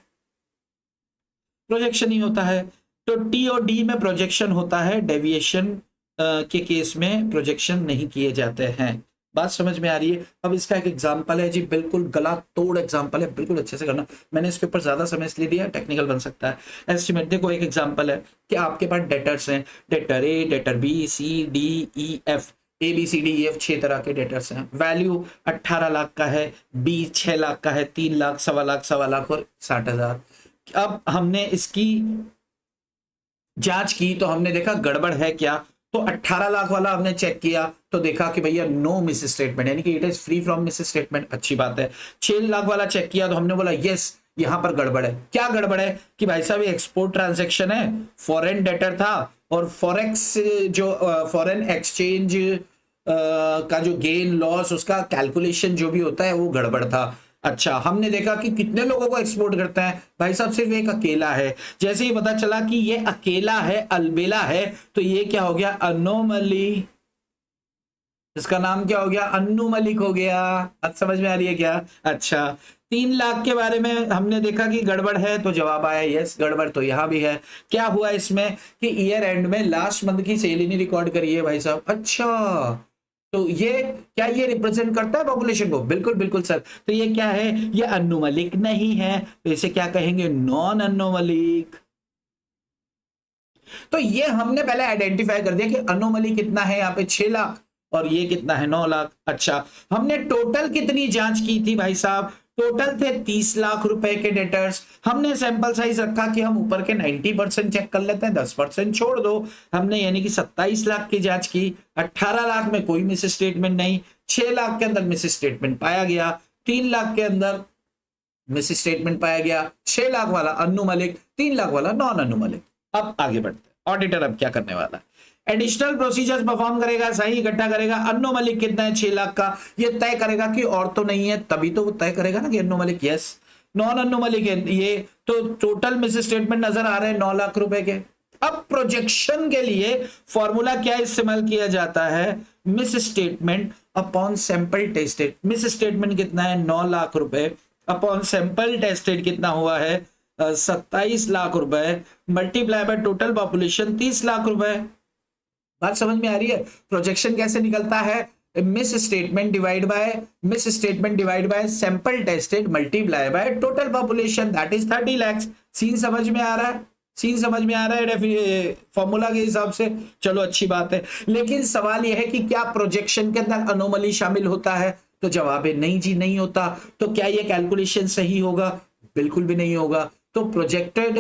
प्रोजेक्शन ही होता है। तो टी और डी में प्रोजेक्शन होता है, डेविएशन के केस में प्रोजेक्शन नहीं किए जाते हैं। बात समझ में आ रही है? अब इसका एक एग्जांपल है जी, बिल्कुल गला तोड़ एग्जांपल है, बिल्कुल अच्छे से करना। मैंने इसके ऊपर ज्यादा समय इसलिए दिया, टेक्निकल बन सकता है। एस्टिमेट देखो, एक एग्जांपल है कि आपके पास डेटर्स हैं, debtor A, debtor B, C, D, E, F, A B C D E F 6 तरह के डेटर्स हैं। वैल्यू 18 लाख का है, बी 6 लाख का है, 3 लाख, 1.25 लाख, 1.25 लाख और 60,000। अब हमने इसकी जांच की तो हमने देखा गड़बड़ है क्या, तो 18 लाख वाला हमने चेक किया तो देखा कि भैया नो मिस स्टेटमेंट, यानी कि it is free from miss statement, अच्छी बात है। 6 लाख वाला चेक किया तो हमने बोला यस यहां पर गड़बड़ है। क्या गड़बड़ है कि भाई साहब ये एक्सपोर्ट ट्रांजैक्शन है, फॉरेन डेटर था, और फॉरेक्स जो फॉरेन एक्सचेंज का जो गेन लॉस उसका कैलकुलेशन जो भी होता है वो गड़बड़ था। अच्छा, हमने देखा कि कितने लोगों को एक्सपोर्ट करता है भाई साहब, सिर्फ एक अकेला है। जैसे ही पता चला कि ये अकेला है, अलबेला है, तो ये क्या हो गया, अनोमली, इसका नाम क्या हो गया, अन्नू मलिक हो गया। अब समझ में आ रही है क्या? अच्छा, 3 लाख के बारे में हमने देखा कि गड़बड़ है, तो जवाब आया यस गड़बड़ तो यहां भी है। क्या हुआ इसमें कि ईयर एंड में लास्ट मंथ की सेल ही नहीं रिकॉर्ड करी है भाई साहब। अच्छा, तो ये क्या ये रिप्रेजेंट करता है पॉपुलेशन को? बिल्कुल बिल्कुल सर। तो ये क्या है, ये अनोमलिक नहीं है, तो इसे क्या कहेंगे, नॉन अनोमलिक। तो ये हमने पहले आइडेंटिफाई कर दिया कि अनोमली कितना है यहाँ पे 6 लाख, और ये कितना है 9 लाख। अच्छा, हमने टोटल कितनी जांच की थी भाई साहब? टोटल थे 30 लाख रुपए के डेटर्स। हमने सैंपल साइज रखा कि हम ऊपर के 90% चेक कर लेते हैं, 10% छोड़ दो। हमने यानी कि 27 लाख की जांच की। 18 लाख में कोई मिस स्टेटमेंट नहीं, 6 लाख के अंदर मिस स्टेटमेंट पाया गया, 3 लाख के अंदर मिस स्टेटमेंट पाया गया, 6 लाख वाला अन्नू मलिक, 3 लाख वाला नॉन अन्नू मलिक। अब आगे बढ़ते हैं, ऑडिटर अब क्या करने वाला है, एडिशनल प्रोसीजर्स परफॉर्म करेगा, सही इकट्ठा करेगा। अन्नो मलिक कितना है 6 लाख का, ये तय करेगा कि और तो नहीं है, तभी तो वो तय करेगा ना कि अन्नो मलिक यस, नॉन अन्नो मलिक है ये। तो टोटल मिस स्टेटमेंट नजर आ रहे हैं 9 लाख रुपए के। अब प्रोजेक्शन के लिए फॉर्मूला क्या इस्तेमाल किया जाता है, miss statement upon sample tested. Miss statement कितना है 9 लाख रुपए, अपॉन सैंपल टेस्टेड कितना हुआ है 27 लाख रुपए, multiply by total population 30 lakh रुपए। बात समझ में आ रही है? प्रोजेक्शन कैसे निकलता है, misstatement divide by sample tested multiply by total population, that is 30 lakh. Scene समझ में आ रहा है? सीन समझ में आ रहा है फॉर्मूला के हिसाब से? चलो अच्छी बात है। लेकिन सवाल यह है कि क्या प्रोजेक्शन के अंदर अनोमली शामिल होता है? तो जवाब है नहीं जी, नहीं होता। तो क्या ये कैलकुलेशन सही होगा? बिल्कुल भी नहीं होगा। तो प्रोजेक्टेड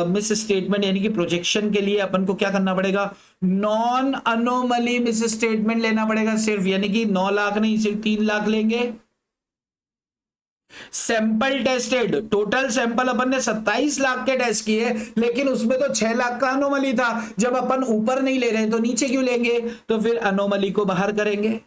मिस स्टेटमेंट यानी कि प्रोजेक्शन के लिए अपन को क्या करना पड़ेगा, नॉन अनोमली मिस स्टेटमेंट लेना पड़ेगा सिर्फ, यानी कि 9 लाख नहीं, सिर्फ 3 लाख लेंगे। सैंपल टेस्टेड, टोटल सैंपल अपन ने 27 लाख के टेस्ट किए, लेकिन उसमें तो 6 लाख का अनोमली था। जब अपन ऊपर नहीं ले रहे तो नीचे क्यों लेंगे? तो फिर अनोमली को बाहर करेंगे।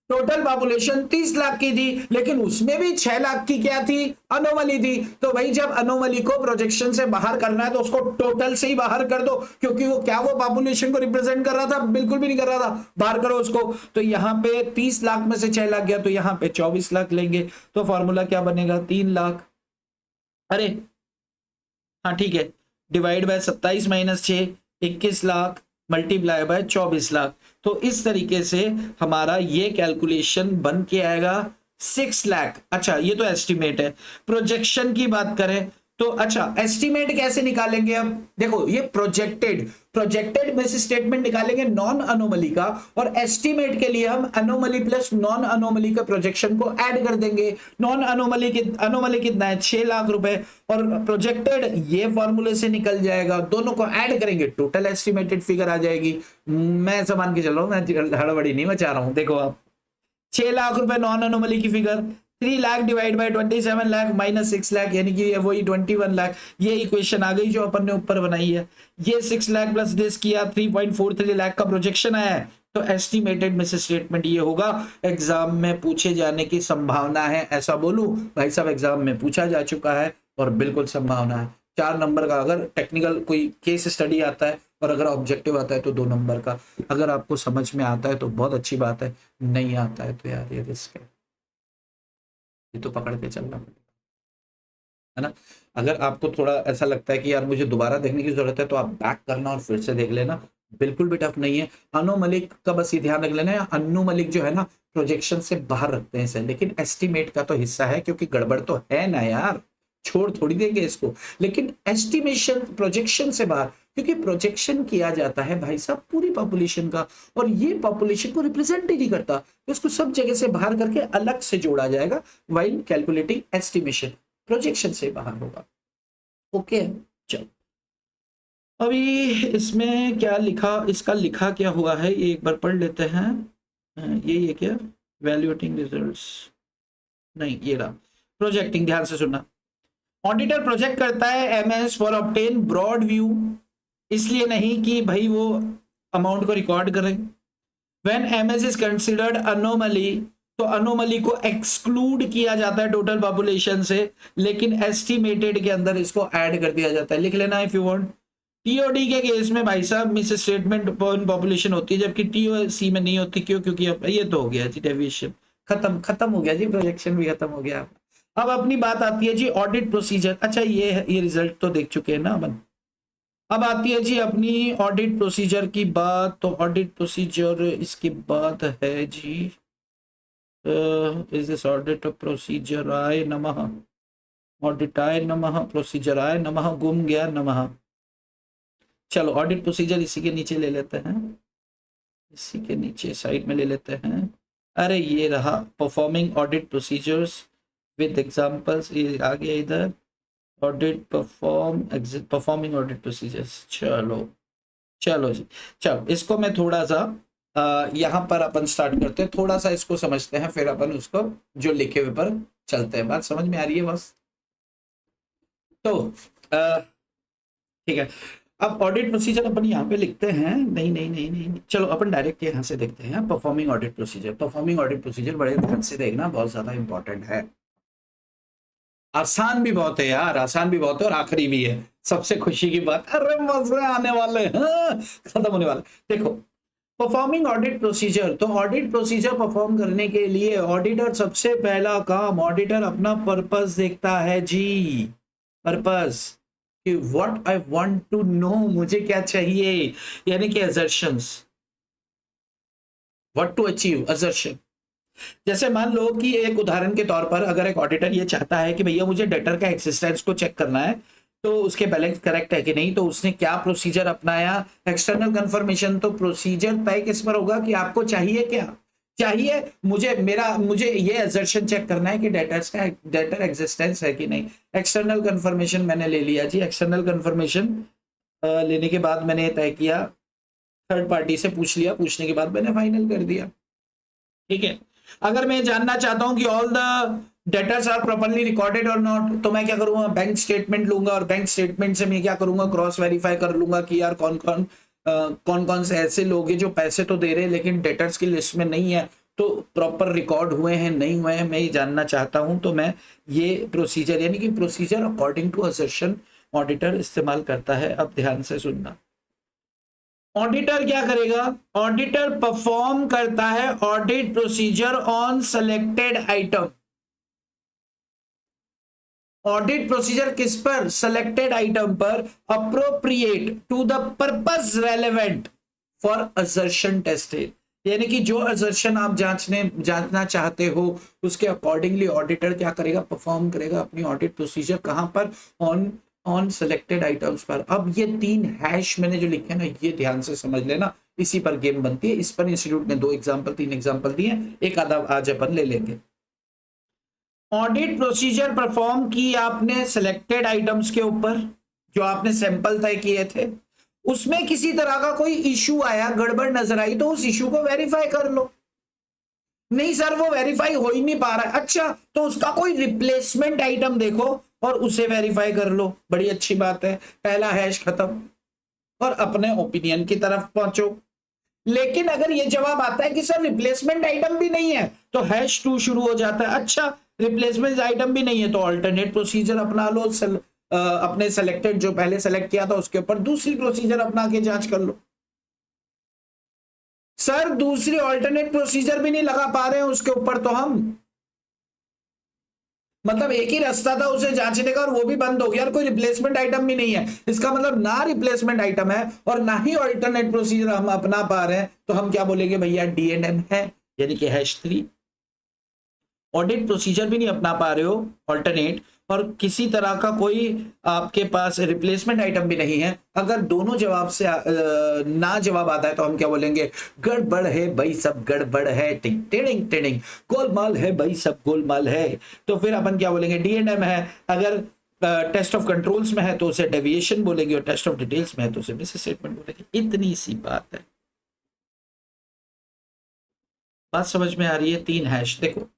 टोटल पॉपुलेशन 30 लाख की थी, लेकिन उसमें भी 6 लाख की क्या थी, अनोमली थी। तो भाई जब अनोमली को प्रोजेक्शन से बाहर करना है तो उसको टोटल से ही बाहर कर दो, क्योंकि वो क्या वो पॉपुलेशन को रिप्रेजेंट कर रहा था? बिल्कुल भी नहीं कर रहा था। बाहर करो उसको। तो यहां पे 30 लाख में से 6 लाख गया, तो यहां पे 24 लाख लेंगे। तो फॉर्मूला क्या बनेगा, 3 लाख, अरे हाँ ठीक है, divide by 27 minus 6, 21 lakh, multiply by 24 lakh. तो इस तरीके से हमारा ये कैलकुलेशन बन के आएगा 6 लाख। अच्छा, ये तो एस्टिमेट है। प्रोजेक्शन की बात करें तो अच्छा, एस्टिमेट कैसे निकालेंगे? अब देखो, ये प्रोजेक्टेड मिस स्टेटमेंट निकालेंगे नॉन अनोमली का, और एस्टिमेट के लिए हम अनोमली प्लस नॉन अनोमली का प्रोजेक्शन को ऐड कर देंगे। नॉन अनोमली कितना है 6 लाख रुपए, और प्रोजेक्टेड ये फॉर्मूले से निकल जाएगा। दोनों को ऐड करेंगे, टोटल एस्टिमेटेड फिगर आ जाएगी। मैं मान के चल रहा हूं, मैं हड़बड़ी नहीं मचा रहा हूं। देखो आप, 6 लाख रुपए नॉन अनोमली की figure, 3 lakh divide by 27 lakh minus 6 lakh, यानी कि वही 21 लाख। ये इक्वेशन आ गई जो अपन ने ऊपर बनाई है। ये 6 लाख प्लस दिस किया, 3.43 लाख का प्रोजेक्शन आया है। तो एस्टिमेटेड मिस स्टेटमेंट ये होगा। एग्जाम में पूछे जाने की संभावना है, ऐसा बोलूं भाई साहब? एग्जाम में पूछा जा चुका है और बिल्कुल संभावना है। 4 नंबर का अगर टेक्निकल कोई केस स्टडी आता है, और अगर ऑब्जेक्टिव आता है तो 2 नंबर का। अगर आपको समझ में आता है तो बहुत अच्छी बात है, नहीं आता है तो यार ये रिस्क है, ये तो पकड़ के चलना है ना। अगर आपको थोड़ा ऐसा लगता है कि यार मुझे दोबारा देखने की जरूरत है, तो आप बैक करना और फिर से देख लेना, बिल्कुल भी टफ नहीं है। अनु मलिक का बस ये ध्यान रख लेना है, अन्नू मलिक जो है ना प्रोजेक्शन से बाहर रखते हैं इसे, लेकिन एस्टिमेट का तो हिस्सा है, क्योंकि गड़बड़ तो है ना यार, छोड़ थोड़ी देंगे इसको। लेकिन एस्टिमेशन प्रोजेक्शन से बाहर, क्योंकि प्रोजेक्शन किया जाता है भाई साहब पूरी पॉपुलेशन का, और ये पॉपुलेशन को रिप्रेजेंट ही नहीं करता, तो इसको सब जगह से बाहर करके अलग से जोड़ा जाएगा। व्हाइल कैलकुलेटिंग एस्टिमेशन प्रोजेक्शन से बाहर होगा। ओके, चलो अभी इसमें क्या लिखा, इसका लिखा क्या हुआ है ये एक बार पढ़ लेते हैं। ये क्या, वैल्यूएटिंग रिजल्ट्स नहीं, ये रहा प्रोजेक्टिंग, ध्यान से सुनना। ऑडिटर प्रोजेक्ट करता है MS for obtain broad view, इसलिए नहीं कि भाई वो अमाउंट को रिकॉर्ड करे। When MS is considered anomaly, तो अनोमली को एक्सक्लूड किया जाता है टोटल पॉपुलेशन से, लेकिन एस्टिमेटेड के अंदर इसको ऐड कर दिया जाता है। लिख लेना इफ यू वांट। टीओडी के केस में भाई साहब मिस स्टेटमेंट पॉपुलेशन होती है, जबकि टीओसी में नहीं होती। क्यों? क्योंकि अब ये तो हो गया जी डेविएशन, खत्म हो गया जी, प्रोजेक्शन भी खत्म हो गया। अब अपनी बात आती है जी ऑडिट प्रोसीजर। अच्छा ये रिजल्ट तो देख चुके हैं ना अपन। अब आती है जी अपनी ऑडिट प्रोसीजर की बात। तो ऑडिट प्रोसीजर इसके बाद है जी इज दिस ऑडिट प्रोसीजर आय नमः, ऑडिट आय नमः, प्रोसीजर आय नमः, गुम गया नमः। चलो ऑडिट प्रोसीजर इसी के नीचे ले लेते हैं, इसी के नीचे साइड में ले लेते हैं। अरे ये रहा performing audit procedures with examples, ये आ गया इधर ऑडिट परफॉर्मिंग ऑडिट प्रोसीजर्स। चलो जी, चलो इसको मैं थोड़ा सा यहाँ पर अपन स्टार्ट करते हैं, थोड़ा सा इसको समझते हैं, फिर अपन उसको जो लिखे हुए पर चलते हैं। बात समझ में आ रही है बस? तो ठीक है, अब ऑडिट प्रोसीजर अपन यहाँ पे लिखते हैं। नहीं, चलो अपन डायरेक्ट यहाँ से देखते हैं performing audit procedure. Performing audit procedure बड़े ध्यान से देखना, बहुत ज्यादा इंपॉर्टेंट है। आसान भी बहुत है यार, आसान भी बहुत है और आखिरी भी है, सबसे खुशी की बात। अरे मजे आने वाले हैं, खत्म होने वाले। देखो परफॉर्मिंग ऑडिट प्रोसीजर, तो ऑडिट प्रोसीजर परफॉर्म करने के लिए ऑडिटर सबसे पहला काम, ऑडिटर अपना पर्पस देखता है जी। पर्पस कि what I want to know, मुझे क्या चाहिए, यानी कि assertions, what to achieve, assertion. जैसे मान लो कि एक उदाहरण के तौर पर अगर एक ऑडिटर ये चाहता है कि भैया मुझे डेटर का एक्सिस्टेंस को चेक करना है, तो उसके बैलेंस करेक्ट है कि नहीं, तो उसने क्या प्रोसीजर अपनाया, एक्सटर्नल कंफर्मेशन। तो प्रोसीजर तय किस पर होगा कि आपको चाहिए क्या, चाहिए मुझे ये असर्शन चेक करना है कि डेटर एग्जिस्टेंस है कि नहीं। एक्सटर्नल कंफर्मेशन मैंने ले लिया जी, एक्सटर्नल कंफर्मेशन लेने के बाद मैंने तय किया, थर्ड पार्टी से पूछ लिया, पूछने के बाद मैंने फाइनल कर दिया। ठीक है, अगर मैं जानना चाहता हूं कि all the debtors are properly recorded और नॉट, तो मैं क्या करूंगा, बैंक स्टेटमेंट लूंगा और बैंक स्टेटमेंट से मैं क्या करूंगा, क्रॉस वेरीफाई कर लूंगा कि यार कौन कौन से ऐसे लोग हैं जो पैसे तो दे रहे हैं लेकिन डेटर्स की लिस्ट में नहीं है, तो प्रॉपर रिकॉर्ड हुए हैं नहीं हुए हैं, मैं ये जानना चाहता हूं। तो मैं ये प्रोसीजर यानी कि procedure according to assertion auditor इस्तेमाल करता है। अब ध्यान से सुनना, ऑडिटर क्या करेगा, ऑडिटर परफॉर्म करता है audit procedure on selected item. Audit procedure किस पर, सेलेक्टेड आइटम पर, appropriate to the purpose relevant for assertion tested, यानी कि जो असर्शन आप जांचना चाहते हो उसके अकॉर्डिंगली ऑडिटर क्या करेगा, परफॉर्म करेगा अपनी ऑडिट प्रोसीजर। कहां पर, ऑन सेलेक्टेड आइटम्स पर। अब ये 3 हैश मैंने जो लिखे ना, ये ध्यान से समझ लेना, इसी पर गेम बनती है। इस पर इंस्टीट्यूट ने 3 एग्जांपल दिए, एक आधा आज अपन ले लेंगे। ऑडिट प्रोसीजर परफॉर्म की आपने सिलेक्टेड आइटम्स के ऊपर, जो आपने सैंपल तय किए थे, उसमें किसी तरह का कोई इश्यू आया, गड़बड़ नजर आई, तो उस इश्यू को वेरीफाई कर लो। नहीं सर वो वेरीफाई हो ही नहीं पा रहा है, अच्छा तो उसका कोई रिप्लेसमेंट आइटम देखो और उसे वेरीफाई कर लो, बड़ी अच्छी बात है, पहला हैश खत्म और अपने ओपिनियन की तरफ पहुंचो। लेकिन अगर ये जवाब आता है कि सर रिप्लेसमेंट आइटम भी नहीं है, तो #2 शुरू हो जाता है। अच्छा रिप्लेसमेंट आइटम भी नहीं है, तो ऑल्टरनेट प्रोसीजर अपना लो, अपने सेलेक्टेड जो पहले सेलेक्ट किया था उसके ऊपर दूसरी प्रोसीजर अपना के जांच कर लो। सर दूसरी ऑल्टरनेट प्रोसीजर भी नहीं लगा पा रहे हैं उसके ऊपर, तो हम मतलब एक ही रास्ता था उसे जांचने का और वो भी बंद हो गया और कोई रिप्लेसमेंट आइटम भी नहीं है। इसका मतलब ना रिप्लेसमेंट आइटम है और ना ही ऑल्टरनेट प्रोसीजर हम अपना पा रहे हैं, तो हम क्या बोलेंगे भैया, D&M है, यानी कि #3। ऑडिट प्रोसीजर भी नहीं अपना पा रहे हो ऑल्टरनेट, और किसी तरह का कोई आपके पास रिप्लेसमेंट आइटम भी नहीं है। अगर दोनों जवाब से ना जवाब आता है तो हम क्या बोलेंगे, गड़बड़ है भाई सब गड़बड़ है, टिंग टिंग टिंग, गोलमाल है भाई सब गोलमाल है। तो फिर अपन क्या बोलेंगे, D&M है। अगर टेस्ट ऑफ कंट्रोल्स में है तो उसे डेविएशन बोलेंगे और टेस्ट ऑफ डिटेल्स में है तो उसे मिस स्टेटमेंट बोलेंगे। इतनी सी बात है, बात समझ में आ रही है? 3 हैश देखो,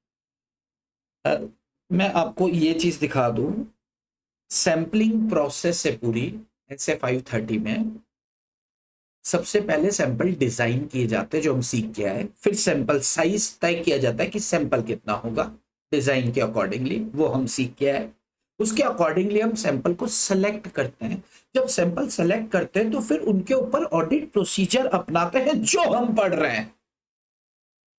मैं आपको ये चीज दिखा दूं, सैंपलिंग प्रोसेस है पूरी SA 530 में। सबसे पहले सैंपल डिजाइन किए जाते हैं जो हम सीख के आए, फिर सैंपल साइज तय किया जाता है कि सैंपल कितना होगा डिजाइन के अकॉर्डिंगली, वो हम सीख के आए। उसके अकॉर्डिंगली हम सैंपल को सेलेक्ट करते हैं। जब सैंपल सेलेक्ट करते हैं तो फिर उनके ऊपर ऑडिट प्रोसीजर अपनाते हैं जो हम पढ़ रहे हैं।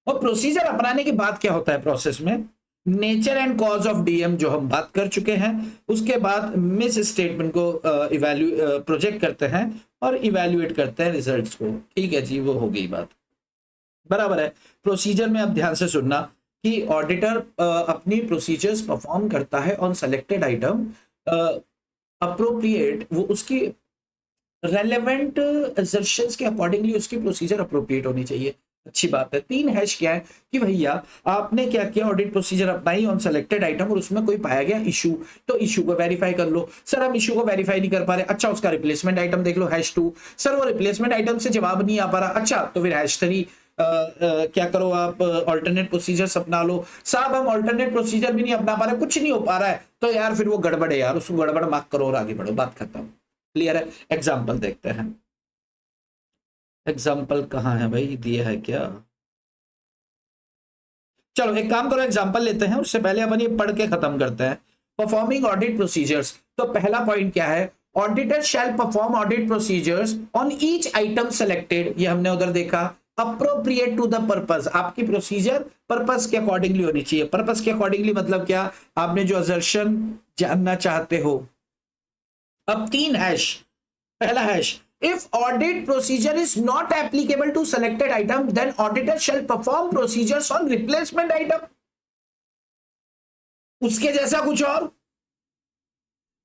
और प्रोसीजर अपनाने के बाद क्या होता है प्रोसेस में, nature and cause of DM जो हम बात कर चुके हैं, उसके बाद मिस स्टेटमेंट को प्रोजेक्ट करते हैं और इवेल्युएट करते हैं रिजल्ट्स को। ठीक है जी, वो हो गई बात, बराबर है। प्रोसीजर में अब ध्यान से सुनना कि ऑडिटर अपनी प्रोसीजर्स परफॉर्म करता है ऑन सेलेक्टेड आइटम अप्रोप्रिएट, वो उसकी रेलेवेंट असर्शंस के अकॉर्डिंगली उसकी प्रोसीजर अप्रोप्रिएट होनी चाहिए। अच्छी बात है। 3 हैश क्या है कि भैया आपने क्या किया, ऑडिट प्रोसीजर अपनाई ऑन सेलेक्टेड आइटम और उसमें कोई पाया गया इशू, तो इशू को वेरीफाई कर लो। सर हम इशू को वेरीफाई नहीं कर पा रहे, अच्छा उसका रिप्लेसमेंट आइटम देख लो #2। सर वो रिप्लेसमेंट आइटम से जवाब नहीं आ पा रहा, अच्छा तो फिर #3 क्या करो आप, ऑल्टरनेट प्रोसीजर अपना लो। साहब हम ऑल्टरनेट प्रोसीजर भी नहीं अपना पा रहे, कुछ नहीं हो पा रहा है, तो यार फिर वो गड़बड़ है यार, उसको गड़बड़ मार्क करो और आगे बढ़ो, बात खत्म। क्लियर है। एग्जाम्पल देखते हैं। एग्जाम्पल कहाँ है भाई, दिया है क्या? चलो एक काम करो, एग्जाम्पल लेते हैं, उससे पहले अपन ये पढ़ के खत्म करते हैं। परफॉर्मिंग ऑडिट प्रोसीजर्स, तो पहला पॉइंट क्या है, auditor shall perform audit procedures on each item selected, ये हमने उधर देखा, अप्रोप्रिएट टू द पर्पस, आपकी प्रोसीजर पर्पस के अकॉर्डिंगली होनी चाहिए। पर्पस के अकॉर्डिंगली मतलब क्या, आपने जो असर्शन जानना चाहते हो। अब 3 हैश, पहला hash, if audit procedure is not applicable to selected item then auditor shall perform procedures on replacement item। उसके जैसा कुछ और,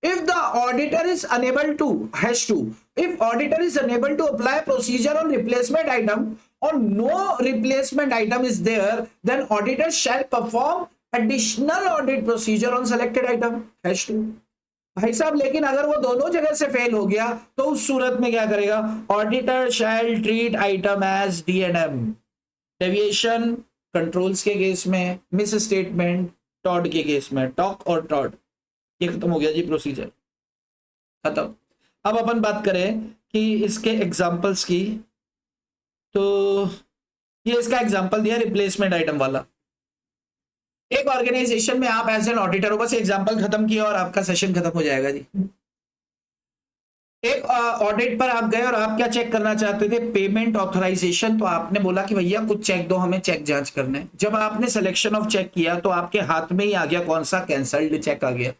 if the auditor is unable to #2, if auditor is unable to apply procedure on replacement item or no replacement item is there then auditor shall perform additional audit procedure on selected item #2। भाई साहब लेकिन अगर वो दोनों जगह से fail हो गया तो उस सूरत में क्या करेगा, auditor shall treat item as DNM, deviation controls के केस में, मिस स्टेटमेंट टॉड के केस में, टॉक और टॉड। ये खत्म हो गया जी, प्रोसीजर खत्म। अब अपन बात करें कि इसके एग्जांपल्स की, तो ये इसका एग्जांपल दिया रिप्लेसमेंट आइटम वाला। एक ऑर्गेनाइजेशन में आप एज एन ऑडिटर हो, बस एग्जांपल खत्म किया और आपका सेशन खत्म हो जाएगा जी। एक ऑडिट पर आप गए और आप क्या चेक करना चाहते थे, पेमेंट ऑथराइजेशन। तो आपने बोला कि भैया कुछ चेक दो, हमें चेक जांच करने। जब आपने सिलेक्शन ऑफ चेक किया तो आपके हाथ में ही आ गया कौन सा, कैंसल्ड चेक आ गया।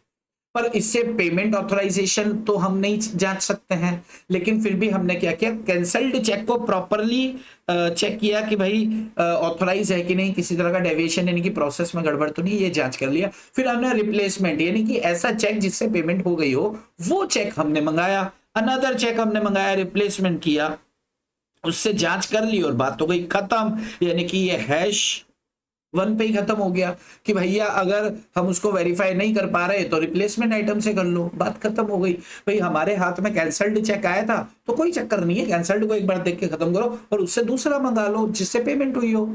पर इससे पेमेंट ऑथराइजेशन तो हम नहीं जांच सकते हैं, लेकिन फिर भी हमने क्या किया, कैंसल्ड चेक को प्रॉपरली चेक किया कि भाई ऑथराइज है कि नहीं, किसी तरह का डेविएशन यानी कि प्रोसेस में गड़बड़ तो नहीं, ये जांच कर लिया। फिर हमने रिप्लेसमेंट यानी कि ऐसा चेक जिससे पेमेंट हो गई हो, वो चेक हमने मंगाया। अनदर चेक हमने मंगाया, रिप्लेसमेंट किया, उससे जांच कर ली और बात हो गई खत्म। यानी कि ये #1 पे ही खत्म हो गया कि भैया अगर हम उसको वेरीफाई नहीं कर पा रहे तो रिप्लेसमेंट आइटम से कर लो, बात खत्म हो गई। भाई हमारे हाथ में कैंसल्ड चेक आया था तो कोई चक्कर नहीं है, कैंसल्ड को एक बार देख के खत्म करो और उससे दूसरा मंगा लो जिससे पेमेंट हुई हो,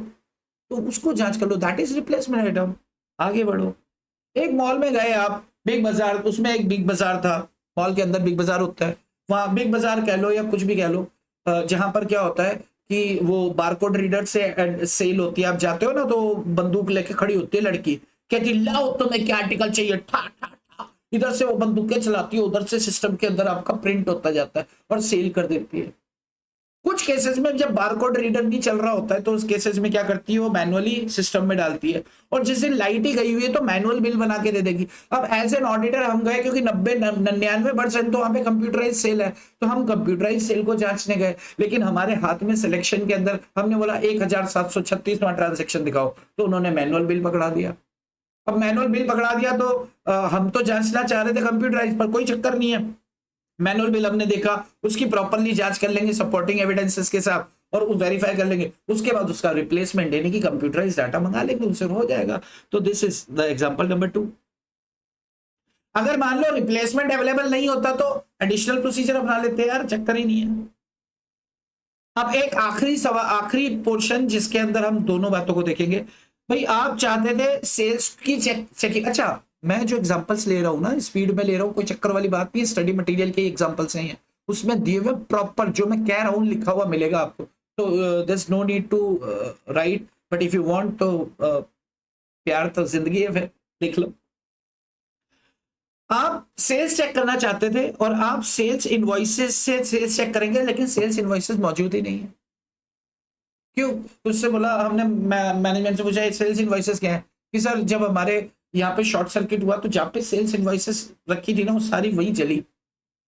तो उसको जांच कर लो, दैट इज रिप्लेसमेंट आइटम। आगे बढ़ो। एक मॉल में गए आप, बिग बाजार, उसमें एक बिग बाजार था, मॉल के अंदर बिग बाजार होता है, वहां बिग बाजार कह लो या कुछ भी कह लो, जहां पर क्या होता है कि वो बारकोड रीडर से सेल होती है। आप जाते हो ना तो बंदूक लेके खड़ी होती है लड़की, कहती लाओ तुम्हें क्या आर्टिकल चाहिए, ठा ठा ठा, इधर से वो बंदूकें चलाती है, उधर से सिस्टम के अंदर आपका प्रिंट होता जाता है और सेल कर देती है। कुछ केसेस में जब बारकोड रीडर नहीं चल रहा होता है तो उस केसेस में क्या करती है, वो मैनुअली सिस्टम में डालती है, और जिस दिन लाइट ही गई हुई है तो मैनुअल बिल बना के दे देगी। अब एज एन ऑडिटर हम गए, क्योंकि 99% तो वहां पे कंप्यूटराइज सेल है, तो हम कंप्यूटराइज सेल को जांचने गए, लेकिन हमारे हाथ में सिलेक्शन के अंदर हमने बोला 1736वां ट्रांजेक्शन दिखाओ, तो उन्होंने मैनुअल बिल पकड़ा दिया। अब मैनुअल बिल पकड़ा दिया तो हम तो जांचना चाह रहे थे कंप्यूटराइज पर, कोई चक्कर नहीं है, मैनुअल बिल हमने देखा, उसकी प्रॉपरली जांच कर लेंगे सपोर्टिंग एविडेंसेस के साथ और वेरीफाई कर लेंगे, उसके बाद उसका रिप्लेसमेंट यानी कि कंप्यूटराइज डाटा मंगा लेंगे, उनसे हो जाएगा। तो this is the example number 2। अगर मान लो रिप्लेसमेंट अवेलेबल नहीं होता तो एडिशनल प्रोसीजर अपना लेते हैं यार, चक्कर ही नहीं है। अब एक आखिरी पोर्शन जिसके अंदर हम दोनों बातों को देखेंगे। भाई आप चाहते थे सेल्स की चेकिंग, अच्छा मैं जो एग्जांपल्स ले रहा हूँ ना, स्पीड में ले रहा हूँ, कोई चक्कर वाली बात नहीं है, स्टडी मटेरियल के एग्जांपल्स नहीं है, उसमें दिए हुए प्रॉपर जो मैं कह रहा हूँ लिखा हुआ मिलेगा आपको। तो there is no need to write, but if you want तो प्यार तो जिंदगी है, फिर लिख लो। आप सेल्स चेक करना चाहते थे और आप सेल्स इनवॉइसेस से सेल्स चेक करेंगे, लेकिन सेल्स इनवॉइसेस मौजूद ही नहीं है। क्यों? उससे बोला, हमने मैनेजमेंट से पूछा सेल्स इनवॉइसेस क्या है, कि सर जब हमारे यहाँ पे शॉर्ट सर्किट हुआ तो जहाँ पे सेल्स इनवॉइसेस रखी थी ना वो सारी वही जली,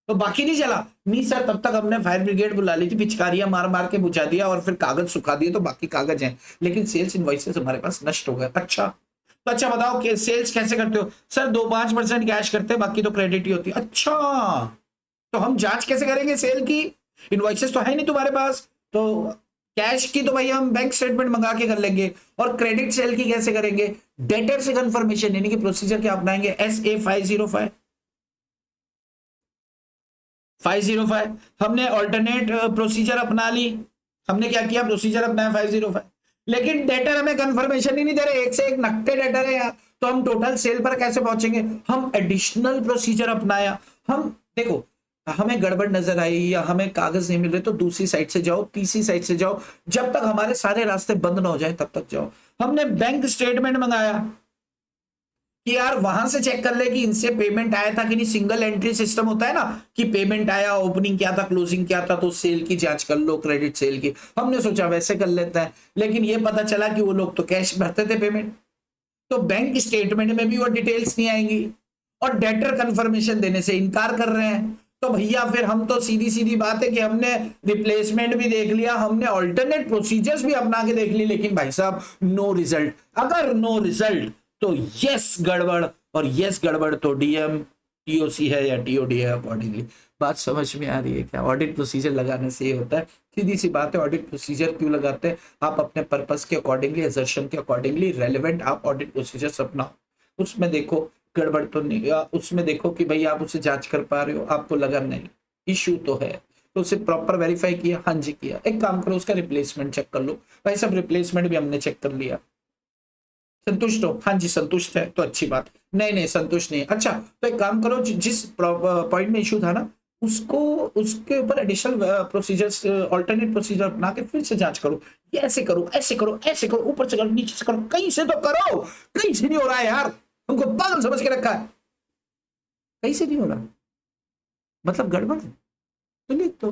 तो बाकी नहीं चला। नहीं सर, तब तक हमने फायर ब्रिगेड बुला ली थी, पिचकारियां मार मार के बुझा दिया और फिर कागज सुखा दिए, तो बाकी कागज हैं, लेकिन सेल्स इनवॉइसेस हमारे पास नष्ट हो गए। अच्छा, तो अच्छा बताओ कि सेल्स कैसे करते हो? सर 2-5% कैश करते हैं, बाकी तो क्रेडिट ही होती है। अच्छा, तो हम जांच कैसे करेंगे सेल की? इनवॉइसेस तो है नहीं तुम्हारे पास, तो कैश की तो भाई हम बैंक स्टेटमेंट मंगा के कर लेंगे, और क्रेडिट सेल की कैसे करेंगे? डेटर से कंफर्मेशन यानी कि प्रोसीजर क्या अपनाएंगे? SA 505 505 हमने ऑल्टरनेट प्रोसीजर अपना ली। हमने क्या किया? प्रोसीजर अपनाया 505, लेकिन डेटर हमें कंफर्मेशन ही नहीं दे रहे, एक से एक नक्के डेटर है यार, तो हम टोटल सेल पर कैसे पहुंचेंगे? हम एडिशनल प्रोसीजर अपनाया। हम देखो, हमें गड़बड़ नजर आई या हमें कागज नहीं मिल रहे तो दूसरी साइड से जाओ, तीसरी साइड से जाओ, जब तक हमारे सारे रास्ते बंद ना हो जाए तब तक जाओ। हमने बैंक स्टेटमेंट मंगाया कि यार वहां से चेक कर ले कि इनसे पेमेंट आया था कि नहीं। सिंगल एंट्री सिस्टम होता है ना, कि पेमेंट आया, ओपनिंग क्या था, क्लोजिंग क्या था, तो सेल की जांच कर लो, क्रेडिट सेल की। हमने सोचा वैसे कर लेते हैं, लेकिन ये पता चला कि वो लोग तो कैश भरते थे पेमेंट, तो बैंक स्टेटमेंट में भी वो डिटेल्स नहीं आएंगी, और डेटर कंफर्मेशन देने से इनकार कर रहे हैं। तो भैया फिर हम तो सीधी सीधी बात है कि हमने रिप्लेसमेंट भी देख लिया, हमने ऑल्टरनेट प्रोसीजर्स भी अपना के देख ली, लेकिन भाई साहब नो रिजल्ट। अगर नो रिजल्ट तो यस गड़बड़, और यस गड़बड़ तो DM TOC है या TOD है अकॉर्डिंगली। बात समझ में आ रही है क्या? ऑडिट प्रोसीजर लगाने से ये होता है, सीधी सी बात है। ऑडिट प्रोसीजर क्यों लगाते हैं? आप अपने पर्पस के अकॉर्डिंगली, असर्शन के अकॉर्डिंगली रेलेवेंट आप ऑडिट प्रोसीजर अपनाओ। उसमें देखो गड़बड़ तो नहीं, उसमें देखो कि भाई आप उसे जांच कर पा रहे हो, आपको लगा नहीं इश्यू तो है, तो उसे प्रॉपर वेरीफाई किया, हाँ जी किया। एक काम करो, उसका रिप्लेसमेंट चेक कर लो। भाई सब रिप्लेसमेंट भी हमने चेक कर लिया, संतुष्ट हो? हाँ जी संतुष्ट है, तो अच्छी बात। नहीं नहीं संतुष्ट नहीं, अच्छा तो एक काम करो, जिस पॉइंट में इशू था ना उसको, उसके ऊपर एडिशनल प्रोसीजर्स, ऑल्टरनेट प्रोसीजर अपना के फिर से जांच करो। ये ऐसे करो, ऐसे करो, ऐसे करो, ऊपर से करो, नीचे से करो, कहीं से तो करो। कहीं से नहीं हो रहा है यार, तुमको पागल समझ के रखा है। कहीं से नहीं हो रहा मतलब गड़बड़ है, तो लिख दो,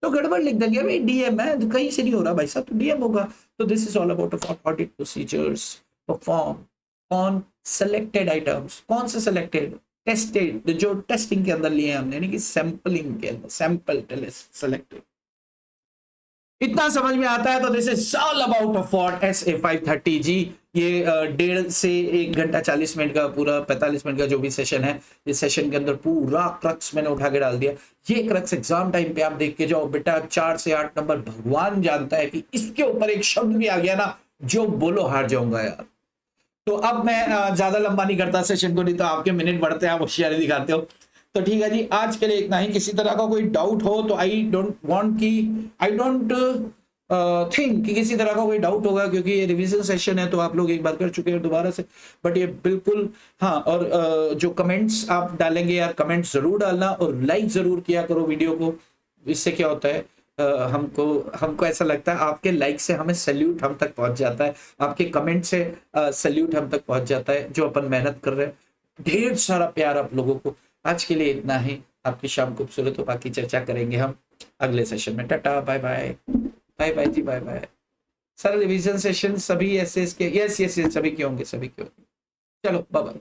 तो गड़बड़ लिख देंगे भाई DM है, तो कहीं से नहीं हो रहा भाई साहब, तो DM होगा। तो this is all about audit procedures perform on selected items. कौन से सेलेक्टेड? टेस्टेड, जो टेस्टिंग के अंदर लिए हमने, यानी कि सैंपलिंग के अंदर, सैंपल सेलेक्टेड। इतना समझ में आता है तो this is all about for SA 530G। ये 1.5 से 1 घंटा 40 मिनट का, पूरा 45 मिनट का जो भी सेशन है, इस सेशन के अंदर पूरा क्रक्स मैंने उठा के डाल दिया। ये क्रक्स एग्जाम टाइम पे आप देख के जाओ बेटा, 4 से 8 नंबर भगवान जानता है कि इसके ऊपर एक शब्द भी आ गया ना, जो बोलो हार जाऊंगा यार। तो अब मैं ज्यादा लंबा नहीं करता सेशन को, नहीं तो आपके मिनट बढ़ते हैं, आप होशियारी दिखाते हो। तो ठीक है जी, आज के लिए इतना ही। किसी तरह का कोई डाउट हो तो आई डोंट थिंक कि किसी तरह का कोई डाउट होगा, क्योंकि ये रिवीजन सेशन है तो आप लोग एक बार कर चुके हैं दोबारा से, बट ये बिल्कुल हाँ। और जो कमेंट्स आप डालेंगे यार, कमेंट्स जरूर डालना और लाइक जरूर किया करो वीडियो को। इससे क्या होता है, हमको ऐसा लगता है आपके लाइक से हमें सैल्यूट हम तक पहुंच जाता है, आपके कमेंट से सैल्यूट हम तक पहुंच जाता है, जो अपन मेहनत कर रहे हैं। ढेर सारा प्यार आप लोगों को। आज के लिए इतना ही। आपकी शाम खूबसूरत हो, बाकी चर्चा करेंगे हम अगले सेशन में। टाटा, बाय बाय, बाय बाय जी, bye bye. Sir revision session सभी SS के, यस सभी के होंगे, सभी के होंगे। चलो बाय बाय।